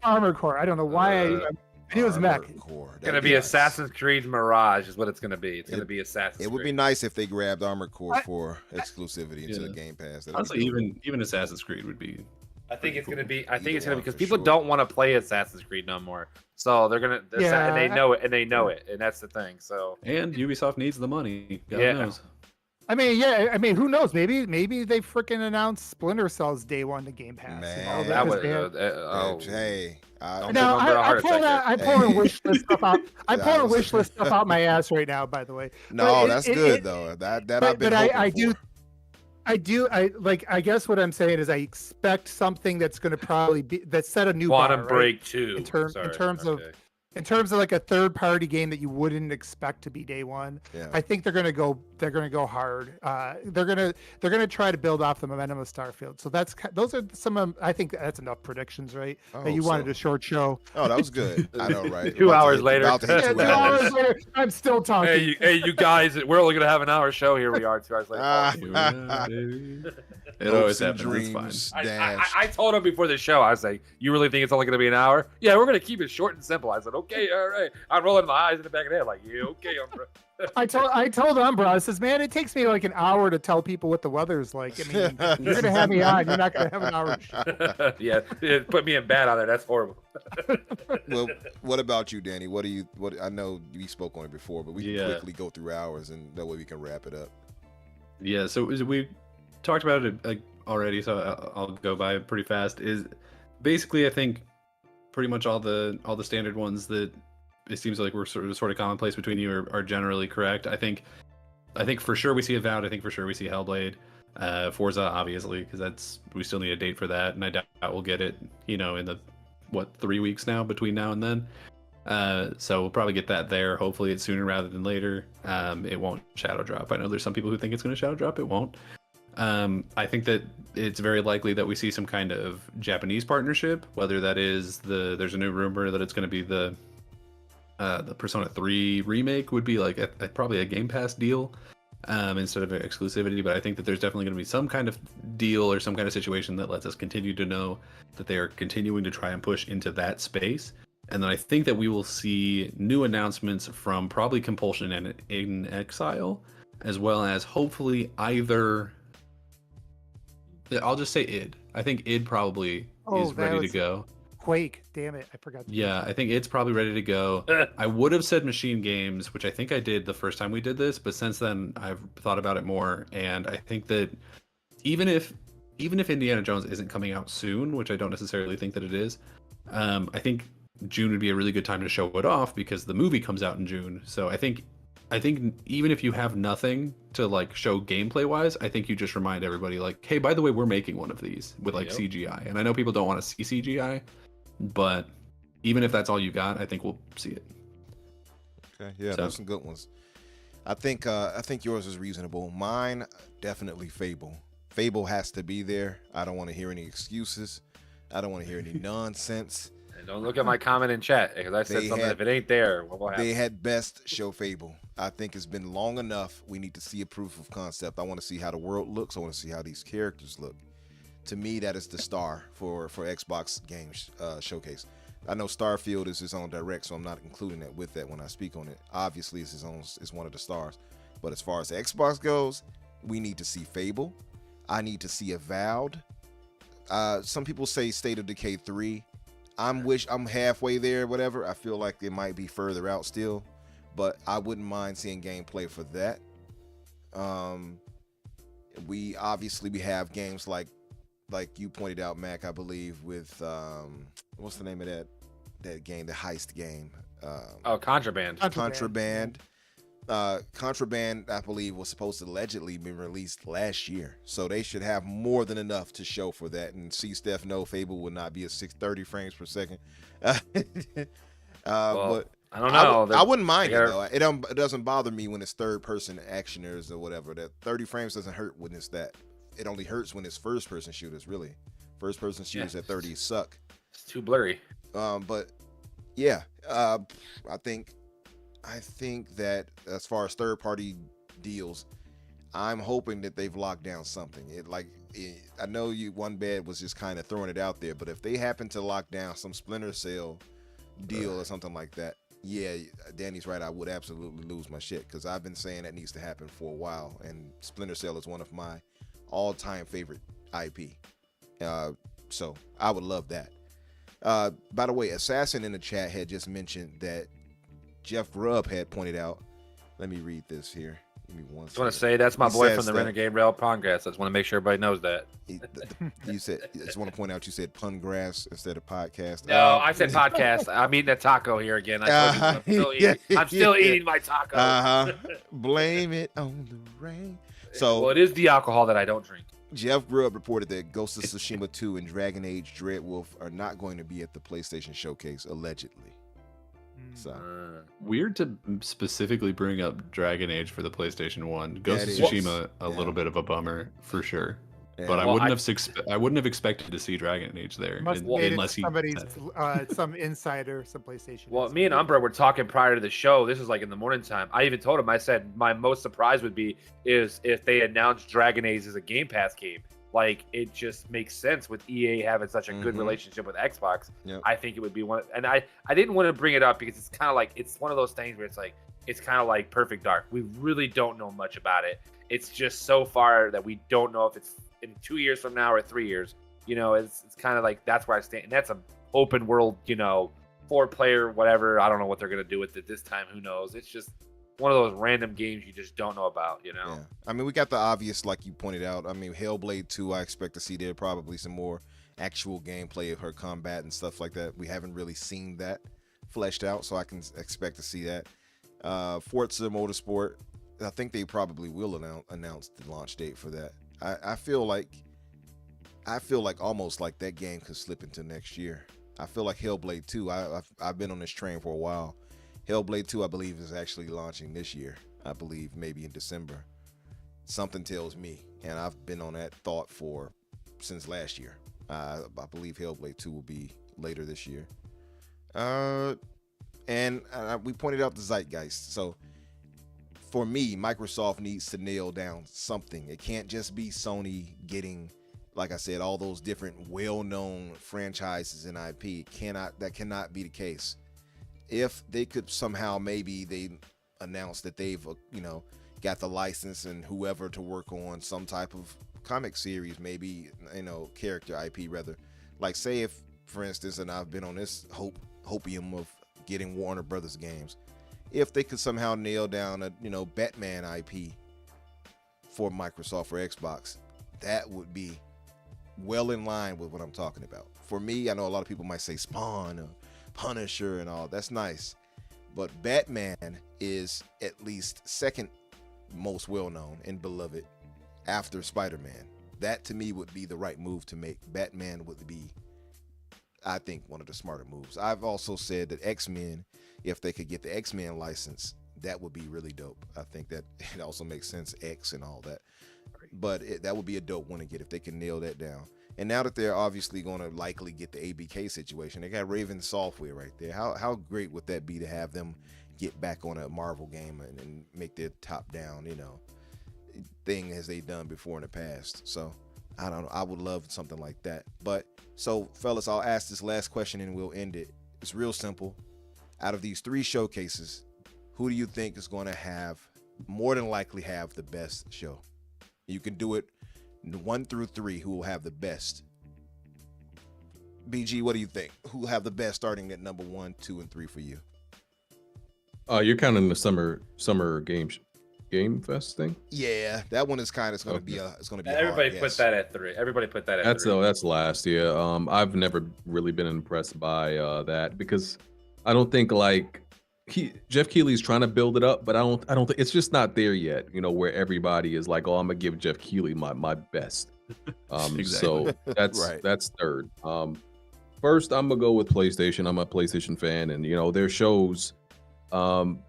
Armored Core. I don't know why I knew it was mech. It's going to be Assassin's Creed Mirage is what it's going to be. It's going to be Assassin's Creed. It would be nice if they grabbed Armored Core for exclusivity into the Game Pass. Honestly, even Assassin's Creed would be. I think it's going to be. I think it's going to be because people don't want to play Assassin's Creed no more. So they're going to. And they know it. And they know it. And that's the thing. So. And Ubisoft needs the money. God knows. Who knows? Maybe they freaking announced Splinter Cell's day one to Game Pass. Man, that was. Hey. I'm pulling wish list stuff out. I'm pulling wish list stuff out my ass right now. By the way. No, that's good though. That I've been hoping for. I guess what I'm saying is I expect something that's going to probably be that set a new Quantum bar, Break right? 2 in terms of like a third party game that you wouldn't expect to be day one. I think they're going to go hard. They're going to try to build off the momentum of Starfield. So those are I think that's enough predictions, right? That you wanted a short show. Oh, that was good. I know, right? 2 hours later. 2 hours later, I'm still talking. Hey, you guys, we're only going to have an hour show. Here we are 2 hours later. It always happens. It's fine. I told him before the show, I was like, you really think it's only going to be an hour? Yeah, we're going to keep it short and simple. I said, okay, all right. I'm rolling my eyes in the back of the head like, yeah, okay, Umbra. I told Umbra, I says, man, it takes me like an hour to tell people what the weather's like. You're going to have me on. You're not going to have an hour. Yeah, put me in bad on there. That's horrible. Well, what about you, Danny? What I know we spoke on it before, but we can quickly go through ours, and that way we can wrap it up. Yeah, so we talked about it already, so I'll go by it pretty fast. Is basically, I think, pretty much all the standard ones that it seems like we're sort of commonplace between you are generally correct. I think for sure we see Avowed. I think for sure we see Hellblade, Forza obviously, because we still need a date for that, and I doubt we'll get it in the 3 weeks now between now and then. So we'll probably get that there. Hopefully it's sooner rather than later. It won't shadow drop. I know there's some people who think it's going to shadow drop. It won't. I think that it's very likely that we see some kind of Japanese partnership, whether that is there's a new rumor that it's going to be the Persona 3 remake would be like probably a Game Pass deal instead of exclusivity, but I think that there's definitely going to be some kind of deal or some kind of situation that lets us continue to know that they are continuing to try and push into that space. And then I think that we will see new announcements from probably Compulsion and in Exile, as well as hopefully either... I'll just say id. I think id probably is ready to go. Quake, damn it, I forgot. Yeah, I think it's probably ready to go. I would have said Machine Games, which I think I did the first time we did this, but since then I've thought about it more, and I think that even if Indiana Jones isn't coming out soon, which I don't necessarily think that it is, I think June would be a really good time to show it off because the movie comes out in June. So I think I think even if you have nothing to like show gameplay wise, I think you just remind everybody like, hey, by the way, we're making one of these with like CGI. And I know people don't want to see CGI, but even if that's all you got, I think we'll see it. Okay, yeah, there's some good ones. I think yours is reasonable. Mine, definitely Fable. Fable has to be there. I don't want to hear any excuses. I don't want to hear any nonsense. And don't look at my comment in chat because I said something. If it ain't there, what will happen? They had best show Fable. I think it's been long enough. We need to see a proof of concept. I want to see how the world looks. I want to see how these characters look. To me, that is the star for Xbox games showcase. I know Starfield is his own direct, so I'm not including that with that when I speak on it. Obviously, it's one of the stars. But as far as Xbox goes, we need to see Fable. I need to see Avowed. Some people say State of Decay 3. I'm halfway there, whatever. I feel like it might be further out still, but I wouldn't mind seeing gameplay for that. We have games like you pointed out, Mac, I believe, with what's the name of that game, the heist game? Contraband. Contraband, I believe, was supposed to allegedly be released last year, so they should have more than enough to show for that. And see, Steph, no, Fable would not be at 630 frames per second. But I don't know. I wouldn't mind it though. It doesn't bother me when it's third-person actioners or whatever. That 30 frames doesn't hurt when it's that. It only hurts when it's first-person shooters. Really, first-person shooters at 30 suck. It's too blurry. But yeah, I think that as far as third-party deals, I'm hoping that they've locked down something. I know One Bed was just kind of throwing it out there, but if they happen to lock down some Splinter Cell deal or something like that, yeah, Danny's right. I would absolutely lose my shit because I've been saying that needs to happen for a while, and Splinter Cell is one of my all-time favorite IP. So I would love that. By the way, Assassin in the chat had just mentioned that Jeff Grubb had pointed out. Let me read this here. Give me one second. I want to say that's my boy from the Renegade Rail podcast. I just want to make sure everybody knows that. You said, I just want to point out you said pun grass instead of podcast. No, I said podcast. I'm eating a taco here again. I'm still eating my taco. Blame it on the rain. So, well, it is the alcohol that I don't drink. Jeff Grubb reported that Ghost of Tsushima 2 and Dragon Age Dreadwolf are not going to be at the PlayStation Showcase, allegedly. So weird to specifically bring up Dragon Age for the PlayStation 1. Ghost of Tsushima, a little bit of a bummer for sure. Yeah. But I wouldn't have expected to see Dragon Age there unless some insider, some PlayStation. Well, me and Umbra were talking prior to the show. This is like in the morning time. I even told him, I said my most surprise would be is if they announced Dragon Age as a Game Pass game. Like, it just makes sense with EA having such a good relationship with Xbox. Yep. I think it would be one. And I didn't want to bring it up because it's kind of like, it's one of those things where it's kind of like Perfect Dark. We really don't know much about it. It's just so far that we don't know if it's in 2 years from now or 3 years. You know, it's kind of like, that's where I stand. And that's an open world, 4-player, whatever. I don't know what they're going to do with it this time. Who knows? It's just one of those random games you just don't know about, Yeah. I mean, we got the obvious, like you pointed out. I mean, Hellblade 2, I expect to see there probably some more actual gameplay of her combat and stuff like that. We haven't really seen that fleshed out, so I can expect to see that. Forza Motorsport, I think they probably will announce the launch date for that. I feel like almost like that game could slip into next year. I feel like Hellblade 2, I've been on this train for a while. Hellblade 2, I believe, is actually launching this year. I believe maybe in December. Something tells me, and I've been on that thought since last year. I believe Hellblade 2 will be later this year. And we pointed out the zeitgeist. So for me, Microsoft needs to nail down something. It can't just be Sony getting, like I said, all those different well-known franchises and IP. That cannot be the case. If they could somehow, maybe they announce that they've, got the license and whoever to work on some type of comic series, maybe, character IP rather. Like, say if, for instance, and I've been on this hopium of getting Warner Brothers games, if they could somehow nail down a, Batman IP for Microsoft or Xbox, that would be well in line with what I'm talking about. For me, I know a lot of people might say Spawn or Punisher and all. That's nice. but Batman is at least second most well-known and beloved after Spider-Man. That to me would be the right move to make. Batman would be, I think, one of the smarter moves. I've also said that X-Men, if they could get the X-Men license, that would be really dope. I think that it also makes sense, X and all that. But that would be a dope one to get if they can nail that down. And now that they're obviously going to likely get the ABK situation, they got Raven Software right there. How great would that be to have them get back on a Marvel game and make their top-down, thing as they've done before in the past. So I don't know. I would love something like that. But so, fellas, I'll ask this last question and we'll end it. It's real simple. Out of these 3 showcases, who do you think is going to more than likely have the best show? You can do it 1 through 3. Who will have the best? BG, what do you think? Who will have the best starting at number 1, 2, and 3 for you? You're counting the summer game fest thing? Yeah, that one is going to be Everybody hard, put that at 3. Everybody put that at That's 3. that's last. Yeah. I've never really been impressed by that because I don't think Geoff Keighley's trying to build it up, but I don't think it's just not there yet. Where everybody is like, oh, I'm gonna give Geoff Keighley my best. Exactly. So that's Right. that's third. First, I'm gonna go with PlayStation. I'm a PlayStation fan, and their shows.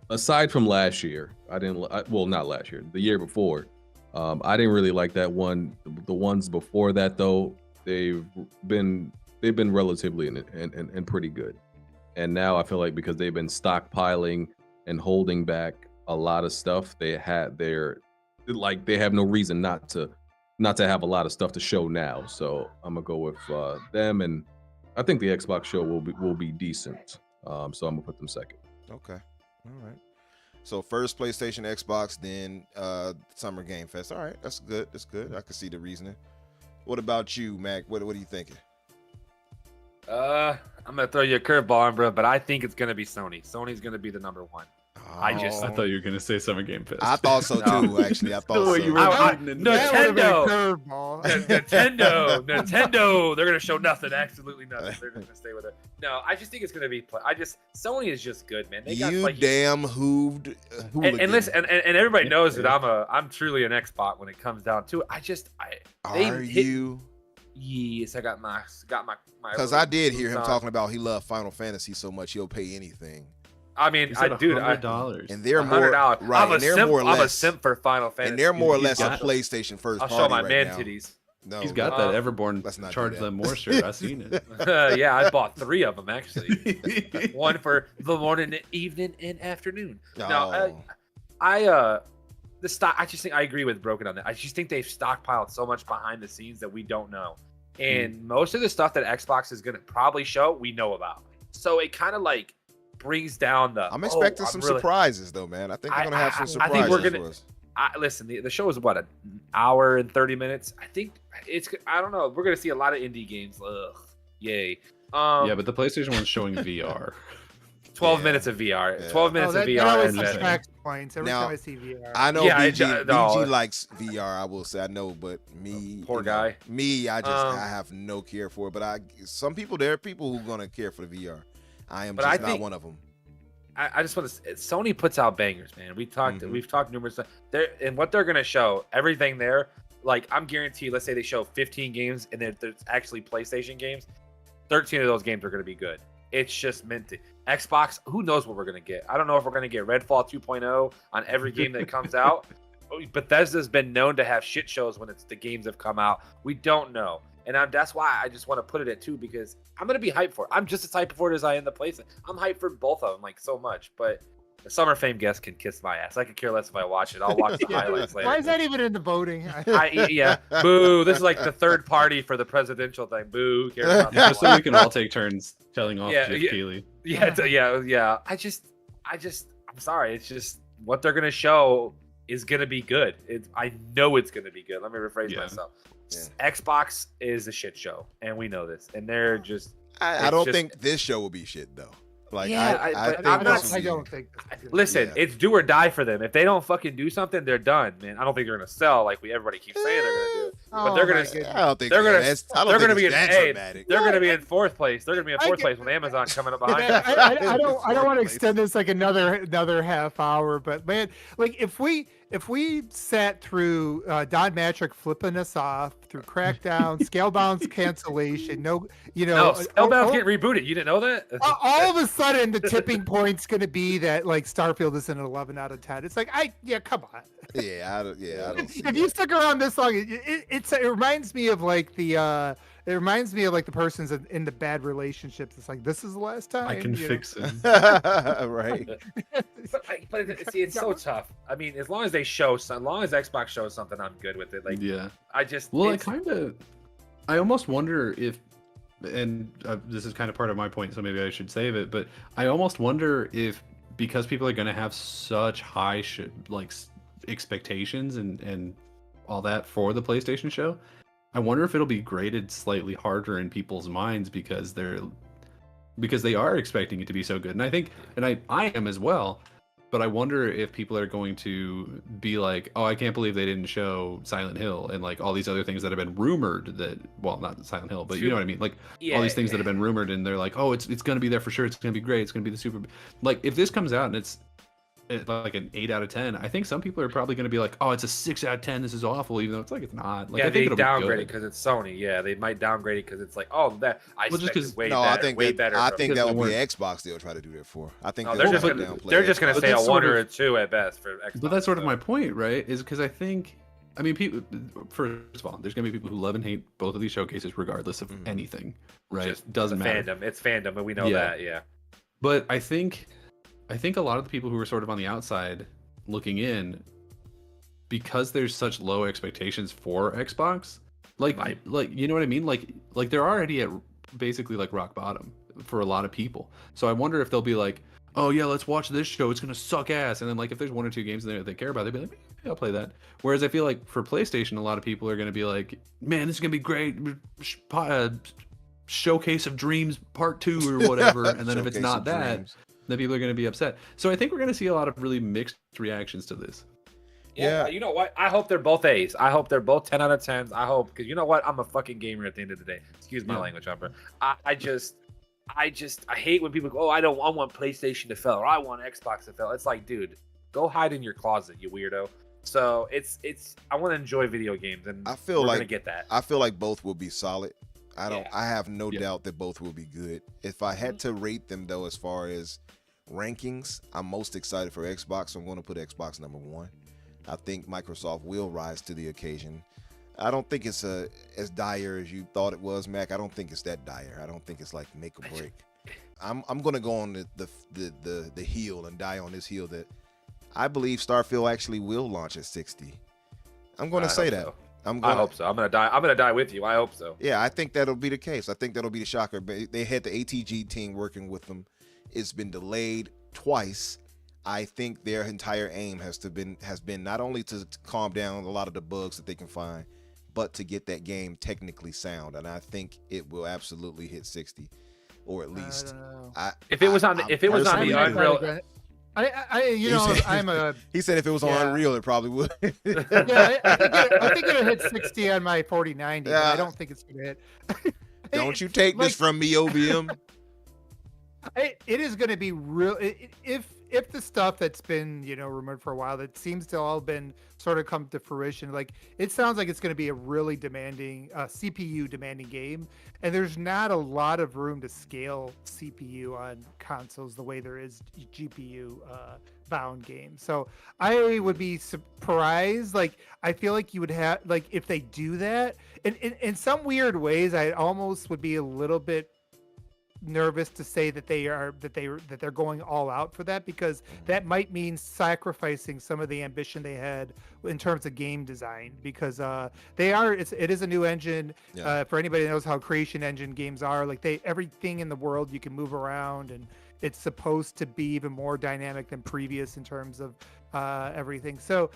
Aside from last year, not last year, the year before. I didn't really like that one. The ones before that, though, they've been relatively and pretty good. And now I feel like because they've been stockpiling and holding back a lot of stuff, they have no reason not to have a lot of stuff to show now. So I'm gonna go with them, and I think the Xbox show will be decent. So I'm gonna put them second. Okay. All right. So first PlayStation, Xbox, then Summer Game Fest. All right, that's good. That's good. I can see the reasoning. What about you, Mac? What are you thinking? I'm gonna throw you a curveball, Umbra, but I think it's gonna be Sony. Sony's gonna be the number 1. I thought you were gonna say Summer Game Fest. I thought so too. Actually, I thought so. You were Nintendo. Curveball. Nintendo. They're gonna show nothing. Absolutely nothing. They're just gonna stay with it. No, I just think it's gonna be. Sony is just good, man. They got damn hooved. And listen, and everybody knows that I'm truly an Xbox when it comes down to it. Yes, I got my. Because I did hear him talking about he loved Final Fantasy so much he'll pay anything. I mean, $100. And they're more $100. right. I'm a simp for Final Fantasy. And they're more or less a PlayStation first. I'll party show my right man now. titties. No, He's got that Everborn let's not do charge that. them more shirt. I've seen it. Yeah, I bought 3 of them actually. One for the morning, evening, and afternoon. Oh. The stock. I just think I agree with Broken on that. I just think they've stockpiled so much behind the scenes that we don't know, and most of the stuff that Xbox is going to probably show, we know about. So it kind of brings down the. I'm expecting some surprises though, man. I think they're gonna have some surprises. I think we're gonna. For us. Listen, the show is what, an hour and 30 minutes. I think I don't know. We're gonna see a lot of indie games. Ugh, yay. Yeah, but the PlayStation one's showing VR. 12 minutes of VR. Yeah. 12 minutes of VR. That always and then- subtracts points every Now, time I see VR. I know Yeah, BG likes VR. I will say I know, but me, Poor guy. Me, I have no care for it. But there are people who are gonna care for the VR. I am just not one of them. I just want to. Sony puts out bangers, man. We've talked numerous times. And what they're gonna show, everything there. I'm guaranteed. Let's say they show 15 games, and there's actually PlayStation games. 13 of those games are gonna be good. It's just meant to. Xbox, who knows what we're gonna get? I don't know if we're gonna get Redfall 2.0 on every game that comes out. Bethesda's been known to have shit shows when the games have come out. We don't know. And that's why I just want to put it at 2, because I'm going to be hyped for it. I'm just as hyped for it as I am the PlayStation. I'm hyped for both of them so much. But the Summer Fame guest can kiss my ass. I could care less if I watch it. I'll watch the highlights later. Why is that even in the voting? Yeah. Boo. This is the third party for the presidential thing. Boo. Who cares about that So we can all take turns telling off Geoff Keighley. Yeah. I'm sorry. It's just what they're going to show is going to be good. I know it's going to be good. Let me rephrase myself. Yeah. Xbox is a shit show, and we know this. And they're just. I don't think this show will be shit though. Like Yeah, I but think I'm not- this will I be- don't think. Listen, Yeah. it's do or die for them. If they don't fucking do something, they're done, man. I don't think they're gonna sell like everybody keeps saying they're gonna do. But they're Oh, my gonna. goodness. I don't think They're gonna- that's, I don't They're think gonna be it's in. that Hey, dramatic. they're gonna be Yeah, in fourth place. They're gonna be in I fourth get- place with Amazon coming up behind Man, them. I don't want to Fourth extend place. this like another half hour, but man, like if we sat through Don Matrick flipping us off through Crackdown, Scalebound's cancellation, no, No, Spellbound's all, getting rebooted. You didn't know that? all of a sudden the tipping point's going to be that like Starfield is an 11 out of 10. It's like come on. Yeah, I don't see If you that. stuck around this long, it reminds me of like the persons in the bad relationships. It's like this is the last time I can you know? fix it. Right. But see, it's so tough. I mean, as long as they show, as long as Xbox shows something, I'm good with it. Like, Yeah. I just Well, it's- I almost wonder if, and this is kind of part of my point, so maybe I should save it, but I almost wonder if, because people are going to have such high expectations and all that for the PlayStation show, I wonder if it'll be graded slightly harder in people's minds because they are expecting it to be so good. And I think, and I am as well, but I wonder if people are going to be like, oh, I can't believe they didn't show Silent Hill and like all these other things that have been rumored that, well, not Silent Hill, but you know what I mean? Like all these things that have been rumored and they're like, oh, it's going to be there for sure. It's going to be great. It's going to be the super, like if this comes out and it's like an 8 out of 10, I think some people are probably going to be like, oh, it's a 6 out of 10. This is awful, even though it's like it's not. Like, yeah, I they think it'll downgrade be it good. because it's Sony. Yeah, they might downgrade it because it's like, oh, that I Well, just expected 'cause- way No, better. I think way that better. I from- think Because that they would be weren't- Xbox they'll try to do that for. I think No, they'll they're just try to gonna downplay they're just gonna Xbox. But say a that's one sort or a of- two at best for Xbox. But that's sort of so. my point, right? Is because I think, I mean, people. First of all, there's gonna be people who love and hate both of these showcases, regardless of anything, right? Just Doesn't the matter. Fandom. It's fandom, and we know Yeah. that. Yeah. But I think a lot of the people who are sort of on the outside looking in, because there's such low expectations for Xbox, like you know what I mean? Like they're already at basically like rock bottom for a lot of people. So I wonder if they'll be like, oh yeah, let's watch this show. It's gonna suck ass. And then like if there's one or two games in there that they care about, they'll be like, yeah, I'll play that. Whereas I feel like for PlayStation, a lot of people are gonna be like, man, this is gonna be great. Showcase of Dreams Part 2 or whatever. And then if it's Showcase not of that, Dreams. then people are going to be upset. So I think we're going to see a lot of really mixed reactions to this. Yeah. You know what? I hope they're both A's. I hope they're both 10 out of 10s. I hope, because you know what? I'm a fucking gamer at the end of the day. Excuse my Yeah. language, Umbra. I hate when people go, oh, I want PlayStation to fail or I want Xbox to fail. It's like, dude, go hide in your closet, you weirdo. So I want to enjoy video games, and I feel we're like gonna get that. I feel like both will be solid. Yeah. I have no Yeah. doubt that both will be good. If I had to rate them though, as far as rankings, I'm most excited for Xbox. So I'm going to put Xbox number 1. I think Microsoft will rise to the occasion. I don't think it's as dire as you thought it was, Mac. I don't think it's that dire. I don't think it's like make or break. I'm going to go on the heel and die on this heel that I believe Starfield actually will launch at 60. I'm going to say that. So. I I hope so. I'm gonna die with you. I hope so. Yeah, I think that'll be the case. I think that'll be the shocker. But they had the ATG team working with them. It's been delayed twice. I think their entire aim has been not only to calm down a lot of the bugs that they can find, but to get that game technically sound. And I think it will absolutely hit 60, or at least. I don't know. If it was on the personally- Unreal, I'm a. He said if it was on Yeah. Unreal, it probably would. Yeah, I think it'll hit 60 on my 4090. But Yeah. I don't think it's gonna hit. Don't you take this from me, OBM. It is going to be real. If the stuff that's been rumored for a while that seems to all been sort of come to fruition, like it sounds like it's going to be a really demanding CPU demanding game, and there's not a lot of room to scale CPU on consoles the way there is GPU bound games. So I would be surprised. Like I feel like you would have like if they do that, and in some weird ways, I almost would be a little bit nervous to say that they're going all out for that, because that might mean sacrificing some of the ambition they had in terms of game design, because it is a new engine. Yeah. For anybody that knows how creation engine games are, like everything in the world you can move around, and it's supposed to be even more dynamic than previous in terms of everything. So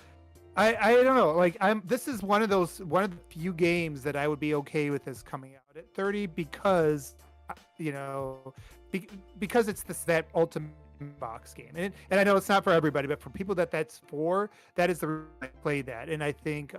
I don't know, like this is one of the few games that I would be okay with this coming out at 30, because you know, because it's that ultimate box game, and I know it's not for everybody, but for people that's for, that is the reason I play that. And I think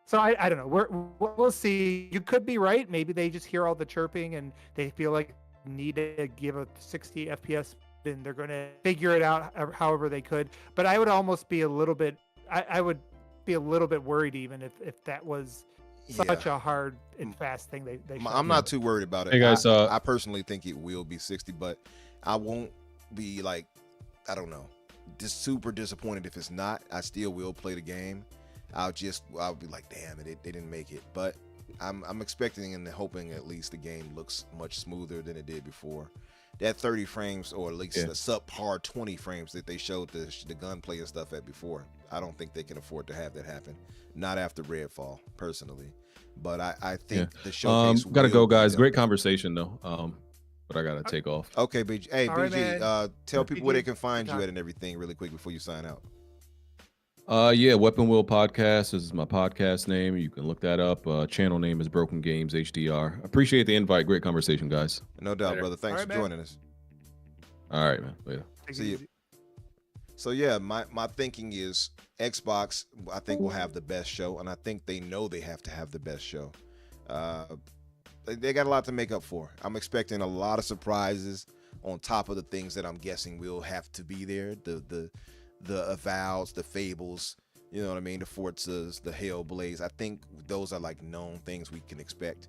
so I don't know, we'll see. You could be right, maybe they just hear all the chirping and they feel like need to give a 60 FPS and they're going to figure it out however they could. But I would almost be a little bit I would be a little bit worried even if that was such a hard and fast thing they I'm not too worried about it. Hey guys, I personally think it will be 60, but I won't be like, I don't know, just super disappointed if it's not. I still will play the game. I'll be like, damn it, they didn't make it. But I'm expecting and hoping at least the game looks much smoother than it did before. That 30 frames, or at least the subpar 20 frames that they showed the gunplay and stuff at before, I don't think they can afford to have that happen. Not after Redfall, personally. But I think the showcase. Gotta go, guys. Great conversation though. But I gotta take off. Okay, BG. Hey, All BG. right, Tell people where they can find you at and everything really quick before you sign out. Weapon Wheel Podcast. This is my podcast name. You can look that up. Channel name is Broken Games HDR. Appreciate the invite. Great conversation, guys. No doubt, Later. brother. Thanks All for right, joining us. All right, man. Later. See you. So yeah, my thinking is Xbox, I think, will have the best show, and I think they know they have to have the best show. They got a lot to make up for. I'm expecting a lot of surprises on top of the things that I'm guessing will have to be there. The Avoweds, the Fables, you know what I mean, the Forzas, the Hellblades. I think those are like known things we can expect.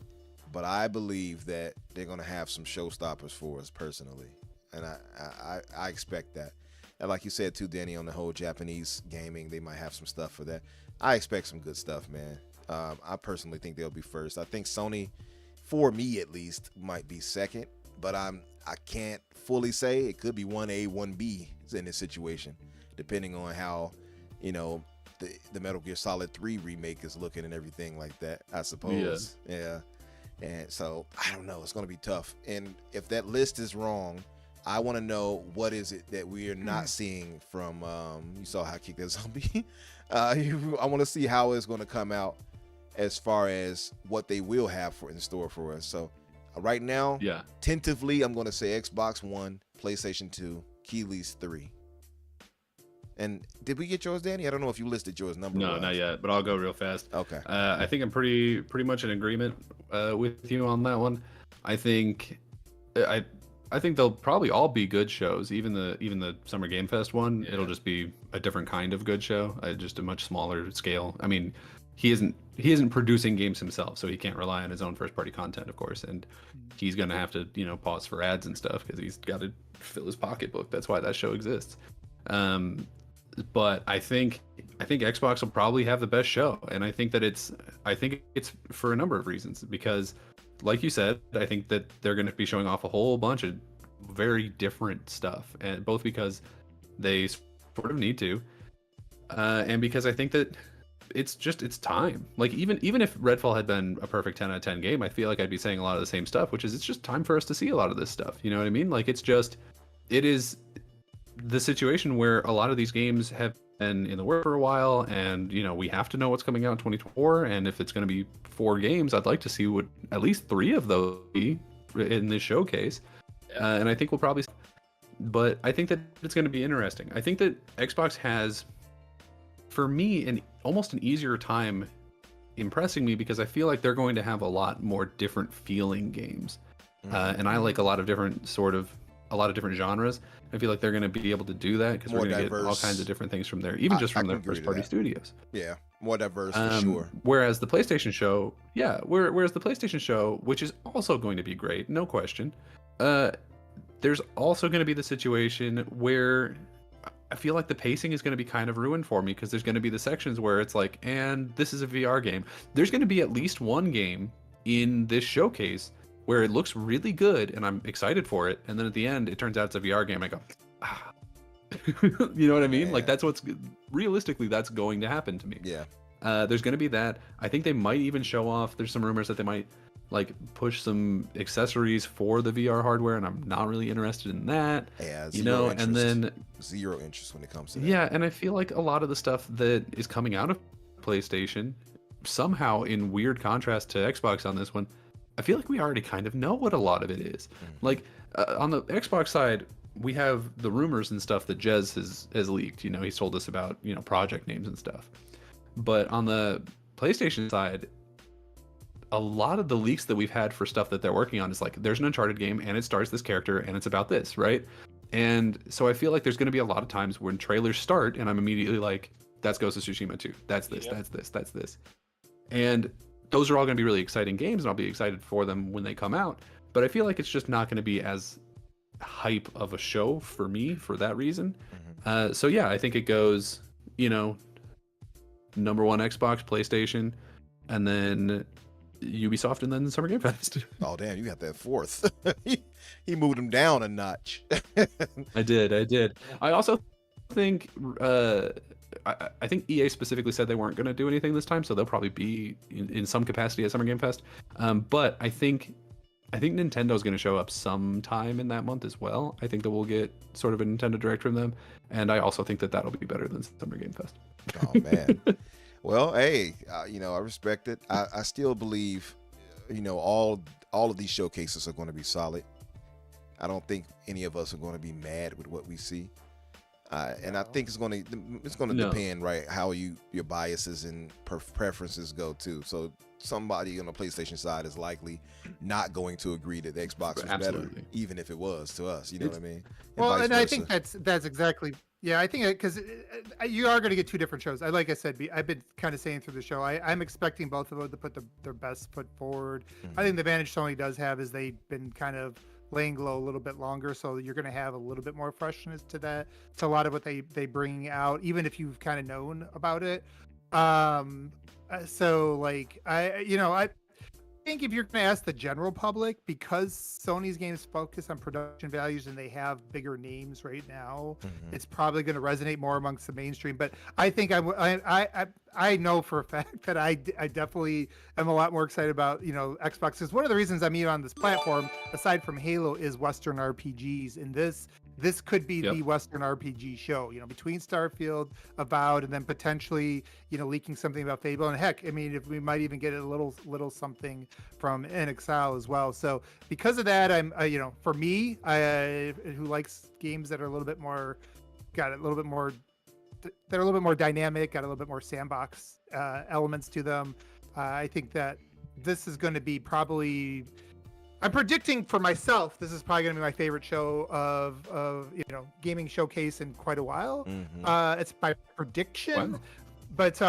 But I believe that they're gonna have some showstoppers for us personally, and I expect that. And like you said too, Danny, on the whole Japanese gaming, they might have some stuff for that. I expect some good stuff, man. I personally think they'll be first. I think Sony, for me at least, might be second, but I can't fully say. It could be 1A, 1B in this situation, depending on how, you know, the Metal Gear Solid 3 remake is looking and everything like that, I suppose. Yeah. And so I don't know, it's going to be tough. And if that list is wrong, I want to know what is it that we are not seeing from you saw how I kicked that zombie. I want to see how it's going to come out as far as what they will have in store for us. So right now, tentatively, I'm going to say Xbox One, PlayStation 2, Keighley's 3. And did we get yours, Danny? I don't know if you listed yours number. No, not yet, but I'll go real fast. Okay. I think I'm pretty much in agreement with you on that one. I think they'll probably all be good shows. Even the Summer Game Fest one, it'll just be a different kind of good show, just a much smaller scale. I mean, he isn't producing games himself, so he can't rely on his own first party content, of course, and he's gonna have to pause for ads and stuff because he's got to fill his pocketbook. That's why that show exists. But I think Xbox will probably have the best show, and I think it's for a number of reasons, because like you said, I think that they're going to be showing off a whole bunch of very different stuff, and both because they sort of need to, and because I think that it's time. Like even if Redfall had been a perfect 10 out of 10 game, I feel like I'd be saying a lot of the same stuff, which is it's just time for us to see a lot of this stuff. You know what I mean? Like it is the situation where a lot of these games have been in the works for a while, and we have to know what's coming out in 2024, and if it's going to be 4 games, I'd like to see what at least 3 of those be in this showcase. And I think we'll probably, but I think that it's going to be interesting. I think that Xbox has, for me, almost an easier time impressing me, because I feel like they're going to have a lot more different feeling games, and I like a lot of different genres. I feel like they're going to be able to do that because we're going to get all kinds of different things from there, even just from their first party studios. Yeah, more diverse for sure. Whereas the PlayStation show, which is also going to be great, no question. There's also going to be the situation where I feel like the pacing is going to be kind of ruined for me, because there's going to be the sections where it's like, and this is a VR game. There's going to be at least one game in this showcase where it looks really good and I'm excited for it, and then at the end it turns out it's a VR game. I go, ah. You know what I mean? Yeah. Like that's realistically that's going to happen to me. Yeah. There's going to be that. I think they might even show off. There's some rumors that they might like push some accessories for the VR hardware, and I'm not really interested in that. Yeah, and then zero interest when it comes to that. Yeah, and I feel like a lot of the stuff that is coming out of PlayStation, somehow in weird contrast to Xbox on this one, I feel like we already kind of know what a lot of it is. Like on the Xbox side, we have the rumors and stuff that Jez has leaked. You know, he's told us about, you know, project names and stuff. But on the PlayStation side, a lot of the leaks that we've had for stuff that they're working on is like, there's an Uncharted game and it stars this character and it's about this, right? And so I feel like there's going to be a lot of times when trailers start and I'm immediately like, that's Ghost of Tsushima 2. That's this, that's this, that's this. And those are all going to be really exciting games and I'll be excited for them when they come out. But I feel like it's just not going to be as hype of a show for me for that reason. So yeah, I think it goes, you know, number one Xbox, PlayStation, and then Ubisoft, and then Summer Game Fest. Oh damn, you got that fourth. he moved him down a notch. I did. I also think I think EA specifically said they weren't going to do anything this time, so they'll probably be in some capacity at Summer Game Fest. But I think Nintendo's going to show up sometime in that month as well. I think that we'll get sort of a Nintendo Direct from them, and I also think that that'll be better than Summer Game Fest. Oh man. Well, hey, you know, I respect it. I still believe, you know, all of these showcases are going to be solid. I don't think any of us are going to be mad with what we see. And I think it's going to depend, right, how your biases and preferences go too. So somebody on the PlayStation side is likely not going to agree that the Xbox was better, even if it was to us. You know what I mean? And I think that's exactly. Yeah, I think because you are going to get two different shows. Like I said, I've been kind of saying through the show, I'm expecting both of them to put their best foot forward. I think the advantage Sony does have is they've been kind of laying low a little bit longer, so you're going to have a little bit more freshness to that. It's a lot of what they bring out, even if you've kind of known about it. So like I think if you're going to ask the general public, because Sony's games focus on production values and they have bigger names right now, it's probably going to resonate more amongst the mainstream. But I think I know for a fact that I definitely am a lot more excited about, you know, Xbox, because one of the reasons I'm even on this platform, aside from Halo, is Western RPGs, and this could be the Western RPG show, you know, between Starfield, Avowed, and then potentially, you know, leaking something about Fable. And heck, I mean, if we might even get a little something from NXL as well. So because of that, I'm, you know, for me, who likes games that are a little bit more dynamic, got a little bit more sandbox elements to them. I think that this is going to be probably. I'm predicting for myself, this is probably going to be my favorite show of you know, gaming showcase in quite a while. It's my prediction, but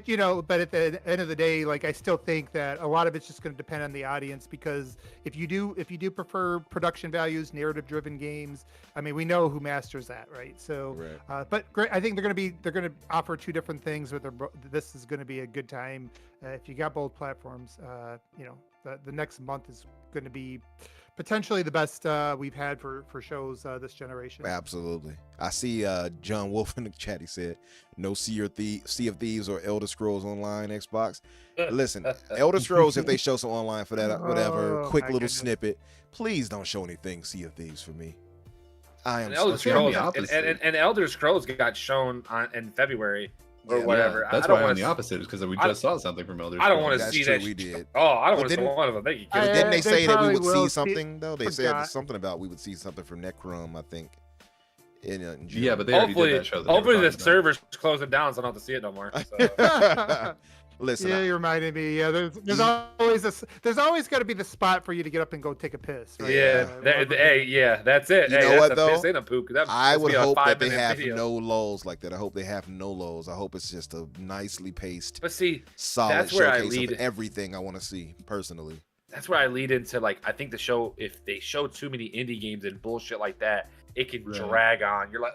you know, but at the end of the day, like, I still think that a lot of it's just going to depend on the audience, because if you do prefer production values, narrative driven games, I mean, we know who masters that, right? So, but great. I think they're going to offer two different things. This is going to be a good time if you got both platforms. You know, the next month is going to be potentially the best we've had for shows this generation. Absolutely. I see John Wolf in the chat. He said, no Sea of Thieves or Elder Scrolls Online Xbox. Listen, Elder Scrolls, if they show some online for that, whatever, quick little snippet, please don't show anything Sea of Thieves for me. I am Elder Scrolls, and Elder Scrolls got shown in February. Or whatever. That's why I'm the opposite, is because we just saw something from Elder Scrolls. I don't want to see that. We did. Oh, I don't want to see one of them. Didn't they say that we would see something though? They said something about we would see something from Necrom, I think. In June. Yeah, but they already did that show. Hopefully the server's closing down, so I don't have to see it no more. So. Listen, yeah, you reminded me. Yeah, there's always got to be the spot for you to get up and go take a piss. Right? Yeah, hey, that's it. You know what though? Piss ain't a poop. I would hope that they have no lulls like that. I hope they have no lulls. I hope it's just a nicely paced, but see, solid that's where showcase of everything I want to see personally. That's where I lead into, like, I think the show, if they show too many indie games and bullshit like that, it can drag on. You're like,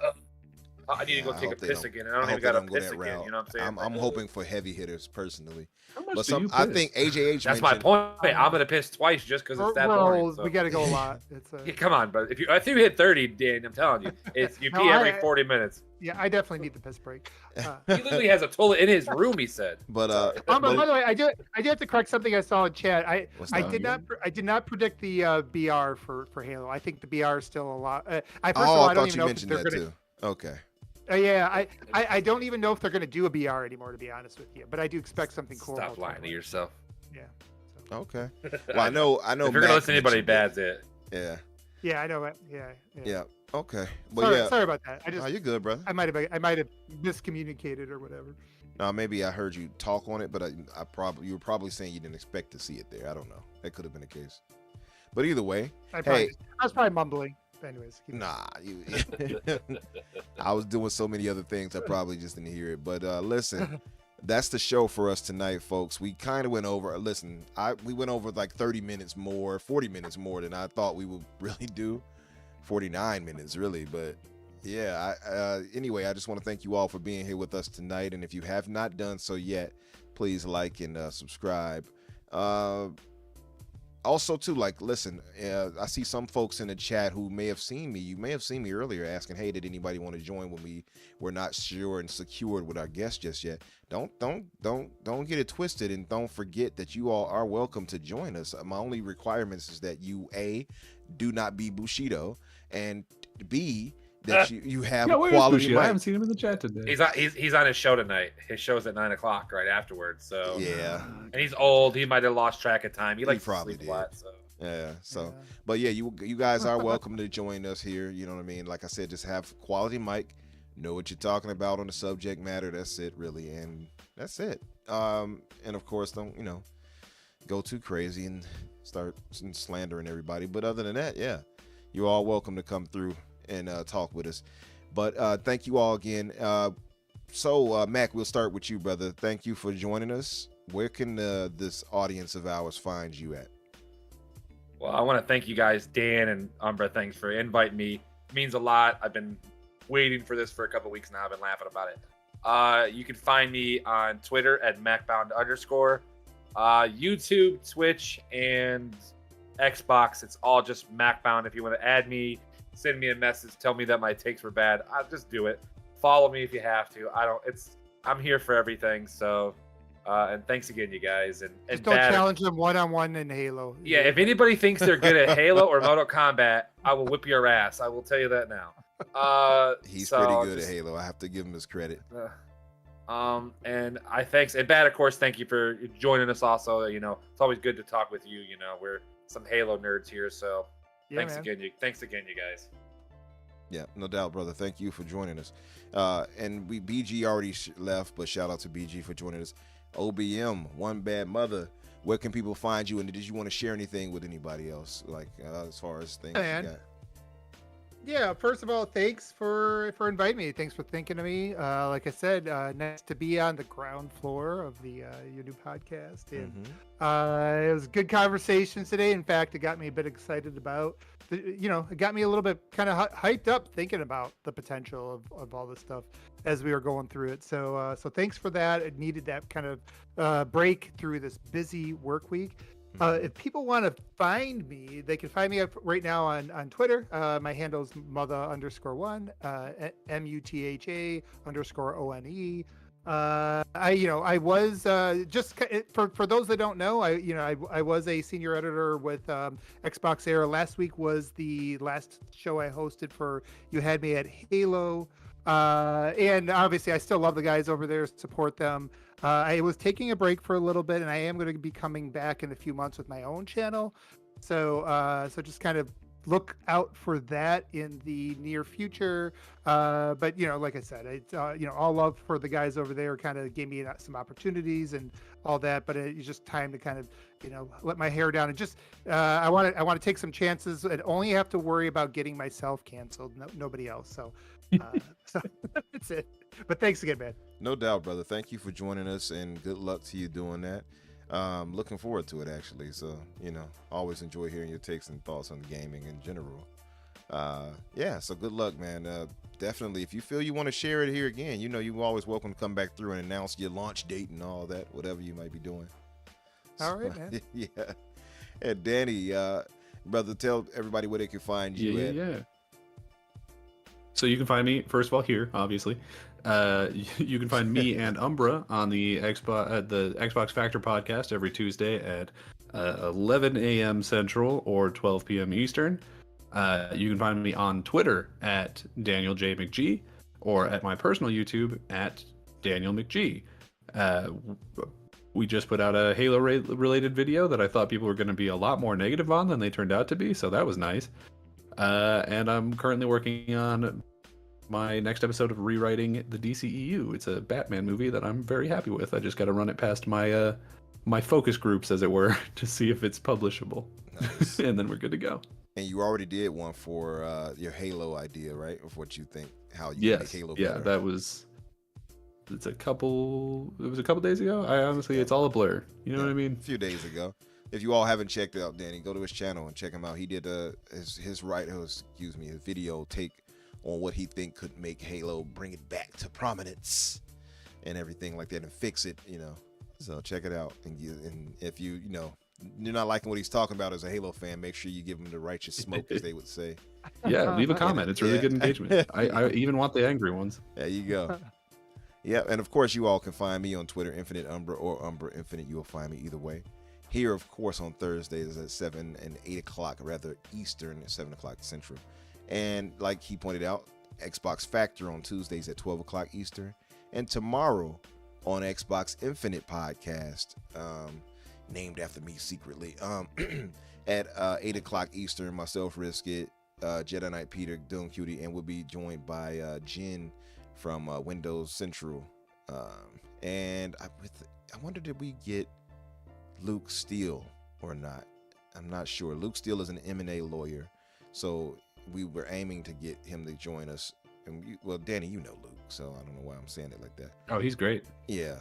I need to go take a piss again, and I don't even got to piss again. You know what I'm saying? I'm hoping for heavy hitters personally. But I think AJH. That's my point. I'm gonna piss twice just because it's that boring. So. We got to go a lot. Yeah, come on, but if you hit 30, Dan, I'm telling you, you pee every 40 minutes. Yeah, I definitely need the piss break. He literally has a toilet in his room. He said. But by the way, I do have to correct something I saw in chat. I did not predict the BR for Halo. I think the BR is still a lot. I don't even know if they're gonna. Okay. Yeah, I don't even know if they're going to do a BR anymore, to be honest with you. But I do expect something cool. Stop lying to yourself. Yeah. Okay. Well, I know. If you're gonna Mac listen to anybody, mentioned bad's it. Yeah. Yeah, I know it. Yeah. Yeah. Okay. But Sorry, yeah. sorry about that. Oh, you're good, brother. I might have miscommunicated or whatever. Maybe I heard you talk on it, but you were probably saying you didn't expect to see it there. I don't know. That could have been the case. But either way, I hey, was probably mumbling. Anyways, nah, I was doing so many other things. I probably just didn't hear it. But listen, that's the show for us tonight, folks. We kind of went over. Listen, we went over like 30 minutes more, 40 minutes more than I thought we would really do. 49 minutes, really. But yeah, anyway, I just want to thank you all for being here with us tonight. And if you have not done so yet, please like and subscribe. Also, too, like, listen, I see some folks in the chat who may have seen me. You may have seen me earlier asking, hey, did anybody want to join when we were not sure and secured with our guest just yet? Don't get it twisted, and don't forget that you all are welcome to join us. My only requirements is that you, A, do not be Bushido, and B, that you have quality mic. I haven't seen him in the chat today. He's on his show tonight. His show's at 9:00 right afterwards. So yeah, and he's old. He might have lost track of time. He likes probably to sleep did. a lot. So yeah. So, but yeah, you guys are welcome to join us here. You know what I mean? Like I said, just have quality mic, know what you're talking about on the subject matter. That's it, really, and that's it. And of course, don't go too crazy and start slandering everybody. But other than that, yeah, you're all welcome to come through and talk with us. But thank you all again. So Mac, we'll start with you, brother. Thank you for joining us. Where can this audience of ours find you at? Well, I want to thank you guys, Dan and Umbra. Thanks for inviting me. It means a lot. I've been waiting for this for a couple weeks now. I've been laughing about it. You can find me on Twitter at MacBound_. YouTube, Twitch, and Xbox. It's all just MacBound. If you want to add me, send me a message, tell me that my takes were bad. I'll just do it. Follow me if you have to. I'm here for everything. So, and thanks again, you guys. And just don't challenge them one-on-one in Halo. Yeah, if anybody thinks they're good at Halo or Mortal Kombat, I will whip your ass. I will tell you that now. He's pretty good at Halo. I have to give him his credit. And and Bad, of course, thank you for joining us. Also, it's always good to talk with you. We're some Halo nerds here, so. Yeah, thanks again, you guys. Yeah, no doubt, brother. Thank you for joining us. And BG already left, but shout out to BG for joining us. OBM, One Bad Mother. Where can people find you? And did you want to share anything with anybody else, like as far as things you got? Yeah, first of all, thanks for inviting me. Thanks for thinking of me. Like I said, nice to be on the ground floor of the your new podcast. And it was good conversations today. In fact, it got me a bit excited about, it got me a little bit kind of hyped up thinking about the potential of all this stuff as we were going through it. So thanks for that. It needed that kind of break through this busy work week. If people want to find me, they can find me up right now on Twitter. My handle is mother_one, MUTHA_ONE. I was just for those that don't know, I was a senior editor with Xbox Era. Last week was the last show I hosted for You Had Me at Halo. And obviously I still love the guys over there, support them. I was taking a break for a little bit, and I am going to be coming back in a few months with my own channel. So just kind of look out for that in the near future. But like I said, it's all love for the guys over there. Kind of gave me some opportunities and all that. But it's just time to kind of let my hair down and just I want to take some chances and only have to worry about getting myself canceled. Nobody else. So that's it. But thanks again, man. No doubt, brother. Thank you for joining us, and good luck to you doing that. Looking forward to it, actually. So, always enjoy hearing your takes and thoughts on gaming in general. So good luck, man. Definitely, if you feel you want to share it here again, you're always welcome to come back through and announce your launch date and all that, whatever you might be doing. All right, man. Yeah. And Danny, brother, tell everybody where they can find you at. Yeah. So you can find me, first of all, here, obviously. You can find me and Umbra on the Xbox Factor podcast every Tuesday at 11 a.m. Central or 12 p.m. Eastern. You can find me on Twitter at Daniel J. McG or at my personal YouTube at Daniel McG. we just put out a Halo related video that I thought people were going to be a lot more negative on than they turned out to be. So that was nice. And I'm currently working on my next episode of rewriting the DCEU. It's a Batman movie that I'm very happy with. I just got to run it past my my focus groups, as it were, to see if it's publishable. Nice. And then we're good to go. And you already did one for your Halo idea, right? Of what you think, how you make Halo better. Yeah, that was. It was a couple days ago. I honestly, it's all a blur. You know what I mean? A few days ago. If you all haven't checked out Danny, go to his channel and check him out. He did his video take on what he think could make Halo bring it back to prominence and everything like that and fix it, you know. So check it out. And if you're not liking what he's talking about as a Halo fan, make sure you give him the righteous smoke, as they would say. Yeah, leave a comment. It's really good engagement. I even want the angry ones. There you go. Yeah, and of course you all can find me on Twitter, Infinite Umbra or Umbra Infinite. You will find me either way. Here, of course, on Thursdays at 7 and 8 o'clock, rather Eastern, at 7 o'clock Central. And like he pointed out, Xbox Factor on Tuesdays at 12 o'clock Eastern. And tomorrow on Xbox Infinite Podcast, named after me secretly, at 8 o'clock Eastern, myself, Riskit, Jedi Knight Peter, Doom Cutie, and we'll be joined by Jen from Windows Central. And I wonder, did we get Luke Steele or not? I'm not sure. Luke Steele is an M&A lawyer, so we were aiming to get him to join us. And well, Danny, you know Luke, so I don't know why I'm saying it like that. Oh, he's great. Yeah.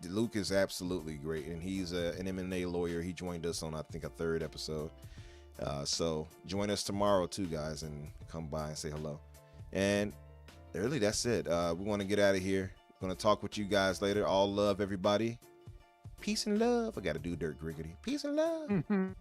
Luke is absolutely great, and he's an M&A lawyer. He joined us on, I think, a third episode. So join us tomorrow too, guys, and come by and say hello. And really, that's it. We want to get out of here. We're going to talk with you guys later. All love, everybody. Peace and love. I got to do Dirt Griggity. Peace and love.